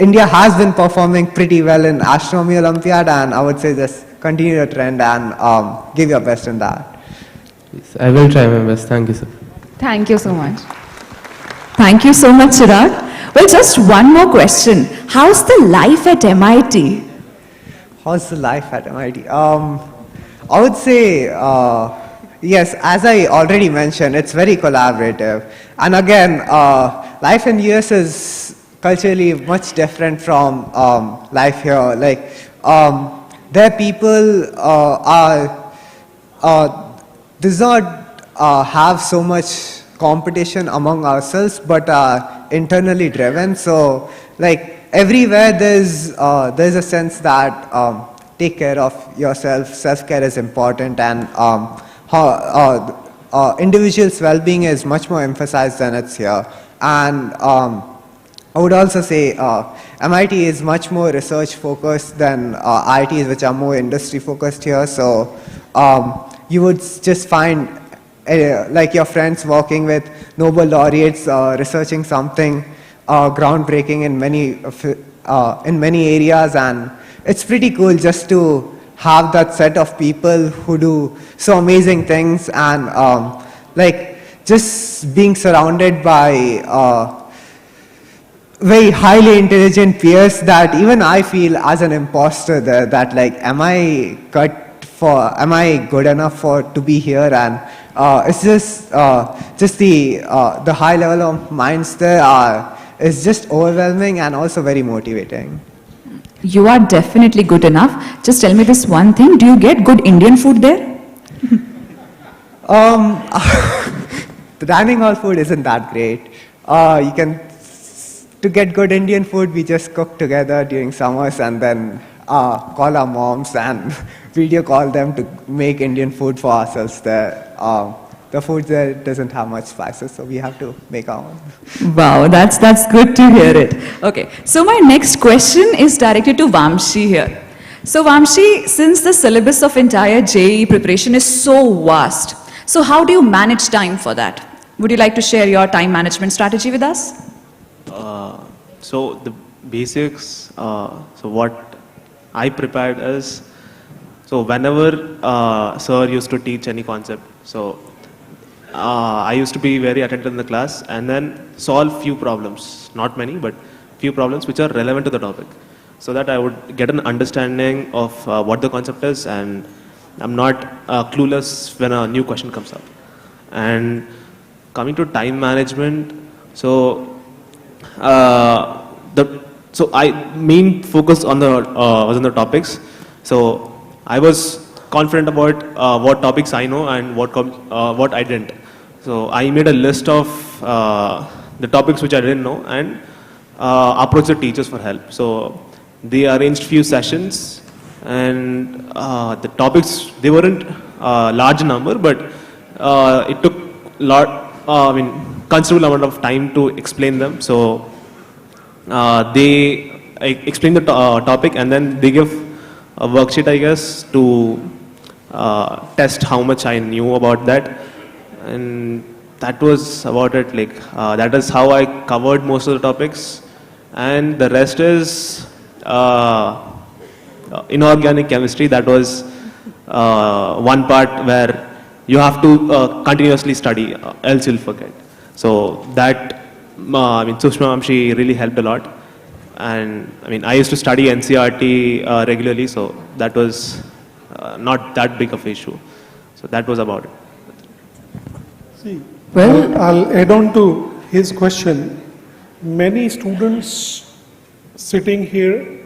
India has been performing pretty well in Astronomy Olympiad, and I would say just continue your trend and give your best in that. Yes, I will try my best. Thank you, sir. Thank you so much. Thank you so much, Chirag. Well, just one more question. How's the life at MIT? How's the life at MIT? I would say, yes, as I already mentioned, it's very collaborative. And again, life in US is culturally much different from life here. Like, their people does not have so much competition among ourselves, but internally driven. So like everywhere there's a sense that take care of yourself, self-care is important, and individual's well-being is much more emphasized than it's here. And I would also say MIT is much more research focused than IITs, which are more industry focused here. So you would just find like your friends working with Nobel laureates, researching something groundbreaking in many areas, and it's pretty cool just to have that set of people who do so amazing things, and like just being surrounded by very highly intelligent peers that even I feel as an imposter there, that like am I good enough to be here? And it's just the high level of minds there is just overwhelming and also very motivating. You are definitely good enough. Just tell me this one thing. Do you get good Indian food there? The dining hall food isn't that great. To get good Indian food, we just cook together during summers and then call our moms and video call them to make Indian food for ourselves there. The food there doesn't have much spices, so we have to make our own. Wow, that's good to hear it. Okay, so my next question is directed to Vamshi here. So Vamshi, since the syllabus of entire JEE preparation is so vast, so how do you manage time for that? Would you like to share your time management strategy with us? So the basics, so what I prepared is, so whenever sir used to teach any concept, so I used to be very attentive in the class and then solve few problems, not many, but few problems which are relevant to the topic, so that I would get an understanding of what the concept is, and I'm not clueless when a new question comes up. And coming to time management, so so I main focus on the was on the topics. So I was confident about what topics I know and what I didn't. So I made a list of the topics which I didn't know and approached the teachers for help. So they arranged few sessions, and the topics, they weren't large number, but it took considerable amount of time to explain them. So they explained the topic, and then they give a worksheet, I guess, to test how much I knew about that. And that was about it. That is how I covered most of the topics. And the rest is inorganic chemistry. That was one part where you have to continuously study, else you'll forget. So that, Sushma ma'am, she really helped a lot. And I used to study NCERT regularly, so that was not that big of an issue. So that was about it. See, well, I'll add on to his question. Many students sitting here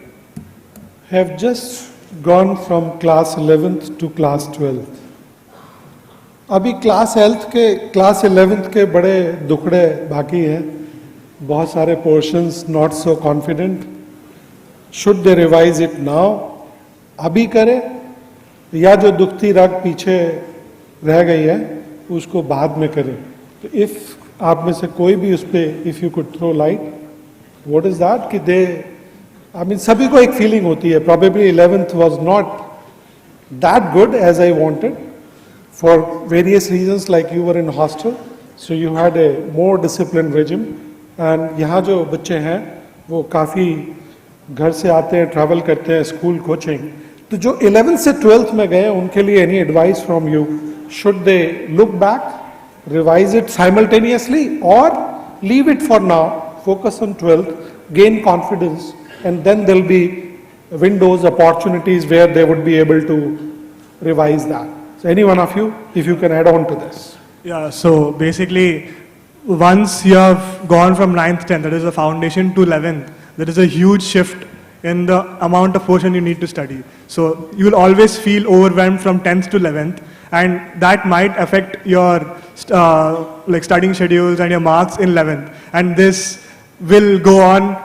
have just gone from class 11th to class 12th. अभी class 11th के बड़े दुखड़े बाकी हैं, बहुत सारे portions not so confident. Should they revise it now? अभी करें या जो दुखती रग पीछे रह गई है उसको बाद में करें? तो if आप में से कोई भी उस पे if you could throw light, what is that? कि they, सभी को एक feeling होती है, probably 11th was not that good as I wanted for various reasons, like you were in hostel, so you had a more disciplined regime, and यहाँ जो बच्चे हैं वो काफ़ी घर से आते हैं, travel करते हैं, school coaching, तो जो 11th से 12th में गए उनके लिए any advice from you? Should they look back, revise it simultaneously, or leave it for now, focus on 12th, gain confidence, and then there'll be windows, opportunities where they would be able to revise that? So any one of you, if you can add on to this. Yeah, so basically, once you have gone from 9th, 10th, that is the foundation, to 11th, there is a huge shift in the amount of portion you need to study. So you will always feel overwhelmed from 10th to 11th, and that might affect your studying schedules and your marks in 11th. And this will go on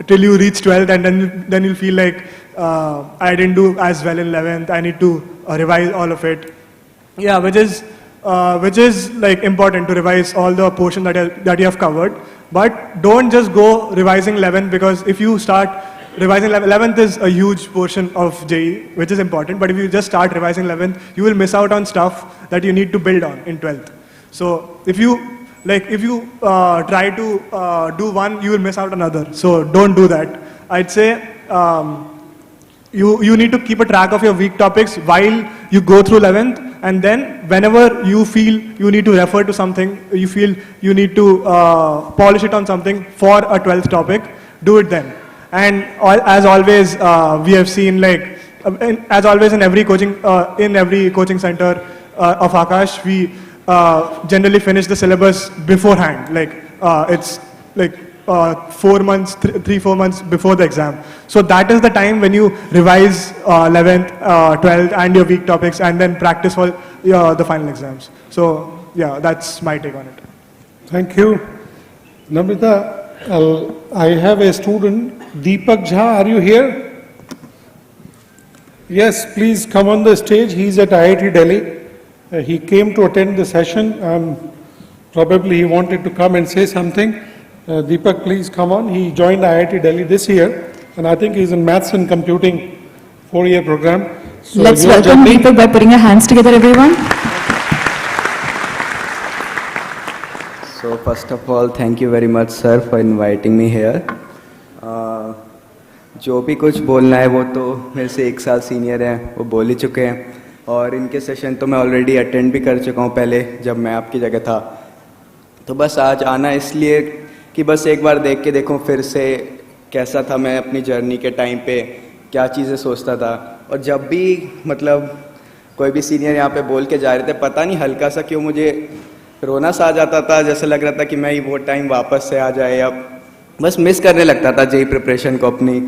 till you reach 12th, and then you'll feel like I didn't do as well in 11th. I need to revise all of it. Yeah, which is like important to revise all the portion that you have covered. But don't just go revising 11th, because if you start revising 11th is a huge portion of JEE, which is important. But if you just start revising 11th, you will miss out on stuff that you need to build on in 12th. So if you try to do one, you will miss out another. So don't do that. I'd say you need to keep a track of your weak topics while you go through 11th, and then whenever you feel you need to refer to something, you feel you need to polish it on something for a 12th topic, do it then. And as always, we have seen, as always in every coaching center of Aakash, we generally finish the syllabus beforehand. It's 4 months, 3-4 months before the exam. So that is the time when you revise 11th, 12th and your weak topics, and then practice for the final exams. So yeah, that's my take on it. Thank you. Namrita, I have a student, Deepak Jha, are you here? Yes, please come on the stage. He's at IIT Delhi. He came to attend the session. Probably he wanted to come and say something. Deepak, please come on. He joined IIT Delhi this year, and I think he's in Maths and Computing 4-year program. So let's welcome Deepak by putting our hands together, everyone. So first of all, thank you very much, sir, for inviting me here. जो भी कुछ बोलना है वो तो मेरे से 1 साल सीनियर हैं, वो बोल ही चुके हैं, और इनके सेशन तो मैं ऑलरेडी अटेंड भी कर चुका हूँ पहले जब मैं आपकी जगह था. तो बस आज आना इसलिए कि बस एक बार देख के देखूं फिर से कैसा था मैं अपनी जर्नी के टाइम पे, क्या चीज़ें सोचता था. और जब भी कोई भी सीनियर यहाँ पे बोल के जा रहे थे, पता नहीं हल्का सा क्यों मुझे रोना सा आ जाता था, जैसे लग रहा था कि मैं वो टाइम वापस से आ जाए. अब बस मिस करने लगता था जेई प्रिपरेशन को अपनी.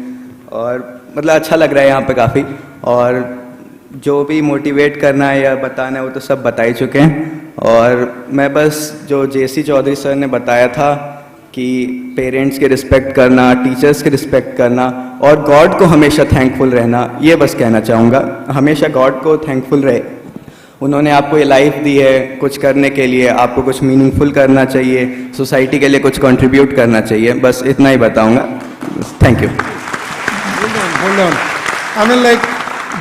और मतलब अच्छा लग रहा है यहाँ पे काफ़ी, और जो भी मोटिवेट करना है या बताना है वो तो सब बता ही चुके हैं। और मैं बस जो JC चौधरी सर ने बताया था कि पेरेंट्स के रिस्पेक्ट करना, टीचर्स के रिस्पेक्ट करना और गॉड को हमेशा थैंकफुल रहना, ये बस कहना चाहूँगा। हमेशा गॉड को थैंकफुल रहे, उन्होंने आपको ये लाइफ दी है कुछ करने के लिए, आपको कुछ मीनिंगफुल करना चाहिए, सोसाइटी के लिए कुछ कंट्रीब्यूट करना चाहिए, बस इतना ही बताऊँगा। Thank you. Hold on. I mean, like,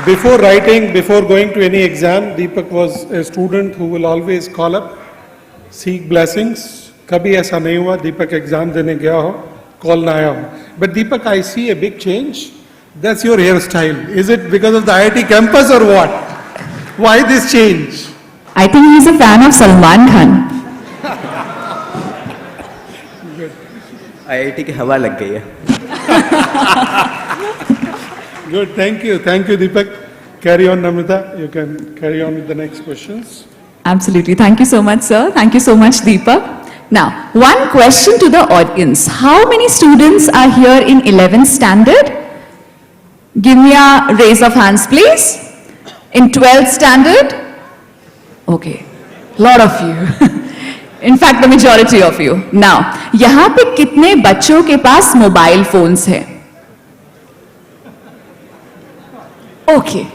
before writing, before going to any exam, Deepak was a student who will always call up, seek blessings. कभी ऐसा नहीं हुआ दीपक एग्जाम देने गया हो, कॉल ना आया हो. But Deepak, I see a big change. That's your hairstyle. Is it because of the IIT campus or what? Why this change? I think he's a fan of Salman Khan. IIT की हवा लग गई है. Good, thank you, Deepak. Carry on, Namrata. You can carry on with the next questions. Absolutely. Thank you so much, sir. Thank you so much, Deepak. Now, one question to the audience. How many students are here in 11th standard? Give me a raise of hands, please. In 12th standard? Okay, lot of you. In fact, the majority of you. Now, यहाँ पे कितने बच्चों के पास mobile phones हैं? Okay,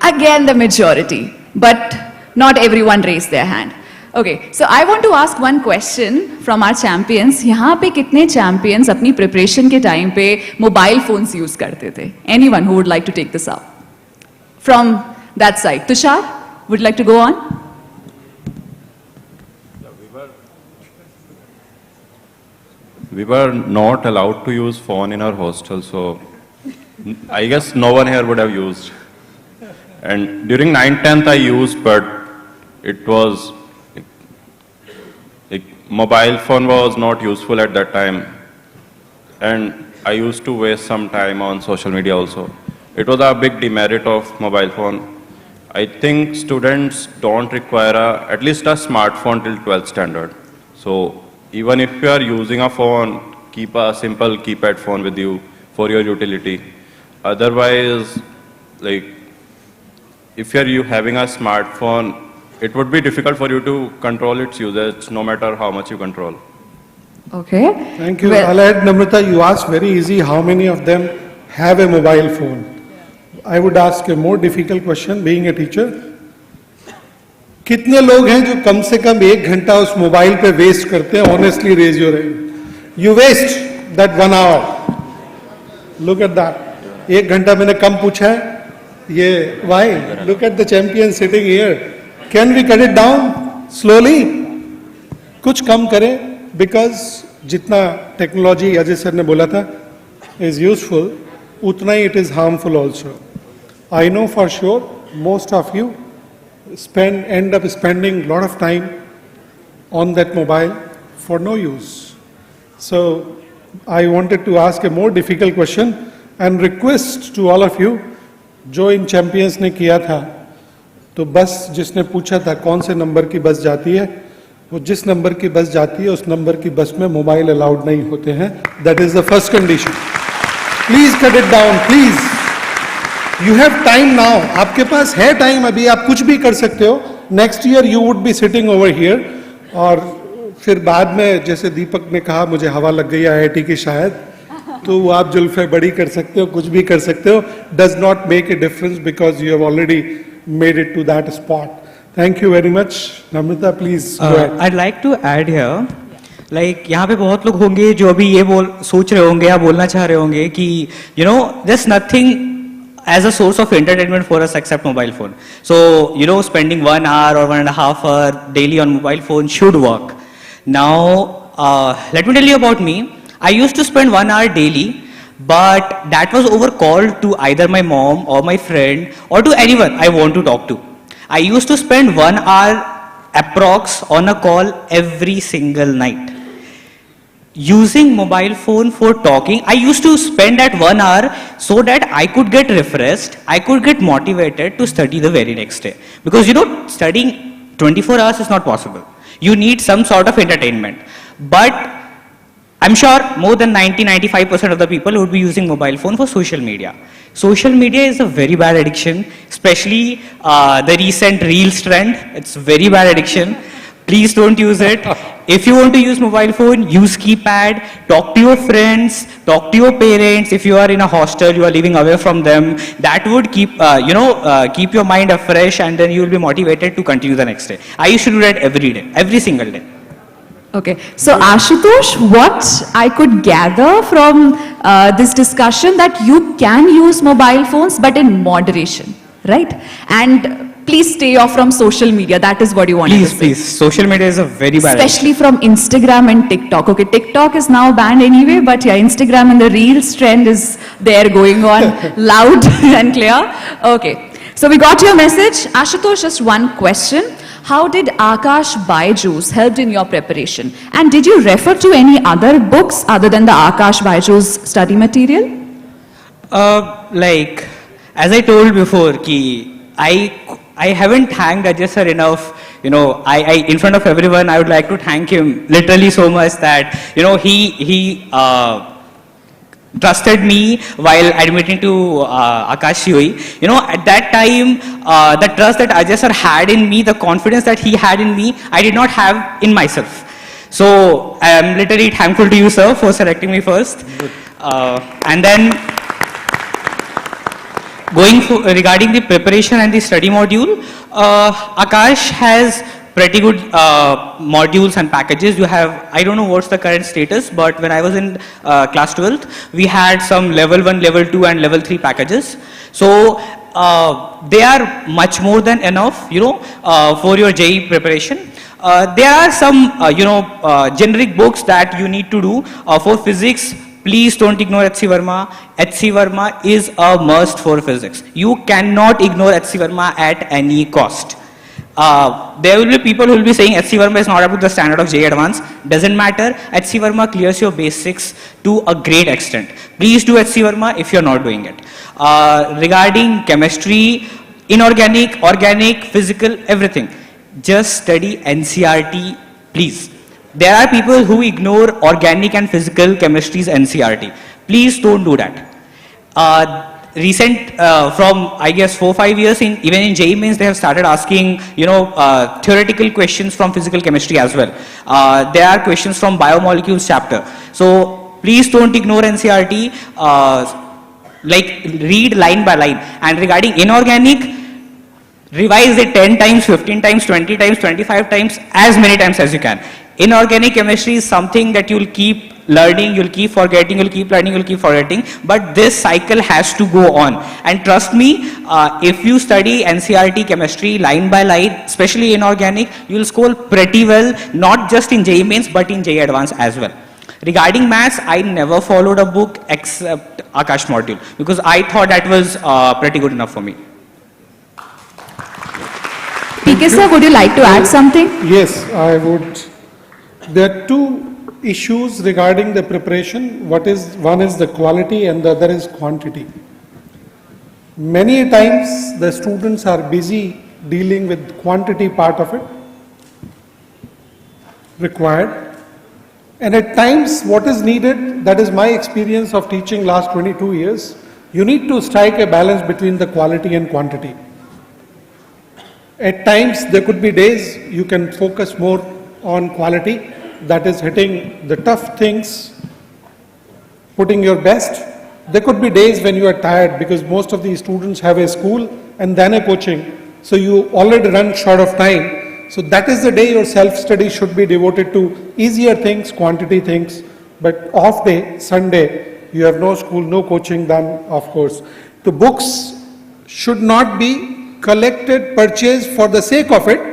again the majority, but not everyone raised their hand. Okay, so I want to ask one question from our champions. यहाँ पे कितने champions अपनी preparation के time पे mobile phones use करते थे? Anyone who would like to take this up? From that side. Tushar, would you like to go on? We were not allowed to use phone in our hostel, so I guess no one here would have used. And during 9th, 10th I used, but it was, mobile phone was not useful at that time. And I used to waste some time on social media also. It was a big demerit of mobile phone. I think students don't require at least a smartphone till 12th standard. So even if you are using a phone, keep a simple keypad phone with you for your utility. Otherwise, like, if you are having a smartphone, it would be difficult for you to control its usage, no matter how much you control. Okay. Thank you. I'll add, Namrata, you asked very easy, how many of them have a mobile phone? I would ask a more difficult question, being a teacher. कितने लोग हैं जो कम से कम 1 घंटा उस mobile पे waste करते हैं? Honestly raise your hand. You waste that 1 hour. Look at that. 1 घंटा मैंने कम पूछा है. ये why? Look at the champion sitting here. Can we cut it down slowly? कुछ कम करें, because जितना टेक्नोलॉजी अजय सर ने बोला था is useful, उतना ही it is harmful also. I know for sure most of you end up spending a lot of time on that mobile for no use. So I wanted to ask a more difficult question and request to all of you, जो इन champions ने किया था, तो बस जिसने पूछा था कौन से नंबर की बस जाती है, वो जिस नंबर की बस जाती है उस नंबर की बस में मोबाइल अलाउड नहीं होते हैं. That is the first condition. Please cut it down, please. You have time now. आपके पास है टाइम, अभी आप कुछ भी कर सकते हो. Next year you would be sitting over here, और फिर बाद में जैसे दीपक ने कहा मुझे हवा लग गई IIT की शायद, तो आप जुल्फे बड़ी कर सकते हो, कुछ भी कर सकते हो. Does not make a difference because you have already made it to that spot. Thank you very much. Namrata, please go ahead. I'd like to add here, like यहाँ पे बहुत लोग होंगे जो अभी ये सोच रहे होंगे या बोलना चाह रहे होंगे कि there's nothing as a source of entertainment for us except mobile phone. So spending 1 hour or 1.5 hour daily on mobile phone should work. Now let me tell you about me. I used to spend 1 hour daily, but that was over call to either my mom or my friend or to anyone I want to talk to. I used to spend 1 hour approx on a call every single night. Using mobile phone for talking, I used to spend that 1 hour so that I could get refreshed, I could get motivated to study the very next day. Because studying 24 hours is not possible. You need some sort of entertainment. But I'm sure more than 90-95% of the people would be using mobile phone for social media. Social media is a very bad addiction, especially the recent Reels trend. It's very bad addiction. Please don't use it. If you want to use mobile phone, use keypad, talk to your friends, talk to your parents. If you are in a hostel, you are living away from them, that would keep, keep your mind afresh, and then you will be motivated to continue the next day. I used to do that every day, every single day. Okay, so Ashutosh, what I could gather from this discussion that you can use mobile phones, but in moderation, right? And please stay off from social media. That is what you want to say. Please. Social media is a very bad. Especially from Instagram and TikTok. Okay, TikTok is now banned anyway, but yeah, Instagram and the Reels trend is there going on loud and clear. Okay, so we got your message. Ashutosh, just one question. How did Aakash BYJU'S helped in your preparation? And did you refer to any other books other than the Aakash BYJU'S study material? Like, as I told before, I haven't thanked Ajay sir enough. You know, I in front of everyone, I would like to thank him literally so much that, you know, he trusted me while admitting to Aakash COE. You know, at that time, the trust that Ajay sir had in me, the confidence that he had in me, I did not have in myself. So I am literally thankful to you, sir, for selecting me first. And then regarding the preparation and the study module, Aakash has pretty good modules and packages. You have, I don't know what's the current status, but when I was in class 12th, we had some level 1, level 2 and level 3 packages. So they are much more than enough, you know, for your JEE preparation. There are some, generic books that you need to do for physics. Please don't ignore H.C. Verma. H.C. Verma is a must for physics. You cannot ignore H.C. Verma at any cost. There will be people who will be saying H.C. Verma is not up to the standard of JEE Advanced. Doesn't matter. H.C. Verma clears your basics to a great extent. Please do H.C. Verma if you're not doing it. Regarding chemistry, inorganic, organic, physical, everything, just study NCERT, please. There are people who ignore organic and physical chemistry's NCERT. Please don't do that. From I guess 4-5 years, even in JEE Mains, they have started asking, theoretical questions from physical chemistry as well. There are questions from biomolecules chapter. So please don't ignore NCERT. Read line by line. And regarding inorganic, revise it 10 times, 15 times, 20 times, 25 times, as many times as you can. Inorganic chemistry is something that you'll keep learning, you'll keep forgetting, you'll keep learning, you'll keep forgetting, but this cycle has to go on. And trust me, if you study NCERT chemistry line by line, especially inorganic, you'll score pretty well, not just in JEE Mains, but in JEE Advanced as well. Regarding maths, I never followed a book except Aakash module, because I thought that was pretty good enough for me. PK sir, would you like to add something? Yes, I would. There are two issues regarding the preparation. One is the quality and the other is quantity. Many times the students are busy dealing with quantity part of it required, and at times what is needed, that is my experience of teaching last 22 years, you need to strike a balance between the quality and quantity. At times there could be days you can focus more on quality, that is hitting the tough things, putting your best. There could be days when you are tired because most of these students have a school and then a coaching, so you already run short of time. So that is the day your self-study should be devoted to easier things, quantity things. But off day, Sunday, you have no school, no coaching, then of course. The books should not be collected, purchased for the sake of it.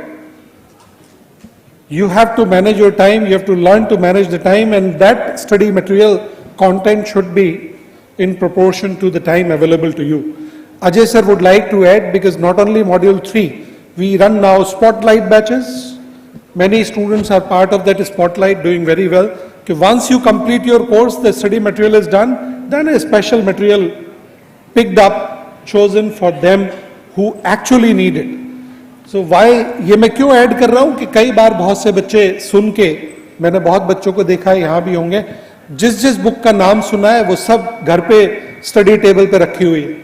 You have to manage your time, you have to learn to manage the time, and that study material content should be in proportion to the time available to you. Ajay sir would like to add, because not only module 3, we run now spotlight batches. Many students are part of that spotlight, doing very well. Okay, once you complete your course, the study material is done, then a special material picked up, chosen for them who actually need it. So why, ये मैं क्यों add कर रहा हूँ कि कई बार बहुत से बच्चे सुन के, मैंने बहुत बच्चों को देखा है, यहाँ भी होंगे, जिस जिस बुक का नाम सुना है वो सब घर पे स्टडी टेबल पे रखी हुई है।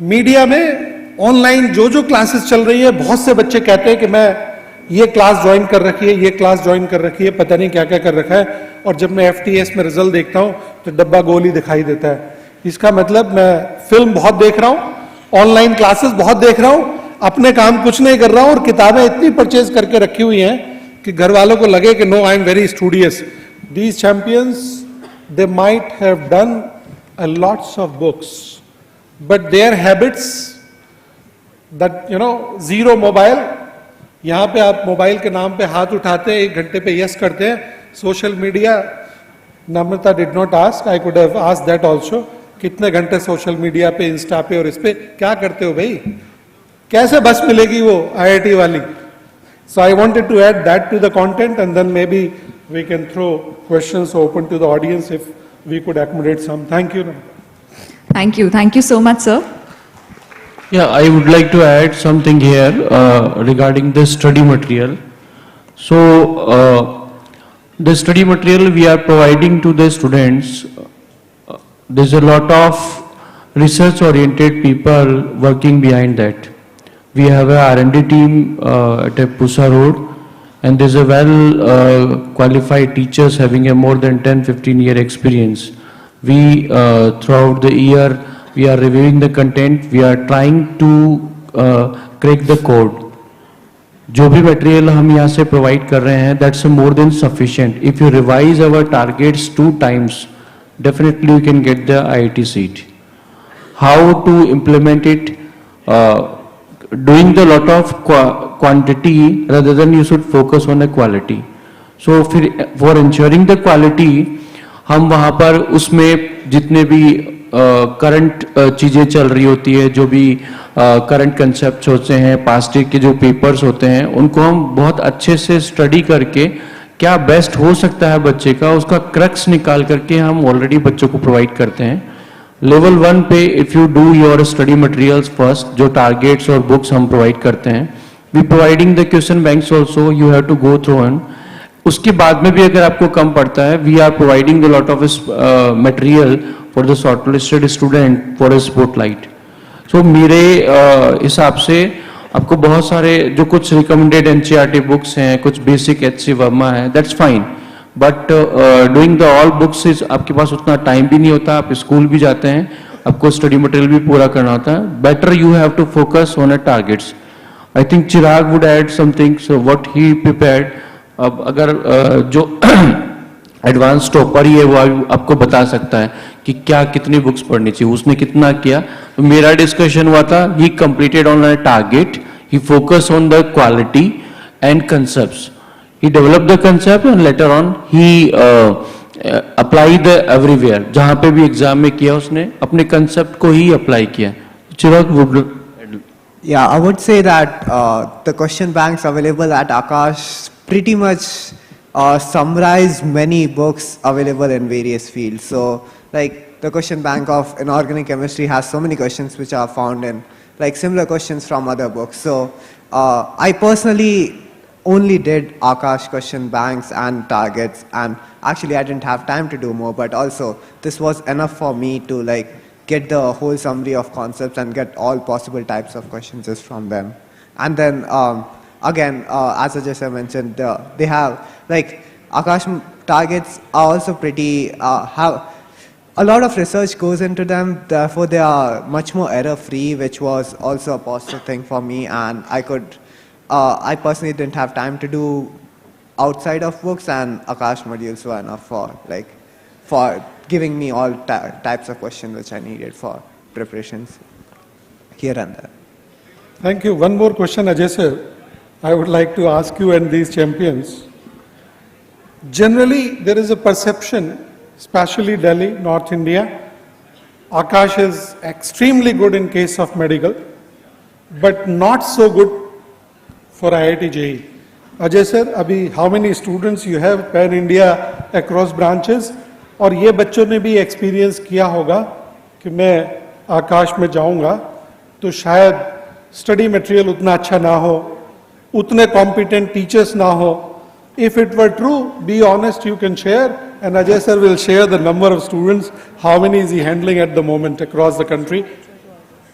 मीडिया में ऑनलाइन जो जो क्लासेस चल रही है, बहुत से बच्चे कहते हैं कि मैं ये क्लास ज्वाइन कर रखी है, ये क्लास ज्वाइन कर रखी है, पता नहीं क्या क्या कर रखा है, और जब मैं FTS में रिजल्ट देखता हूं तो डब्बा गोल ही दिखाई देता है। इसका मतलब मैं फिल्म बहुत देख रहा हूं, ऑनलाइन क्लासेस बहुत देख रहा हूं, अपने काम कुछ नहीं कर रहा हूं, और किताबें इतनी परचेज करके रखी हुई हैं कि घर वालों को लगे कि no, I am very studious. These champions, they might have done a lots of books, but their habits that, you know, zero mobile, यहाँ पे आप मोबाइल के नाम पे हाथ उठाते हैं, 1 घंटे पे यस करते हैं। Social media, Namrata did not ask, I could have asked that also, कितने घंटे सोशल मीडिया पे, इंस्टा पे और इस पे क्या करते हो भाई? कैसे बस मिलेगी वो IIT वाली? So I wanted to add that to the content, and then maybe we can throw questions open to the audience if we could accommodate some. Thank you. Thank you so much, sir. Yeah, I would like to add something here regarding the study material. So, the study material we are providing to the students, there's a lot of research-oriented people working behind that. We have a R&D team at Pusa Road, and there's a well-qualified teachers having a more than 10-15 year experience. We, throughout the year, we are reviewing the content, we are trying to crack the code. जो भी material हम यहाँ से provide कर रहे हैं, that's more than sufficient. If you revise our targets 2 times, definitely you can get the IIT seat. How to implement it? Doing the lot of quantity rather than you should focus on the quality. So for ensuring the quality, हम वहाँ पर उसमें जितने भी current चीज़ें चल रही होती है, जो भी करंट कंसेप्ट्स होते हैं, पास्ट के जो पेपर्स होते हैं, उनको हम बहुत अच्छे से स्टडी करके क्या बेस्ट हो सकता है बच्चे का, उसका क्रक्स निकाल करके हम ऑलरेडी बच्चों को प्रोवाइड करते हैं। लेवल 1 पे if you do your study materials first, जो टारगेट्स और बुक्स हम प्रोवाइड करते हैं, we providing the question banks also, you have to go through and उसके बाद में भी अगर आपको कम पड़ता है, we are providing the lot of material for the shortlisted student for a spotlight. So मेरे हिसाब से आपको बहुत सारे जो कुछ रिकमेंडेड NCERT बुक्स हैं, कुछ बेसिक HC वर्मा है, that's fine, but doing the all books is, आपके पास उतना टाइम भी नहीं होता, आप स्कूल भी जाते हैं, आपको स्टडी मटेरियल भी पूरा करना होता है। Better you have to focus on a targets. I think Chirag would add something, so what he prepared. अब अगर जो एडवांस टॉपर ही है वो आपको बता सकता है कि क्या कितनी बुक्स पढ़नी चाहिए, उसने कितना किया। तो मेरा डिस्कशन हुआ था, ही completed on a target, he focus on the quality and concepts. He developed the concept and later on he applied the everywhere. जहाँ पे भी एग्जाम में किया उसने अपने concept को ही apply किया। चिराग would Yeah, I would say that the question banks available at Aakash pretty much summarize many books available in various fields. So, like the question bank of inorganic chemistry has so many questions which are found in like similar questions from other books. So, I personally only did Aakash question banks and targets, and actually I didn't have time to do more, but also this was enough for me to like get the whole summary of concepts and get all possible types of questions just from them. And then again, as Ajay Sir mentioned, they have like Aakash targets are also pretty have a lot of research goes into them, therefore they are much more error free, which was also a positive thing for me, and I personally didn't have time to do outside of books, and Aakash modules were enough for giving me all types of questions which I needed for preparations here and there. Thank you. One more question, Ajay sir. I would like to ask you and these champions. Generally, there is a perception, especially Delhi, North India, Aakash is extremely good in case of medical, but not so good for IIT JEE. Ajay sir, अभी how many students you have pan India across branches? और ये बच्चों ने भी experience किया होगा कि मैं आकाश में जाऊंगा तो शायद स्टडी मटेरियल उतना अच्छा ना हो, उतने कॉम्पिटेंट टीचर्स ना हो. If it were true, be honest, you can share, And Ajay sir will share the number of students, how many is he handling at the moment across the country,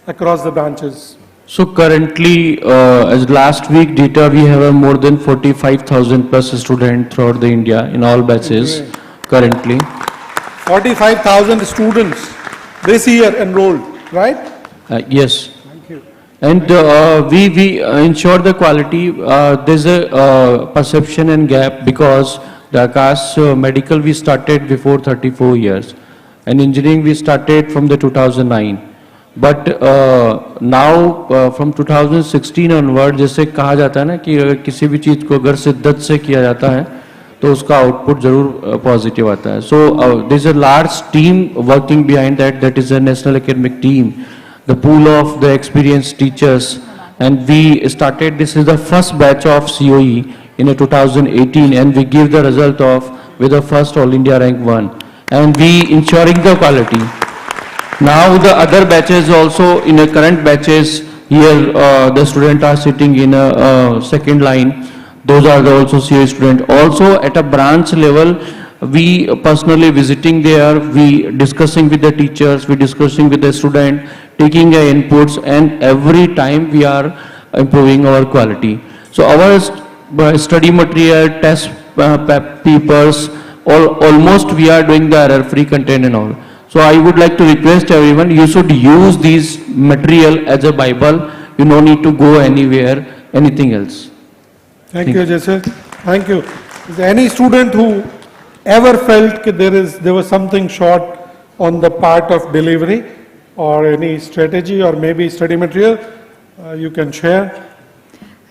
across the branches. So currently, as last week data, we have more than 45,000 plus students throughout the India in all batches currently. 45,000 students this year enrolled, right? Yes. Thank you. And we ensure the quality. There's a perception and gap because the Aakash medical we started before 34 years, and engineering we started from the 2009. But now from 2016 onward, जैसे कहा जाता है ना कि अगर किसी भी चीज़ को अगर शिद्दत से किया जाता है तो उसका आउटपुट जरूर पॉजिटिव आता है. So there is a large team working behind that. That is a national academic team, the pool of the experienced teachers, and we started. This is the first batch of COE in 2018, and we give the result of with the first All India rank 1, and we ensuring the quality. Now the other batches also in the current batches here the students are sitting in a second line. Those are the also CA students. Also at a branch level, we personally visiting there, we discussing with the teachers, we discussing with the student, taking their inputs, and every time we are improving our quality. So our study material, test papers, almost we are doing the error-free content and all. So I would like to request everyone, you should use these material as a Bible. You no need to go anywhere, anything else. Thank you, Ajay sir. Thank you. Is there any student who ever felt that there was something short on the part of delivery or any strategy or maybe study material? You can share.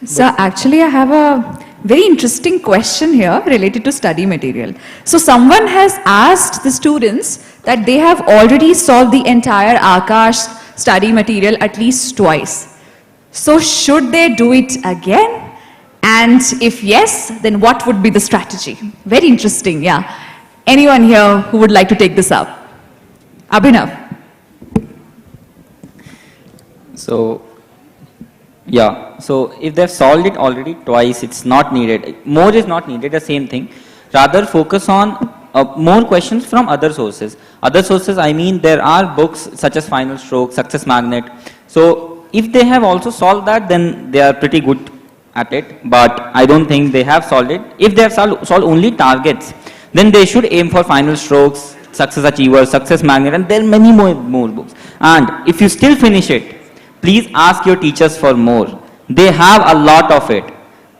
So actually I have a very interesting question here related to study material. So someone has asked the students that they have already solved the entire Aakash study material at least twice. So should they do it again? And if yes, then what would be the strategy? Very interesting, yeah. Anyone here who would like to take this up? Abhinav. So, yeah, so if they've solved it already twice, it's not needed. More is not needed, the same thing. Rather focus on more questions from other sources. Other sources, I mean, there are books such as Final Stroke, Success Magnet. So if they have also solved that, then they are pretty good at it. But I don't think they have solved it. If they have solved only targets, then they should aim for Final Strokes, Success Achievers, Success Magnet, and there are many more books. And if you still finish it, please ask your teachers for more. They have a lot of it.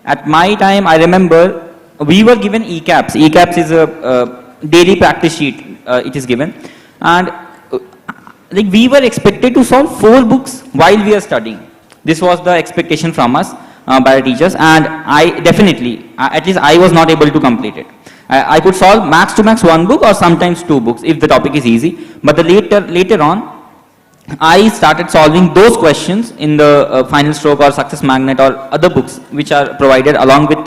At my time, I remember we were given ECAPS. ECAPS is a daily practice sheet, it is given. And like we were expected to solve 4 books while we are studying. This was the expectation from us by the teachers, and I definitely, at least I was not able to complete it. I could solve max to max 1 book or sometimes 2 books if the topic is easy. But the later on, I started solving those questions in the Final Stroke or Success Magnet or other books which are provided along with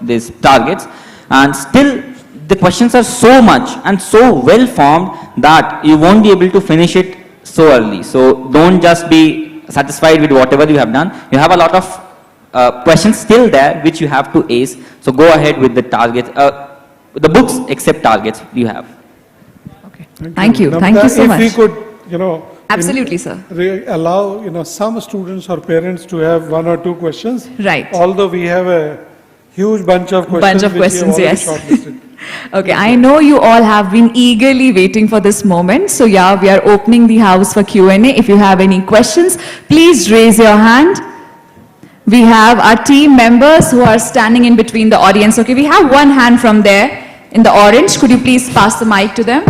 these targets, and still the questions are so much and so well formed that you won't be able to finish it so early. So don't just be satisfied with whatever you have done. You have a lot of questions still there which you have to ace. So go ahead with the targets, the books except targets you have. Okay. Thank you. Thank you so much. If we could, absolutely, sir. Allow, some students or parents to have 1 or 2 questions. Right. Although we have a huge bunch of questions. Yes. Shortlisted. Okay, I know you all have been eagerly waiting for this moment. So yeah, we are opening the house for Q&A. If you have any questions, please raise your hand. We have our team members who are standing in between the audience. Okay, we have one hand from there in the orange. Could you please pass the mic to them?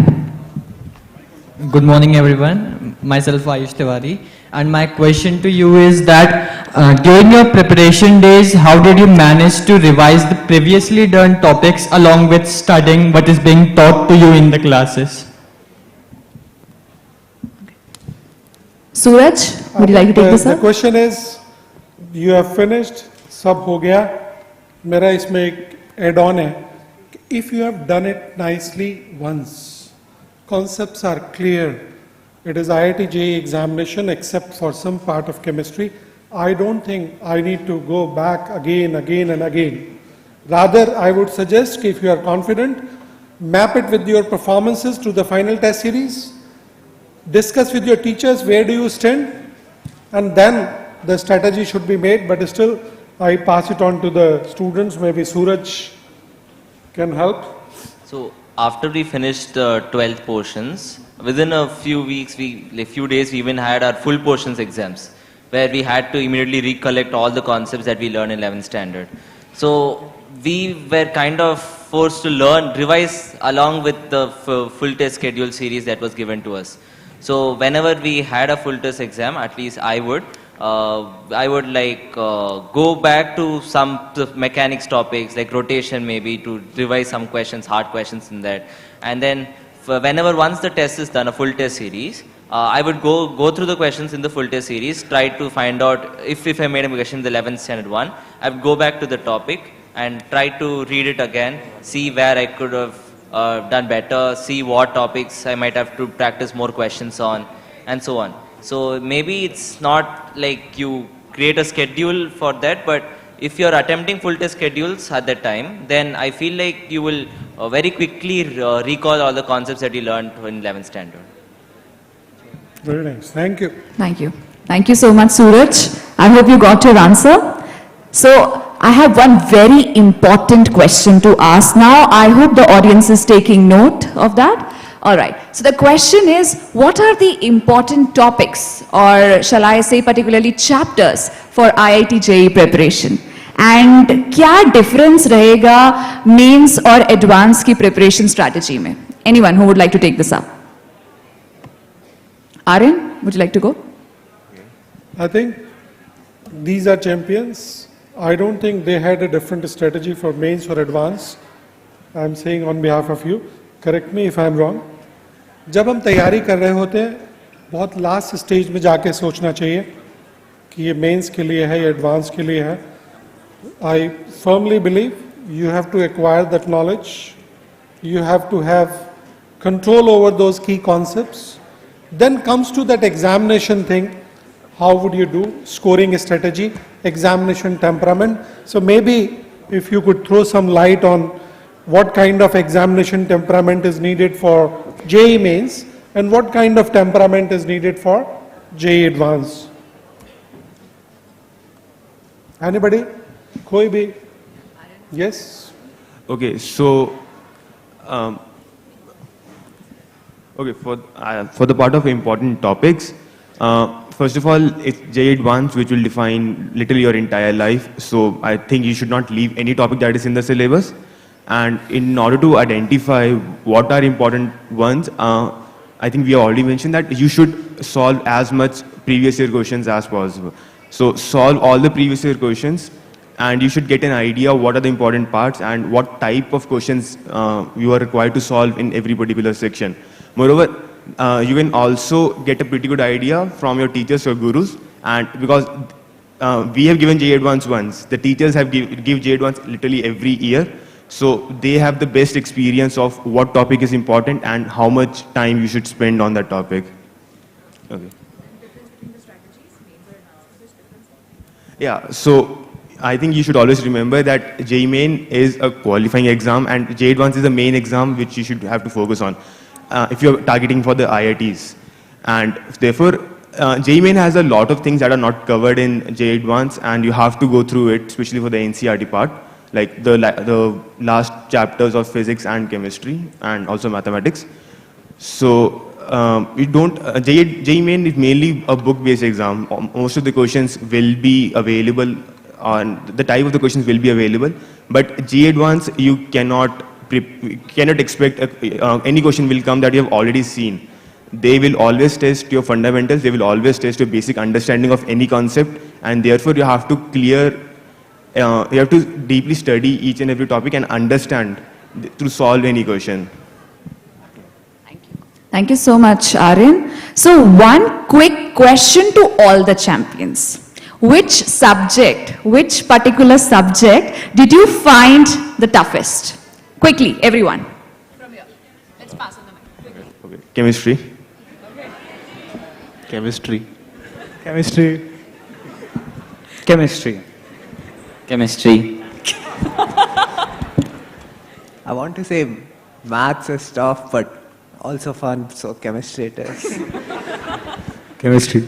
Good morning, everyone. Myself, Ayush Tiwari. And my question to you is that during your preparation days, how did you manage to revise the previously done topics along with studying what is being taught to you in the classes? Suraj, would you like to take this up? The question is, you have finished, sab ho gaya. Mera isme ek add-on hai. If you have done it nicely once, concepts are clear, it is IIT JEE examination except for some part of chemistry, I don't think I need to go back again and again. Rather, I would suggest if you are confident, map it with your performances to the final test series, discuss with your teachers where do you stand, and then the strategy should be made. But still, I pass it on to the students. Maybe Suraj can help. So after we finished the 12th portions, within a few weeks, few days, we even had our full portions exams, where we had to immediately recollect all the concepts that we learned in 11th standard. So we were kind of forced to revise along with the full test schedule series that was given to us. So whenever we had a full test exam, at least I would go back to some mechanics topics like rotation maybe to revise some questions, hard questions in that. And then once the test is done, a full test series, I would go through the questions in the full test series, try to find out if I made a question in the 11th standard one, I would go back to the topic and try to read it again, see where I could have done better, see what topics I might have to practice more questions on, and so on. So maybe it's not like you create a schedule for that, but if you're attempting full test schedules at that time, then I feel like you will very quickly recall all the concepts that you learned in 11th standard. Very nice. Thank you. Thank you. Thank you so much, Suraj. I hope you got your answer. So I have one very important question to ask now. I hope the audience is taking note of that. All right. So the question is, what are the important topics, or shall I say particularly chapters, for IIT JEE preparation? And क्या difference रहेगा mains or advanced की preparation strategy में? Anyone who would like to take this up? Aryan, would you like to go? I think these are champions. I don't think they had a different strategy for mains or advanced. I'm saying on behalf of you. Correct me if I'm wrong. जब हम तैयारी कर रहे होते हैं, बहुत last stage में जाके सोचना चाहिए कि ये मेंस के लिए है या एडवांस के लिए है. I firmly believe you have to acquire that knowledge. You have to have control over those key concepts. Then comes to that examination thing. How would you do? Scoring strategy, examination temperament. So maybe if you could throw some light on what kind of examination temperament is needed for JEE Mains and what kind of temperament is needed for JEE Advanced. Anybody? Koi bhi? Yes? Okay, so for the part of important topics, first of all, it's JEE Advanced, which will define literally your entire life. So I think you should not leave any topic that is in the syllabus. And in order to identify what are important ones, I think we already mentioned that you should solve as much previous year questions as possible. So solve all the previous year questions, and you should get an idea what are the important parts and what type of questions you are required to solve in every particular section. Moreover, you can also get a pretty good idea from your teachers or gurus, and because we have given JEE Advanced once, the teachers have give JEE Advanced literally every year. So they have the best experience of what topic is important and how much time you should spend on that topic. Okay. Yeah, so I think you should always remember that JEE Main is a qualifying exam and JEE Advanced is the main exam which you should have to focus on if you're targeting for the IITs. And therefore, JEE Main has a lot of things that are not covered in JEE Advanced, and you have to go through it, especially for the NCERT part, like the last chapters of physics and chemistry and also mathematics. So JEE Main is mainly a book-based exam. Most of the questions will be available, the type of the questions will be available, but JEE Advanced you cannot expect any question will come that you have already seen. They will always test your fundamentals, they will always test your basic understanding of any concept, and therefore you have to you have to deeply study each and every topic and understand to solve any question. Thank you so much, Aryan. So one quick question to all the champions. Which particular subject did you find the toughest? Quickly, everyone. From here. Let's pass on the mic. Quickly. Okay. Chemistry. Okay. Chemistry. Chemistry. Chemistry. Chemistry. I want to say Maths is tough, but also fun, so chemistry it is. Chemistry.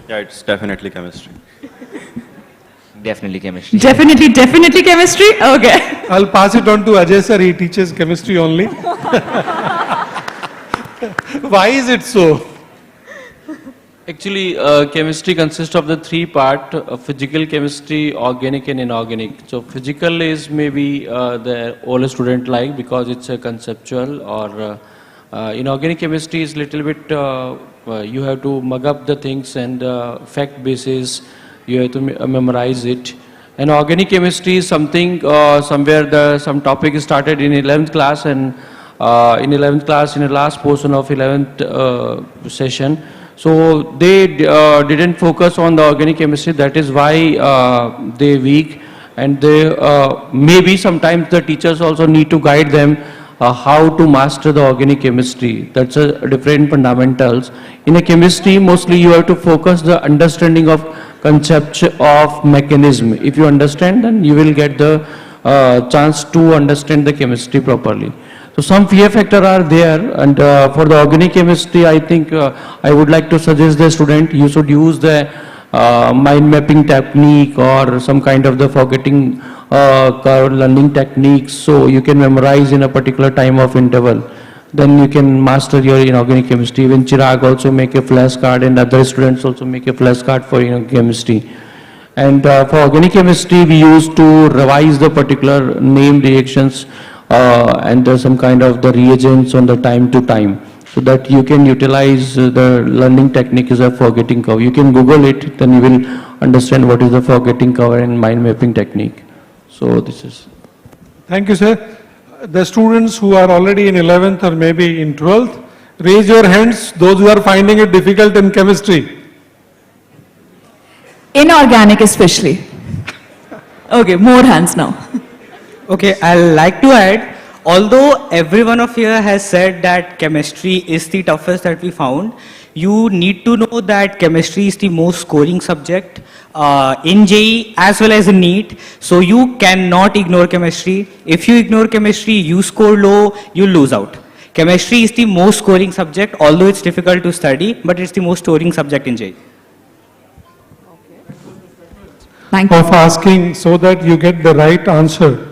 Yeah, it's definitely chemistry. Definitely chemistry. Definitely chemistry? Okay. I'll pass it on to Ajay sir, he teaches chemistry only. Why is it so? Actually, chemistry consists of the three parts, physical chemistry, organic and inorganic. So physical is maybe the all student like because it's a conceptual, or inorganic chemistry is little bit, you have to mug up the things and fact basis, you have to memorize it. And organic chemistry is something, somewhere some topic is started in 11th class, and in 11th class, in the last portion of 11th session, so they didn't focus on the organic chemistry. That is why they weak, and they maybe sometimes the teachers also need to guide them how to master the organic chemistry. That's a different fundamentals. In a chemistry, mostly you have to focus the understanding of concept of mechanism. If you understand, then you will get the chance to understand the chemistry properly. So some fear factor are there, and for the organic chemistry, I think I would like to suggest the student you should use the mind mapping technique or some kind of the forgetting curve learning techniques, so you can memorize in a particular time of interval. Then you can master your inorganic chemistry. Even Chirag also make a flashcard, and other students also make a flashcard for inorganic chemistry. And for organic chemistry, we used to revise the particular name reactions and some kind of the reagents on the time to time, so that you can utilize the learning technique is a forgetting curve. You can Google it, then you will understand what is the forgetting curve and mind mapping technique. So this is. Thank you, sir. The students who are already in 11th or maybe in 12th, raise your hands, those who are finding it difficult in chemistry. Inorganic especially. Okay, more hands now. Okay, I'd like to add, although every one of you has said that chemistry is the toughest that we found, you need to know that chemistry is the most scoring subject in JEE as well as in NEET. So you cannot ignore chemistry. If you ignore chemistry, you score low, you lose out. Chemistry is the most scoring subject, although it's difficult to study, but it's the most scoring subject in JEE. Thank you. Of asking so that you get the right answer.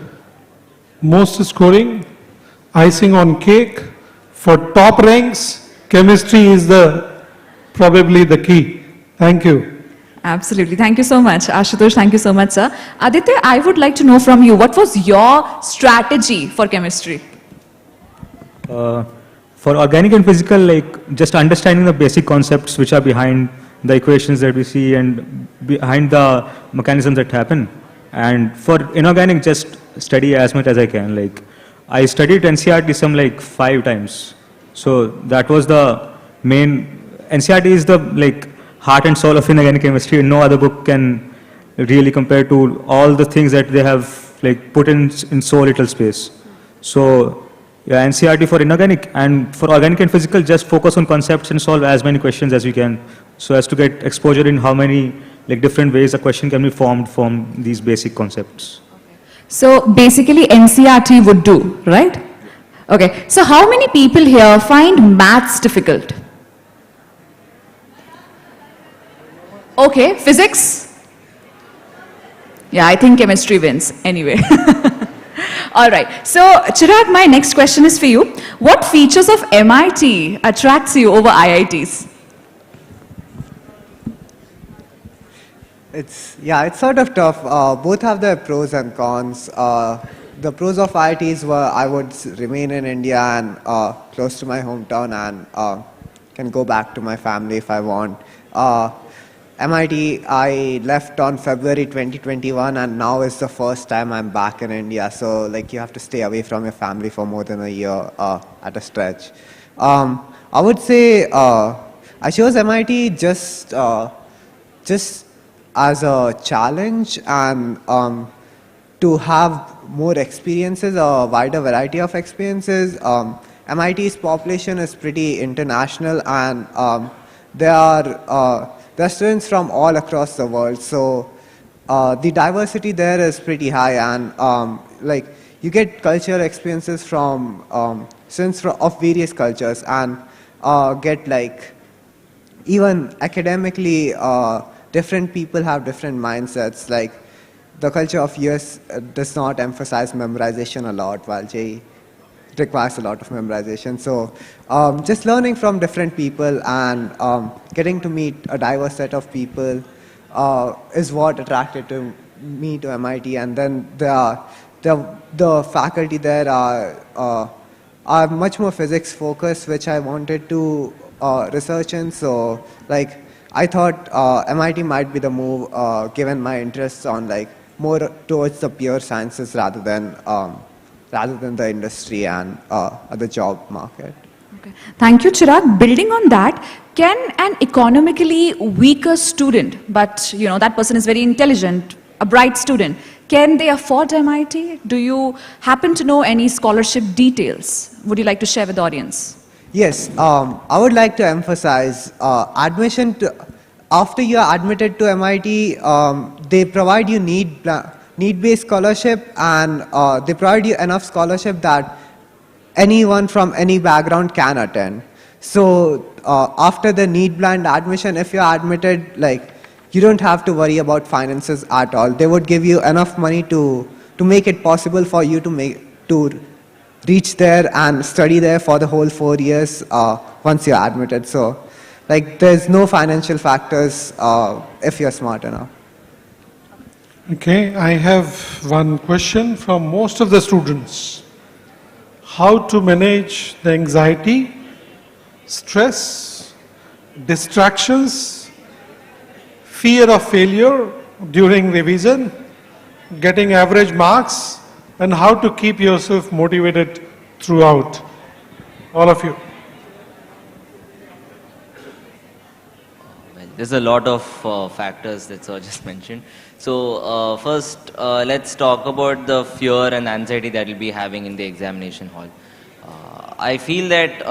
Most scoring, icing on cake. For top ranks, chemistry is probably the key. Thank you. Absolutely. Thank you so much. Ashutosh, thank you so much, sir. Aditya, I would like to know from you, what was your strategy for chemistry? For organic and physical, like just understanding the basic concepts which are behind the equations that we see and behind the mechanisms that happen. And for inorganic, just study as much as I can. Like I studied NCERT some like 5 times. So that was the main. NCERT is the like heart and soul of inorganic chemistry. No other book can really compare to all the things that they have like put in so little space. So yeah, NCERT for inorganic, and for organic and physical, just focus on concepts and solve as many questions as we can, so as to get exposure in how many like different ways a question can be formed from these basic concepts. So basically NCERT would do, right? Okay, so how many people here find maths difficult? Okay, physics? Yeah, I think chemistry wins anyway. All right, so Chirag, my next question is for you. What features of MIT attracts you over IITs? It's sort of tough. Both have their pros and cons. The pros of IITs were I would remain in India and close to my hometown, and can go back to my family if I want. MIT, I left on February 2021, and now is the first time I'm back in India. So like you have to stay away from your family for more than a year at a stretch. I would say I chose MIT just as a challenge and to have more experiences, a wider variety of experiences. MIT's population is pretty international, and there are students from all across the world. So the diversity there is pretty high, and like you get cultural experiences from students of various cultures and get like, even academically, different people have different mindsets. Like the culture of US does not emphasize memorization a lot, while JEE requires a lot of memorization. So just learning from different people and getting to meet a diverse set of people is what attracted me to MIT. And then the faculty there are much more physics focused, which I wanted to research in. So like I thought MIT might be the move, given my interests on like more towards the pure sciences rather than the industry and the job market. Okay. Thank you, Chirag. Building on that, can an economically weaker student, but that person is very intelligent, a bright student, can they afford MIT? Do you happen to know any scholarship details? Would you like to share with the audience? Yes, I would like to emphasize admission after you are admitted to MIT, they provide you need-based scholarship, and they provide you enough scholarship that anyone from any background can attend. So after the need-blind admission, if you are admitted, like you don't have to worry about finances at all. They would give you enough money to make it possible for you to reach there and study there for the whole 4 years once you're admitted. So like there's no financial factors if you're smart enough. Okay, I have one question from most of the students. How to manage the anxiety, stress, distractions, fear of failure during revision, getting average marks, and how to keep yourself motivated throughout. All of you. Well, there's a lot of factors that Sir just mentioned. So first, let's talk about the fear and anxiety that you'll be having in the examination hall. I feel that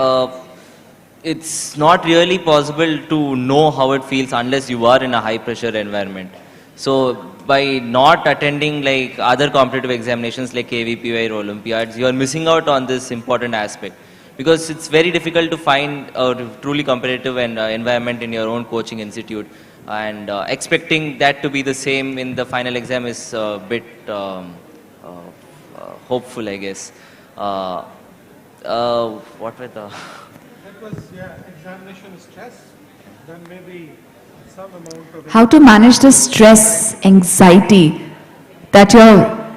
it's not really possible to know how it feels unless you are in a high pressure environment. So by not attending like other competitive examinations like KVPY or Olympiads, you are missing out on this important aspect, because it's very difficult to find a truly competitive environment in your own coaching institute, and expecting that to be the same in the final exam is a bit hopeful, I guess. What were the... That was, examination stress, then maybe some amount of... How to manage the stress, anxiety that you're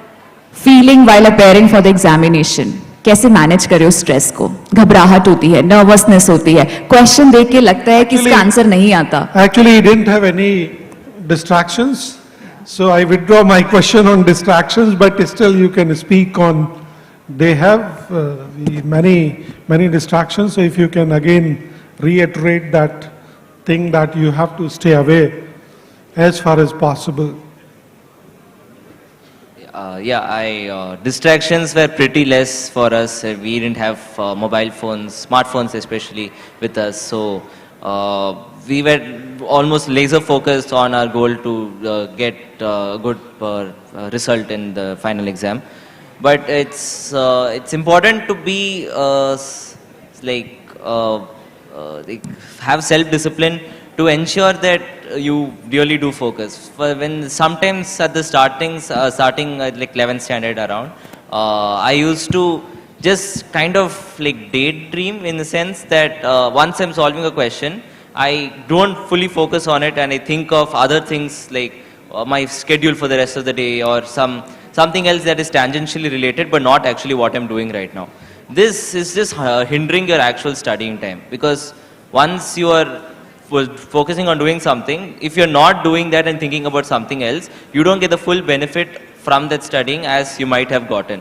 feeling while appearing for the examination. कैसे manage करे उस stress को? घबराहट होती है, nervousness होती है, question देख के लगता है कि इसका आंसर नहीं आता. Actually, he didn't have any distractions, so I withdraw my question on distractions, but still you can speak on... They have many distractions, so if you can again reiterate that thing that you have to stay away as far as possible. Distractions were pretty less for us. We didn't have mobile phones, smartphones especially with us, so we were almost laser focused on our goal to get a good result in the final exam. But it's important to be have self-discipline to ensure that you really do focus. For when sometimes at the starting like 11th standard around, I used to just kind of like daydream, in the sense that once I'm solving a question, I don't fully focus on it and I think of other things like my schedule for the rest of the day, or something else that is tangentially related but not actually what I'm doing right now. This is just hindering your actual studying time, because once you are focusing on doing something, if you're not doing that and thinking about something else, you don't get the full benefit from that studying as you might have gotten.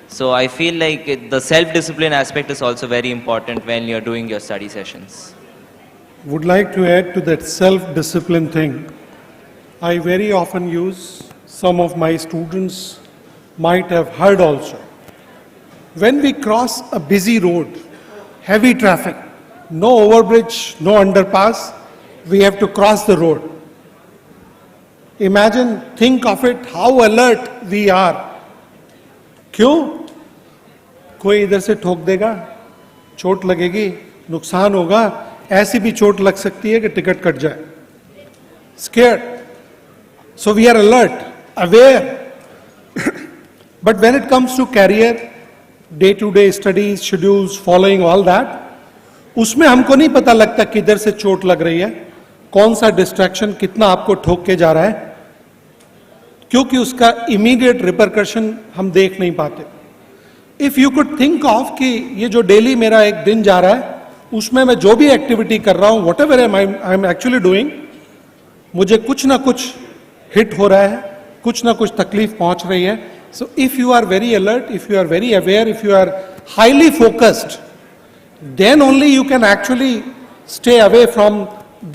So I feel like the self-discipline aspect is also very important when you're doing your study sessions. Would like to add to that self-discipline thing. I very often use, some of my students might have heard also. When we cross a busy road, heavy traffic, no overbridge, no underpass, we have to cross the road. Imagine, think of it, how alert we are. क्यों? कोई इधर से ठोक देगा, चोट लगेगी, नुकसान होगा, ऐसी भी चोट लग सकती है कि टिकट कट जाए. Scared. So we are alert, aware. But when it comes to career, day-to-day studies, schedules, following all that, उसमें हमको नहीं पता लगता किधर से चोट लग रही है, कौन सा डिस्ट्रैक्शन कितना आपको ठोक के जा रहा है, क्योंकि उसका इमीडिएट रिपरकशन हम देख नहीं पाते. If you could think of कि ये जो डेली मेरा एक दिन जा रहा है, उसमें मैं जो भी एक्टिविटी कर रहा हूं, what ever I am actually doing, मुझे कुछ ना कुछ हिट हो रहा है, कुछ ना कुछ तकलीफ पहुंच रही है. So if you are very alert, if you are very aware, if you are highly focused, then only you can actually stay away from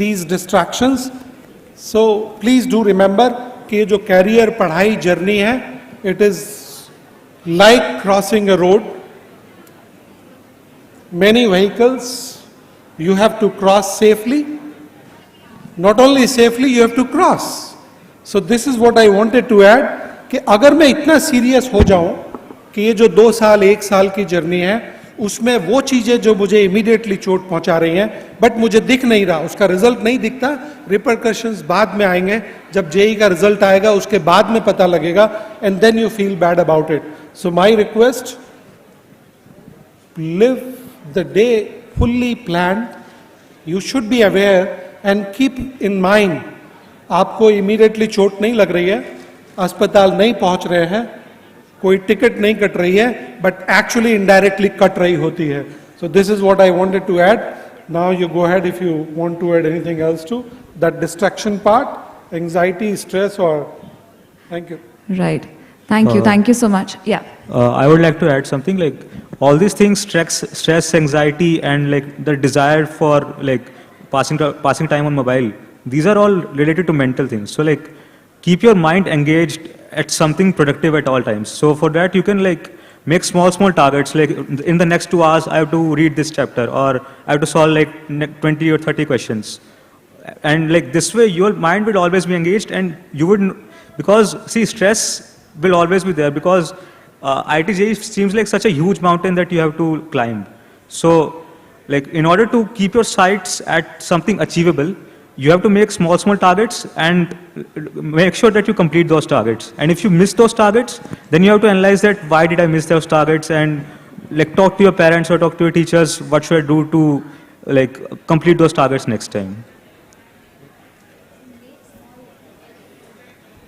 these distractions. So please do remember कि जो career पढ़ाई journey है, it is like crossing a road. Many vehicles you have to cross safely. Not only safely, you have to cross. So this is what I wanted to add कि अगर मैं इतना serious हो जाऊं कि ये जो 2 साल 1 साल की journey है, उसमें वो चीजें जो मुझे इमीडिएटली चोट पहुंचा रही हैं, बट मुझे दिख नहीं रहा, उसका रिजल्ट नहीं दिखता, रिपरकशंस बाद में आएंगे, जब जेई का रिजल्ट आएगा उसके बाद में पता लगेगा, and then you feel bad about it. So my request, live the day fully planned. You should be aware and keep in mind, आपको इमीडिएटली चोट नहीं लग रही है, अस्पताल नहीं पहुंच रहे हैं, कोई टिकट नहीं कट रही है, बट एक्चुअली इनडायरेक्टली कट रही होती है. So this is what I wanted to add. Now you go ahead if you want to add anything else to that distraction part, anxiety, stress, और thank you. Right. Thank you so much. Yeah. I would like to add something like all these things, stress, anxiety, and like the desire for like passing time on mobile. These are all related to mental things. So like keep your mind engaged at something productive at all times. So for that you can like make small targets, like in the next 2 hours I have to read this chapter, or I have to solve like 20 or 30 questions. And like this way your mind will always be engaged, and you would, because see, stress will always be there, because IIT seems like such a huge mountain that you have to climb. So like in order to keep your sights at something achievable, you have to make small targets and make sure that you complete those targets. And if you miss those targets, then you have to analyze that why did I miss those targets, and like talk to your parents or talk to your teachers, what should I do to like complete those targets next time.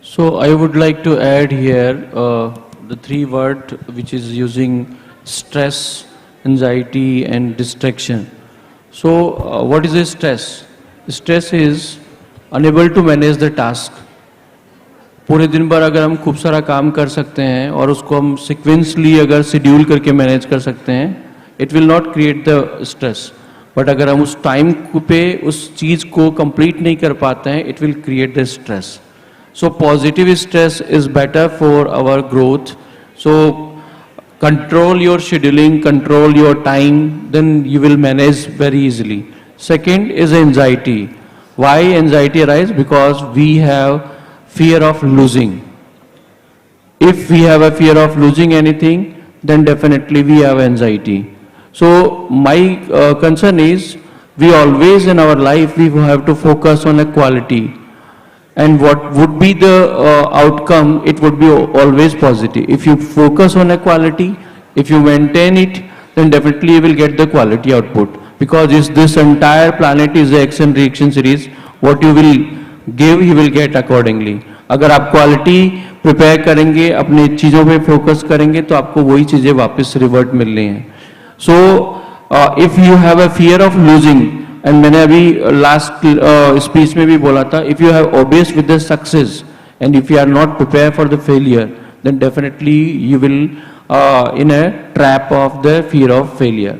So I would like to add here the 3 words which is using stress, anxiety and distraction. So what is a stress? Stress is unable to manage the task. पूरे दिन भर अगर हम खूब सारा काम कर सकते हैं और उसको हम sequentially अगर शेड्यूल करके मैनेज कर सकते हैं, it will not create the stress. But अगर हम उस टाइम पे उस चीज़ को complete नहीं कर पाते हैं, it will create the stress. So positive stress is better for our growth. So control your scheduling, control your time, then you will manage very easily. Second is anxiety. Why anxiety arises? Because we have fear of losing. If we have a fear of losing anything, then definitely we have anxiety. So my concern is, we always in our life, we have to focus on a quality. And what would be the outcome, it would be always positive. If you focus on a quality, if you maintain it, then definitely you will get the quality output. Because this entire planet is the action reaction series. What you will give, you will get accordingly. अगर आप quality prepare करेंगे, अपने चीज़ों पे focus करेंगे, तो आपको वही चीज़ें वापस रिवर्ट मिल रही हैं. So if you have a fear of losing, and मैंने अभी लास्ट स्पीच में भी बोला था, if you have obsessed with the success and if you are not prepared for the failure, then definitely you will in a trap of the fear of failure.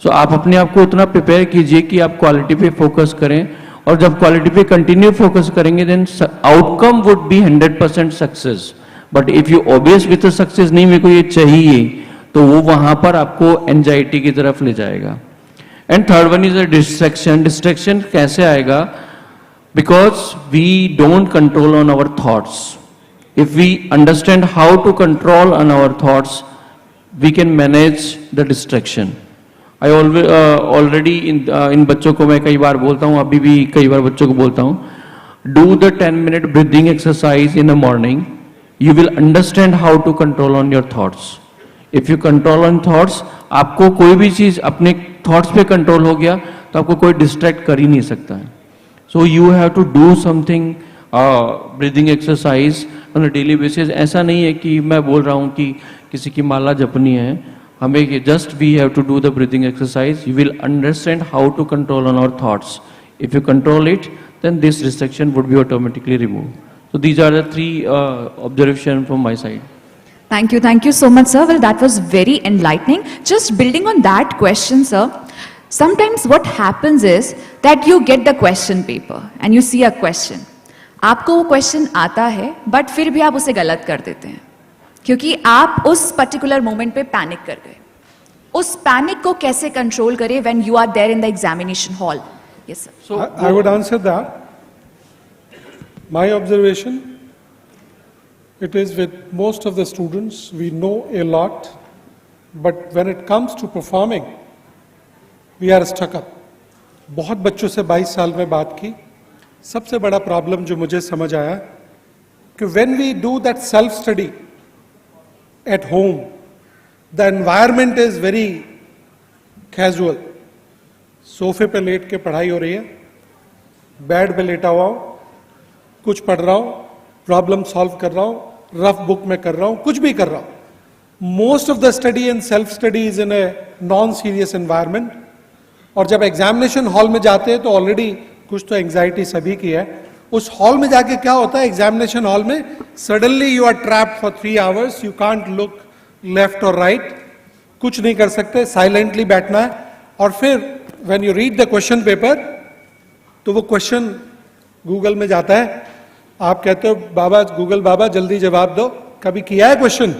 So आप अपने आप को उतना prepare कीजिए कि आप क्वालिटी पे focus करें, और जब क्वालिटी पे कंटिन्यू फोकस करेंगे, then outcome would be 100% success. But if you obvious with success, नहीं मेरे को ये चाहिए, तो वो वहां पर आपको एंजाइटी की तरफ ले जाएगा. And third one is a distraction. Distraction कैसे आएगा? Because we don't control on our thoughts. If we understand how to control on our thoughts, we can manage the distraction. I already in बच्चों को मैं कई बार बोलता हूँ, अभी भी कई बार बच्चों को बोलता हूँ, do the 10-minute breathing exercise in the morning. You will understand how to control on your thoughts. If you control on thoughts, आपको कोई भी चीज अपने thoughts पे control हो गया तो आपको कोई distract कर ही नहीं सकता है. So you have to do something breathing exercise on a daily basis. ऐसा नहीं है कि मैं बोल रहा हूँ कि किसी की माला जपनी है, हमें just we have to do the breathing exercise. You will understand how to control on our thoughts. If you control it, then this restriction would be automatically removed. So these are the three observations from my side. Thank you so much, sir. Well, that was very enlightening. Just building on that question, sir, sometimes what happens is that you get the question paper and you see a question. आपको वो question आता है, but फिर भी आप उसे गलत कर देते हैं, क्योंकि आप उस पर्टिकुलर मोमेंट पे पैनिक कर गए. उस पैनिक को कैसे कंट्रोल करें when you are there in the examination hall? Yes, sir. So I would answer that. My observation, it is with most of the students, we know a lot, but when it comes to performing, we are stuck up. बहुत बच्चों से 22 साल में बात की, सबसे बड़ा problem जो मुझे समझ आया कि when we do that self study at home, the environment is very casual. सोफे पे लेट के पढ़ाई हो रही है, बेड पे लेटा हुआ हूं, कुछ पढ़ रहा हूं, प्रॉब्लम सॉल्व कर रहा हूं, रफ बुक में कर रहा हूं, कुछ भी कर रहा हूं. Most of the study and self study is in a non serious environment. और जब एग्जामिनेशन हॉल में जाते हैं तो ऑलरेडी कुछ तो एंग्जाइटी सभी की है. उस हॉल में जाके क्या होता है, एग्जामिनेशन हॉल में suddenly you are trapped for 3 hours, you can't look left और राइट, कुछ नहीं कर सकते, साइलेंटली बैठना है. और फिर when you read the question paper, तो वो क्वेश्चन गूगल में जाता है, आप कहते हो बाबा, गूगल बाबा जल्दी जवाब दो, कभी किया है क्वेश्चन?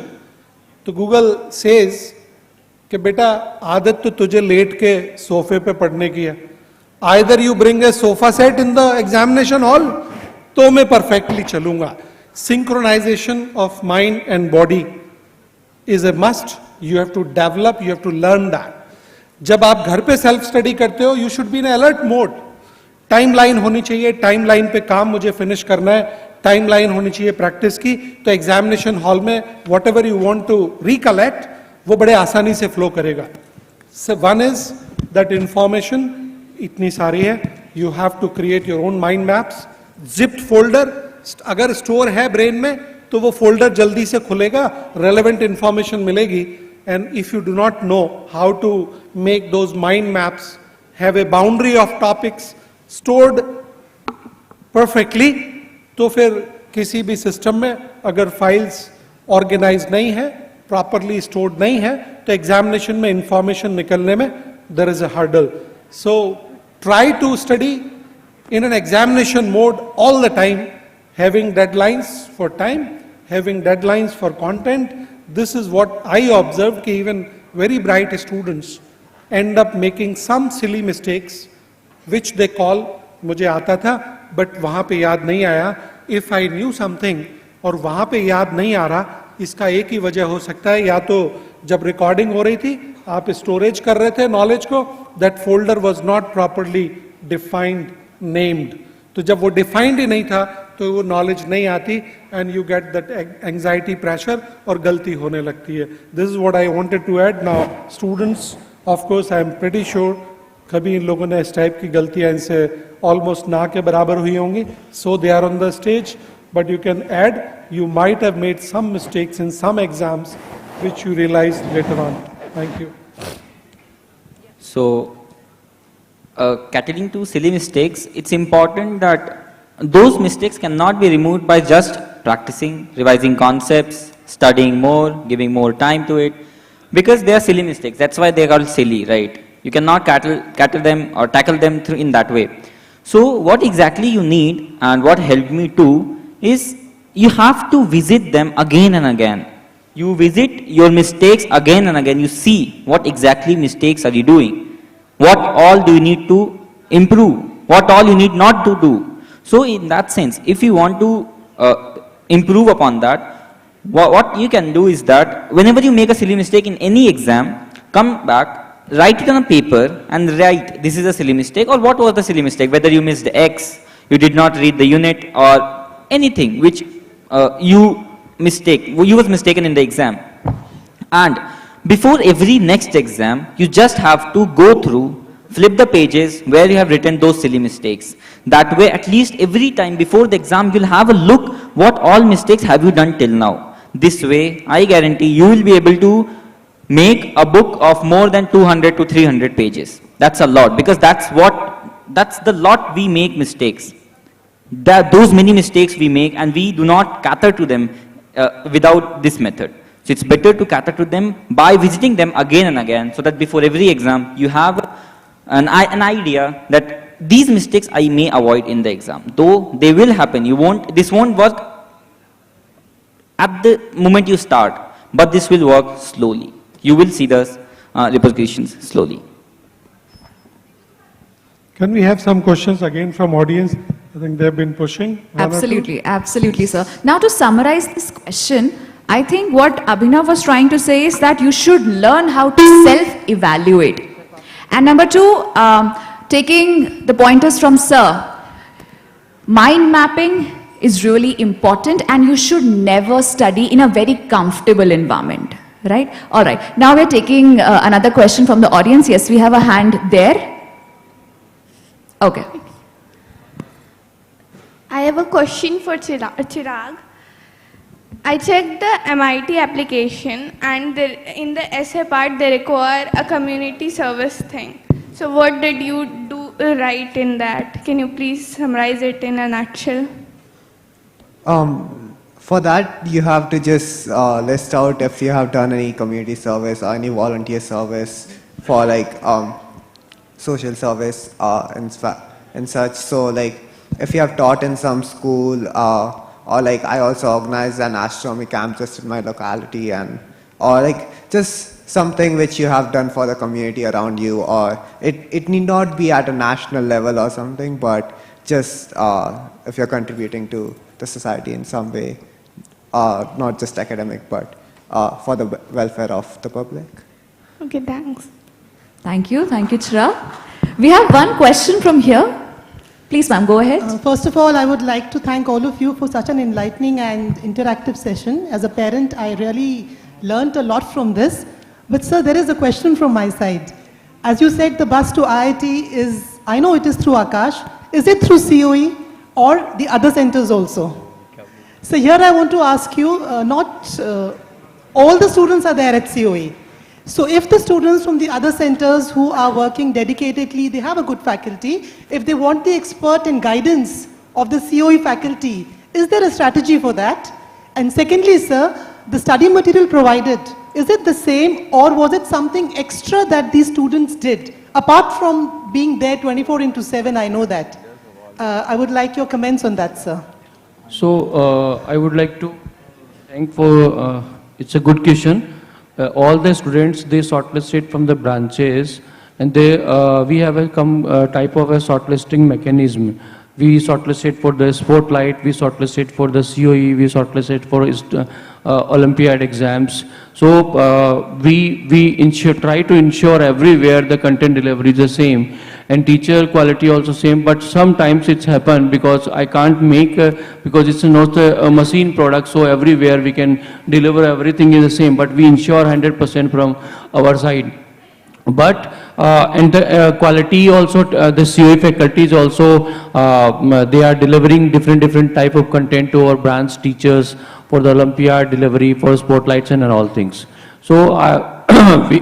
तो गूगल सेज कि बेटा आदत तो तुझे लेट के सोफे पे पढ़ने की है, either you bring a sofa set in the examination hall, तो मैं परफेक्टली चलूंगा. Synchronisation of mind and body is a must. You have to develop, you have to learn that. जब आप घर पे सेल्फ स्टडी करते हो, you should be in alert mode. Timeline होनी चाहिए, टाइमलाइन पे काम मुझे फिनिश करना है, टाइमलाइन होनी चाहिए प्रैक्टिस की. तो एग्जामिनेशन हॉल में whatever you want to recollect, वो बड़े आसानी से फ्लो करेगा. So one is that information इतनी सारी है, you have to create your own mind maps. Zipped folder अगर स्टोर है ब्रेन में तो वो फोल्डर जल्दी से खुलेगा, रेलेवेंट इंफॉर्मेशन मिलेगी. And if you do not know how to make those mind maps have a boundary of topics stored perfectly, तो फिर किसी भी सिस्टम में अगर फाइल्स ऑर्गेनाइज नहीं है, प्रॉपरली स्टोर्ड नहीं है, तो एग्जामिनेशन में इंफॉर्मेशन निकलने में there is a hurdle. So try to study in an examination mode all the time, having deadlines for time, having deadlines for content. This is what I observed, कि even very bright students end up making some silly mistakes, which they call, मुझे आता था but वहाँ पे याद नहीं आया. If I knew something और वहाँ पे याद नहीं आ रहा, इसका एक ही वजह हो सकता है, या तो जब रिकॉर्डिंग हो रही थी आप स्टोरेज कर रहे थे नॉलेज को, that folder was not properly defined, named. तो जब वो डिफाइंड ही नहीं था तो वो नॉलेज नहीं आती, and you get that anxiety, pressure, और गलती होने लगती है. This is what I wanted to add. Now students, of course I am pretty sure कभी इन लोगों ने इस टाइप की गलतियां इनसे ऑलमोस्ट ना के बराबर हुई होंगी, so they are on the stage. But you can add, you might have made some mistakes in some exams which you realise later on. Thank you. So catering to silly mistakes, it's important that those mistakes cannot be removed by just practicing, revising concepts, studying more, giving more time to it, because they are silly mistakes. That's why they are called silly, right? You cannot tackle them or tackle them through in that way. So what exactly you need, and what helped me too, is you have to visit them again and again. You visit your mistakes again and again. You see what exactly mistakes are you doing. What all do you need to improve? What all you need not to do? So in that sense, if you want to improve upon that, what you can do is that whenever you make a silly mistake in any exam, come back, write it on a paper and write this is a silly mistake or what was the silly mistake, whether you missed X, you did not read the unit or anything which you was mistaken in the exam. And before every next exam, you just have to go through, flip the pages where you have written those silly mistakes. That way, at least every time before the exam, you'll have a look what all mistakes have you done till now. This way, I guarantee you will be able to make a book of more than 200 to 300 pages. That's a lot, because that's the lot we make mistakes. Those many mistakes we make, and we do not cater to them without this method. So it's better to cater to them by visiting them again and again, so that before every exam you have an idea that these mistakes I may avoid in the exam. Though they will happen, this won't work at the moment you start, but this will work slowly. You will see the repercussions slowly. Can we have some questions again from audience? I think they've been pushing. Absolutely, absolutely, sir. Now to summarize this question, I think what Abhinav was trying to say is that you should learn how to self-evaluate. And number two, taking the pointers from sir, mind mapping is really important and you should never study in a very comfortable environment, right? All right, now we're taking another question from the audience. Yes, we have a hand there. Okay. I have a question for Chirag. I checked the MIT application and in the essay part they require a community service thing. So what did you do right in that? Can you please summarize it in a nutshell? For that, you have to just list out if you have done any community service or any volunteer service for like social service and such. So like if you have taught in some school or like I also organized an astronomy camp just in my locality, or like just something which you have done for the community around you, or it need not be at a national level or something, but just if you're contributing to the society in some way, not just academic, but for the welfare of the public. Okay, thanks. Thank you, Chirag. We have one question from here. Please, ma'am, go ahead. First of all, I would like to thank all of you for such an enlightening and interactive session. As a parent, I really learned a lot from this. But sir, there is a question from my side. As you said, the bus to IIT is, I know it is through Aakash. Is it through COE or the other centers also? So here I want to ask you, not all the students are there at COE. So if the students from the other centers who are working dedicatedly, they have a good faculty, if they want the expert and guidance of the COE faculty, is there a strategy for that? And secondly, sir, the study material provided, is it the same or was it something extra that these students did? Apart from being there 24/7, I know that. I would like your comments on that, sir. So I would like to thank for, it's a good question. All the students, they shortlisted from the branches, and we have a type of a shortlisting mechanism. We shortlisted for the Spotlight, we shortlisted for the COE, we shortlisted for Olympiad exams. So we try to ensure everywhere the content delivery is the same, and teacher quality also same. But sometimes it's happened because I can't make because it's not a machine product. So everywhere we can deliver everything is the same, but we ensure 100% from our side. But and the quality also, the COE faculties also, they are delivering different type of content to our branch teachers for the Olympiad delivery, for spotlights and all things. So we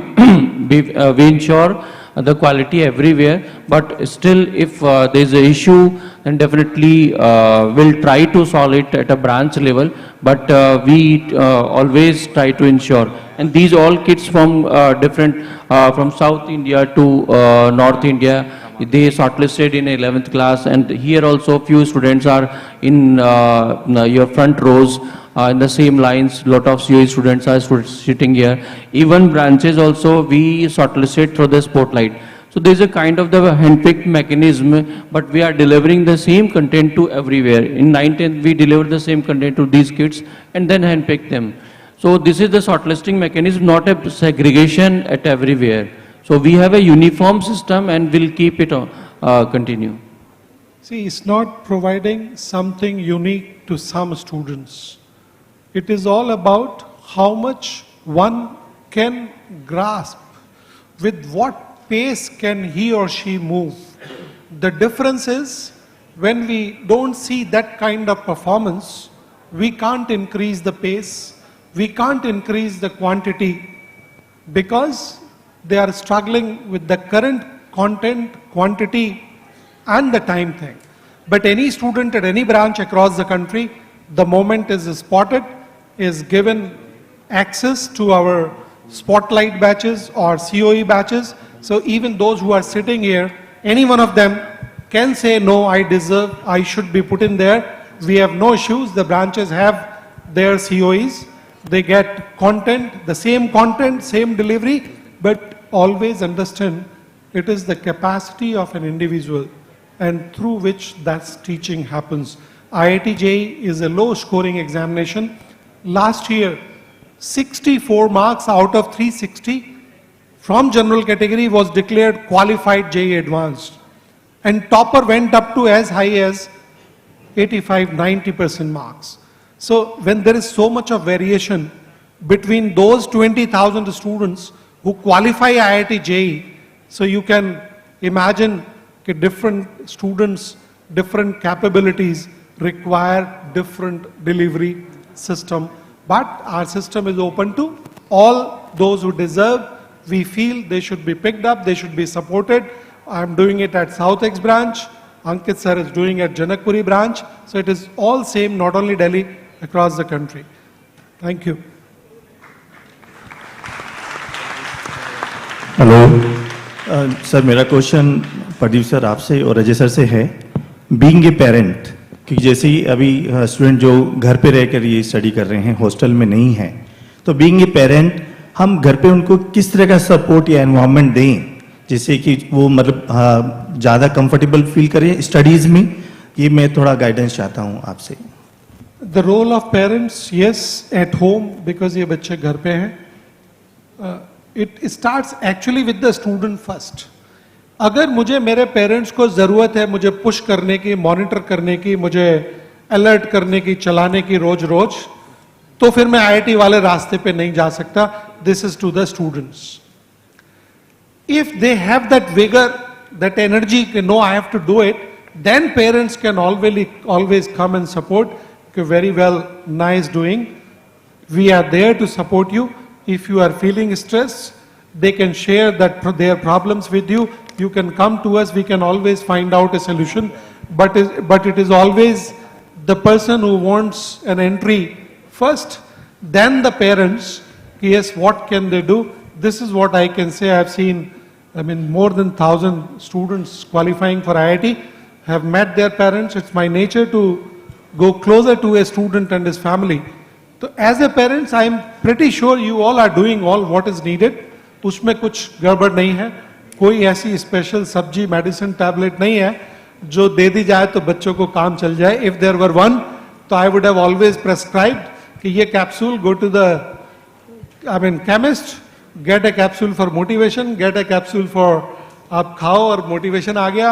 ensure the quality everywhere, but still if there is an issue, then definitely we'll try to solve it at a branch level, but we always try to ensure. And these all kids from from South India to North India, they shortlisted in 11th class, and here also few students are in your front rows in the same lines. Lot of COE students are sitting here. Even branches also we shortlisted through the Spotlight. So there is a kind of the handpicked mechanism, but we are delivering the same content to everywhere. In 9th, 10th, we deliver the same content to these kids and then handpick them. So this is the shortlisting mechanism, not a segregation at everywhere. So we have a uniform system and we'll keep it continue. See, it's not providing something unique to some students. It is all about how much one can grasp, with what pace can he or she move. The difference is, when we don't see that kind of performance, we can't increase the pace, we can't increase the quantity, because they are struggling with the current content, quantity, and the time thing. But any student at any branch across the country, the moment is spotted, is given access to our spotlight batches or COE batches. So even those who are sitting here, any one of them can say, no, I deserve, I should be put in there. We have no issues. The branches have their COEs. They get content, same delivery, but always understand it is the capacity of an individual and through which that teaching happens. IIT JEE is a low scoring examination. Last year, 64 marks out of 360 from general category was declared qualified JEE Advanced. And topper went up to as high as 85-90% marks. So when there is so much of variation between those 20,000 students who qualify IIT JEE, so you can imagine that different students, different capabilities require different delivery system. But our system is open to all those who deserve. We feel they should be picked up, they should be supported. I'm doing it at South X branch. Ankit sir is doing at Janakpuri branch. So it is all same, not only Delhi, across the country. Thank you. Hello sir, मेरा question Pradeep sir आपसे और Ajay sir से है. Being a parent, कि जैसे ही अभी student जो घर पे रहकर ये स्टडी कर रहे हैं, हॉस्टल में नहीं है, तो बीइंग ए पेरेंट हम घर पे उनको किस तरह का सपोर्ट या एनवायरनमेंट दें जिससे कि वो मतलब ज़्यादा कंफर्टेबल फील करें स्टडीज़ में. ये मैं थोड़ा गाइडेंस चाहता हूँ आपसे. The role of parents, yes, at home, because ये बच्चे घर पे हैं. It starts actually with the student first. अगर मुझे मेरे पेरेंट्स को ज़रूरत है मुझे पुश करने की, मॉनिटर करने की, मुझे अलर्ट करने की, चलाने की रोज रोज, तो फिर मैं आईआईटी वाले रास्ते पे नहीं जा सकता. This is to the students. If they have that vigour, that energy, no I have to do it, then parents can always come and support. Very well, nice doing. We are there to support you. If you are feeling stressed, they can share their problems with you. You can come to us. We can always find out a solution. But it is always the person who wants an entry first, then the parents. Yes, what can they do? This is what I can say. I have seen, more than 1,000 students qualifying for IIT have met their parents. It's my nature to go closer to a student and his family. So as a parents, I am pretty sure you all are doing all what is needed. उसमें कुछ गड़बड़ नहीं है. कोई ऐसी special सब्जी, medicine, tablet नहीं है जो दे दी जाए तो बच्चों को काम चल जाए. If there were one, तो I would have always prescribed कि ये capsule, go to the chemist, get a capsule for motivation, get a capsule for आप खाओ और motivation आ गया,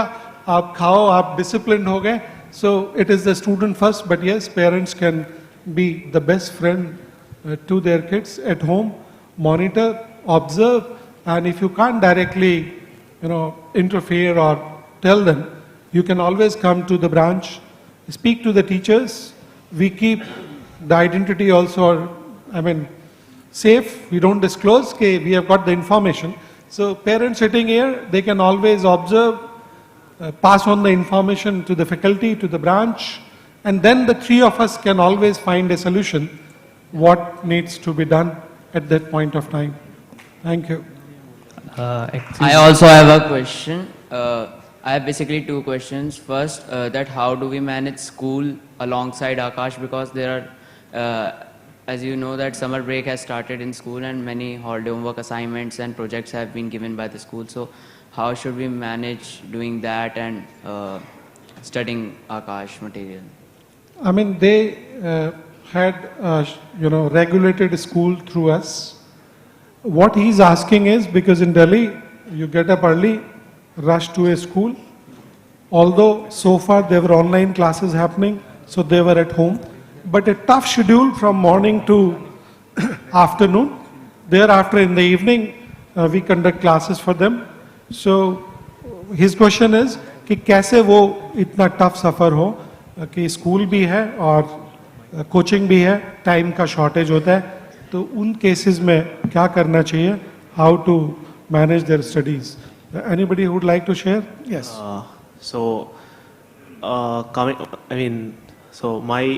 आप खाओ, आप disciplined हो गए. So it is the student first, but yes, parents can be the best friend to their kids at home, monitor, observe, and if you can't directly, interfere or tell them, you can always come to the branch, speak to the teachers. We keep the identity also, safe. We don't disclose, okay, we have got the information. So parents sitting here, they can always observe, pass on the information to the faculty, to the branch, and then the three of us can always find a solution, what needs to be done at that point of time. Thank you. I also have a question. I have basically two questions. First, that how do we manage school alongside Aakash, because there are, as you know, that summer break has started in school and many holiday homework assignments and projects have been given by the school. So how should we manage doing that and studying Aakash material? I mean, they had, regulated school through us. What he's asking is, because in Delhi, you get up early, rush to a school. Although so far there were online classes happening, so they were at home. But a tough schedule from morning to afternoon. Thereafter in the evening, we conduct classes for them. So his question is कि कैसे वो इतना tough सफ़र हो कि school भी है और coaching भी है, टाइम का शॉर्टेज होता है, तो उन केसेस में क्या करना चाहिए, how to manage their studies. Anybody who would like to share? Yes.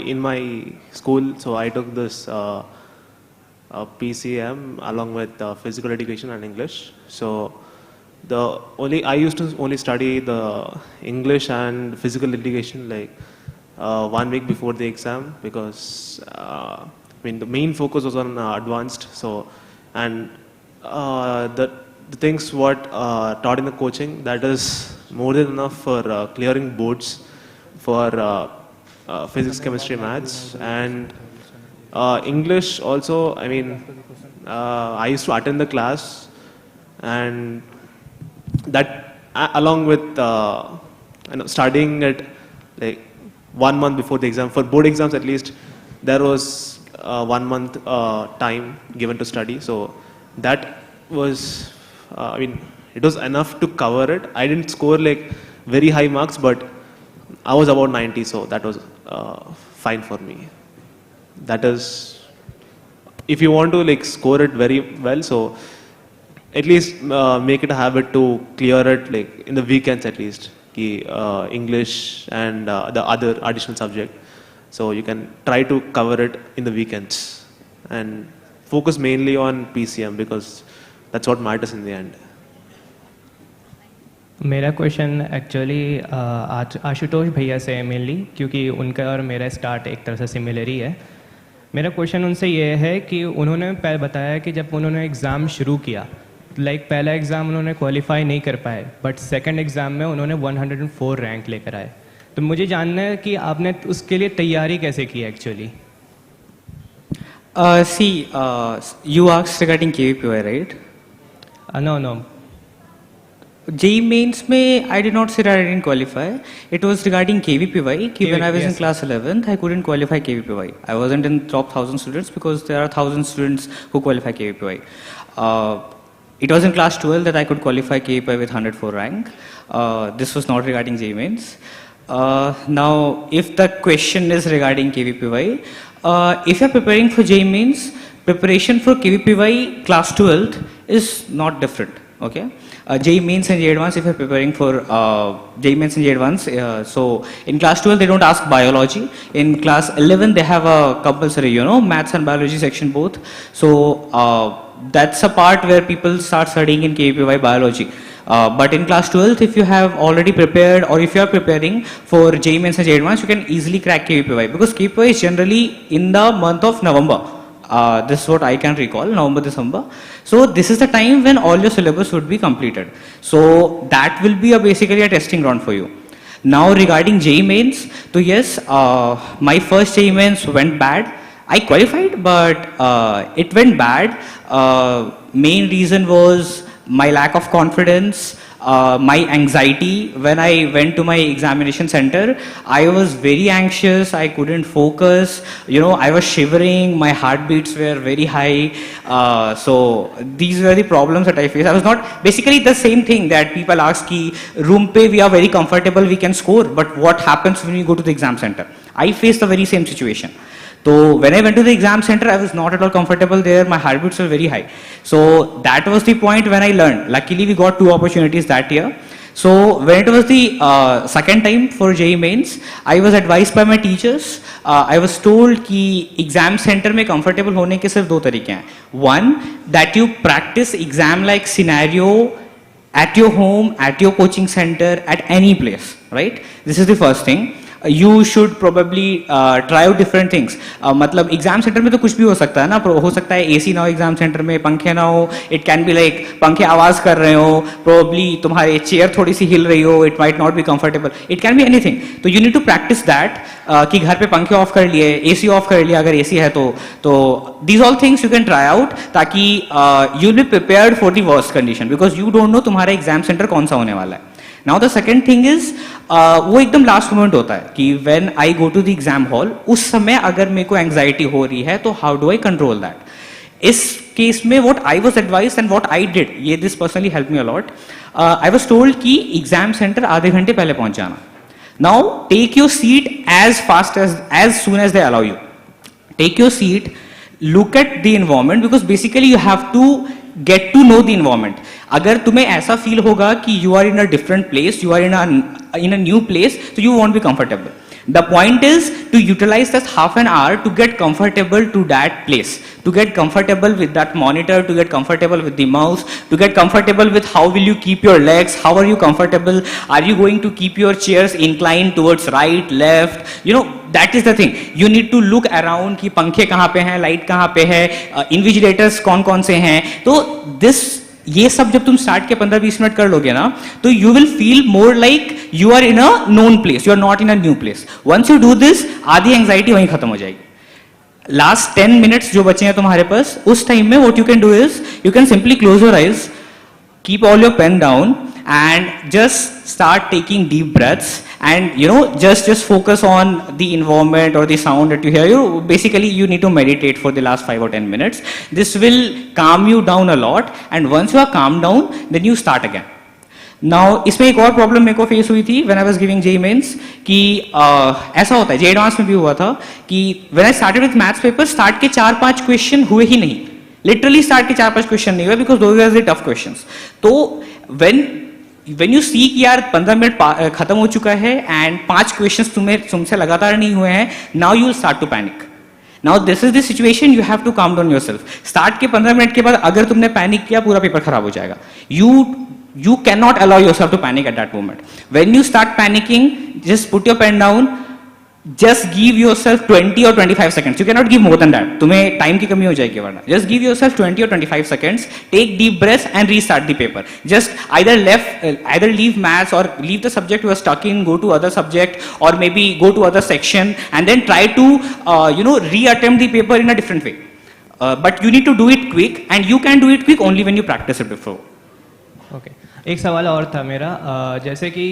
In my school, so I took this PCM along with physical education and English. So I used to only study the English and physical education like 1 week before the exam, because the main focus was on advanced. So the things what taught in the coaching, that is more than enough for clearing boards for physics, chemistry, maths, and English also. I used to attend the class, and that along with studying it like 1 month before the exam. For board exams at least, there was 1 month time given to study. So that was, it was enough to cover it. I didn't score like very high marks, but I was about 90, so that was fine for me. That is, if you want to like score it very well, so at least make it a habit to clear it like in the weekends at least, English and the other additional subject. So you can try to cover it in the weekends and focus mainly on PCM, because that's what matters in the end. मेरा question actually Ashutosh भैया से है mainly, क्योंकि उनका और मेरा start एक तरह से सिमिलर ही है. मेरा क्वेश्चन उनसे ये है कि उन्होंने बताया कि जब उन्होंने एग्ज़ाम शुरू किया, पहला एग्ज़ाम उन्होंने क्वालिफाई नहीं कर पाए, बट सेकंड एग्ज़ाम में उन्होंने 104 रैंक लेकर आए. तो मुझे जानना है कि आपने उसके लिए तैयारी कैसे की actually. You asked regarding KVPY, right? No. JEE Mains में I did not say that I didn't qualify. It was regarding KVPY. When I was in class 11th, I couldn't qualify KVPY. I wasn't in top 1,000 students because there are 1,000 students who qualify KVPY. It was in class 12 that I could qualify KVPY with 104 rank. This was not regarding JEE Mains. Now, if the question is regarding KVPY, if you're preparing for JEE Mains, preparation for KVPY class 12th is not different. Okay. JEE Mains and JEE Advanced, if you're preparing for JEE Mains and JEE Advanced, so in class 12 they don't ask biology. In class 11 they have a compulsory, maths and biology section both. So that's a part where people start studying in KVPY biology. But in class 12th, if you have already prepared or if you are preparing for JEE Mains and JEE Advanced, you can easily crack KVPY, because KVPY is generally in the month of November. This is what I can recall, November, December. So this is the time when all your syllabus would be completed. So that will be basically a testing ground for you. Now regarding JEE Mains, so yes, my first JEE Mains went bad. I qualified, but it went bad. Main reason was my lack of confidence, my anxiety. When I went to my examination center, I was very anxious. I couldn't focus. I was shivering. My heartbeats were very high. So these were the problems that I faced. I was not basically the same thing that people ask ki room pe we are very comfortable, we can score, but what happens when you go to the exam center? I faced the very same situation. So when I went to the exam center, I was not at all comfortable there. My heartbeats were very high. So that was the point when I learned. Luckily, we got 2 opportunities that year. So when it was the second time for JEE Mains, I was advised by my teachers. I was told कि exam center में comfortable होने के सिर्फ 2 तरीके हैं. One, that you practice exam-like scenario at your home, at your coaching center, at any place, right? This is the first thing. you should probably try out different things. मतलब exam centre में तो कुछ भी हो सकता है ना, हो सकता है एसी ना हो एग्जाम सेंटर में, पंखे ना हो, इट कैन बी लाइक पंखे आवाज कर रहे हो, प्रोबेबली तुम्हारे चेयर थोड़ी सी हिल रही हो, it might not be comfortable, it can be anything. तो you need to practise that कि घर पे पंखे ऑफ कर लिए, एसी ऑफ कर लिया अगर एसी है तो these all things you can try out, ताकि you will be prepared for the worst condition, because you don't know तुम्हारा एग्जाम सेंटर कौन सा होने वाला है. Now the second thing is वो एकदम लास्ट मोमेंट होता है कि when I go to the exam hall, उस समय अगर मेरे को एंग्जाइटी हो रही है तो how do I control that. इस केस में what I was advised and what I did, ये this personally help me a lot. I was told कि एग्जाम सेंटर आधे घंटे पहले पहुंच जाना. Now take your seat as fast as soon as they allow you. Take your seat, look at the environment, because basically you have to get to know the environment. अगर तुम्हें ऐसा feel होगा कि you are in a different place, you are in a new place, so you won't be comfortable. The point is to utilize that half an hour to get comfortable to that place, to get comfortable with that monitor, to get comfortable with the mouse, to get comfortable with how will you keep your legs, how are you comfortable, are you going to keep your chairs inclined towards right, left, you know, that is the thing. You need to look around कि पंखे कहाँ पे हैं, light कहाँ पे है, invigilators कौन कौन से हैं. तो ये सब जब तुम स्टार्ट के 15-20 मिनट कर लोगे ना, तो you will feel more like you are in a known place, you are not in a new place. Once you do this, आधी एंग्जाइटी वहीं खत्म हो जाएगी. लास्ट 10 मिनट्स जो बचे हैं तुम्हारे पास, उस टाइम में what you can do is you can simply close your eyes, keep all your pen down and just start taking deep breaths, and you know, just focus on the environment or the sound that you hear. Basically you need to meditate for the last 5 or 10 minutes. This will calm you down a lot, and once you are calmed down, then you start again. Now इसमें एक और problem मेरे को face हुई थी when I was giving JEE Mains, कि ऐसा होता है, JEE Advanced में भी हुआ था कि when I started with maths paper, start के 4-5 क्वेश्चन हुए ही नहीं. लिटरली स्टार्ट के 4-5 क्वेश्चन नहीं हुए, because those are the tough questions. तो व्हेन यू सी कि यार 15 मिनट खत्म हो चुका है एंड 5 क्वेश्चंस तुमसे लगातार नहीं हुए हैं, now you will start to panic. Now this is the situation, you have to calm down yourself. Start के 15 मिनट के बाद अगर तुमने पैनिक किया, पूरा पेपर खराब हो जाएगा. You cannot allow yourself to panic at that moment. When you start panicking, just put your pen down. Just give yourself 20 or 25 seconds. You cannot give more than that. तुम्हें time की कमी हो जाएगी वरना. Just give yourself 20 or 25 seconds. Take deep breaths and restart the paper. Just either leave maths or leave the subject you are stuck in, go to other subject, or maybe go to other section, and then try to reattempt the paper in a different way. But you need to do it quick, and you can do it quick only when you practice it before. Okay. एक सवाल और था मेरा, जैसे कि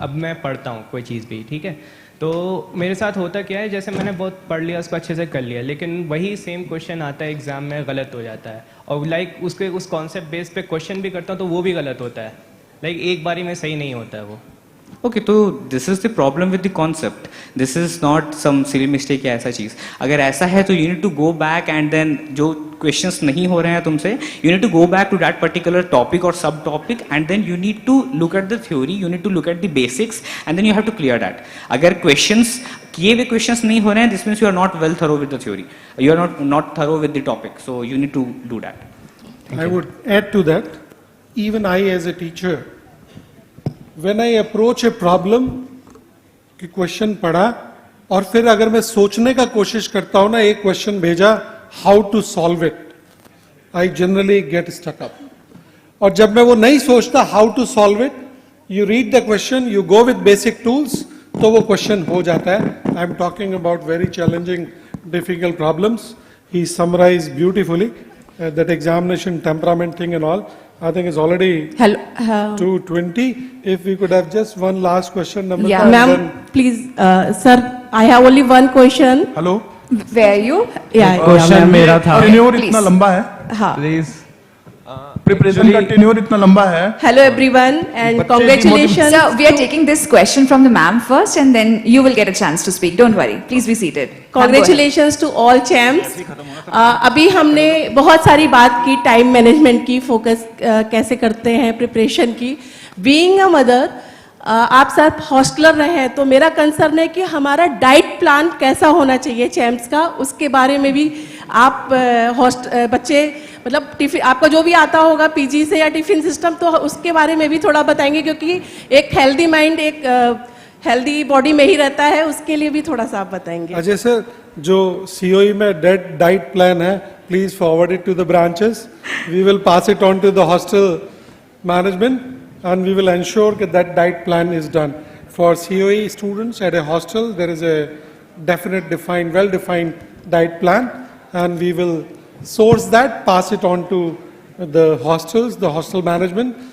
अब मैं पढ़ता हूँ कोई चीज़ भी, ठीक है, तो मेरे साथ होता क्या है, जैसे मैंने बहुत पढ़ लिया, उसको अच्छे से कर लिया, लेकिन वही सेम क्वेश्चन आता है एग्जाम में, गलत हो जाता है, और उस कॉन्सेप्ट बेस पे क्वेश्चन भी करता हूँ तो वो भी गलत होता है, एक बारी में सही नहीं होता है वो. ओके, तो this is the problem with the concept. This is not some silly mistake या ऐसा चीज़. अगर ऐसा है तो you need to go back and then जो क्वेश्चंस नहीं हो रहे हैं तुमसे, you need to go back to that particular topic और subtopic, and then you need to look at the theory, you need to look at the basics, and then you have to clear that. अगर questions किए हुए questions नहीं हो रहे हैं, this means you are not well thorough with the theory, you are not thorough with the topic, so you need to do that. I would add to that, even I as a teacher, when I approach a problem, कि question पढ़ा और फिर अगर मैं सोचने का कोशिश करता हूं ना, एक क्वेश्चन भेजा, how to solve it, I generally get stuck up. और जब मैं वो नहीं सोचता how to solve it, you read the question, you go with basic tools, तो वो क्वेश्चन हो जाता है. I am talking about very challenging difficult problems. He summarised beautifully that examination temperament thing and all. I think it's already 2:20. If we could have just one last question, number yeah, ma'am, please, sir, I have only one question. Hello. Where you? Yeah. Question मेरा था. Tenure इतना लंबा है. हाँ. Please. Preparation का tenure इतना लंबा है. Hello everyone and congratulations. Sir, we are taking this question from the ma'am first, and then you will get a chance to speak. Don't worry. Please be seated. Congratulations to all champs. अभी हमने बहुत सारी बात की time management की, focus कैसे करते हैं, प्रिपरेशन की. बीइंग अ मदर, आप सब हॉस्टलर रहे हैं, तो मेरा कंसर्न है कि हमारा डाइट प्लान कैसा होना चाहिए चैम्प्स का, उसके बारे में भी आप बच्चे मतलब टिफिन आपका जो भी आता होगा पीजी से या टिफिन सिस्टम, तो उसके बारे में भी थोड़ा बताएंगे, क्योंकि एक हेल्दी माइंड एक हेल्दी बॉडी में ही रहता है, उसके लिए भी थोड़ा सा आप बताएंगे। अजय सर, जो COE में डाइट प्लान है, please forward it to the branches, we will pass it on to the hostel management and we will ensure that diet plan is done. For COE students at a hostel, there is a definite, defined, well-defined diet plan, and we will source that, pass it on to the hostels, the hostel management,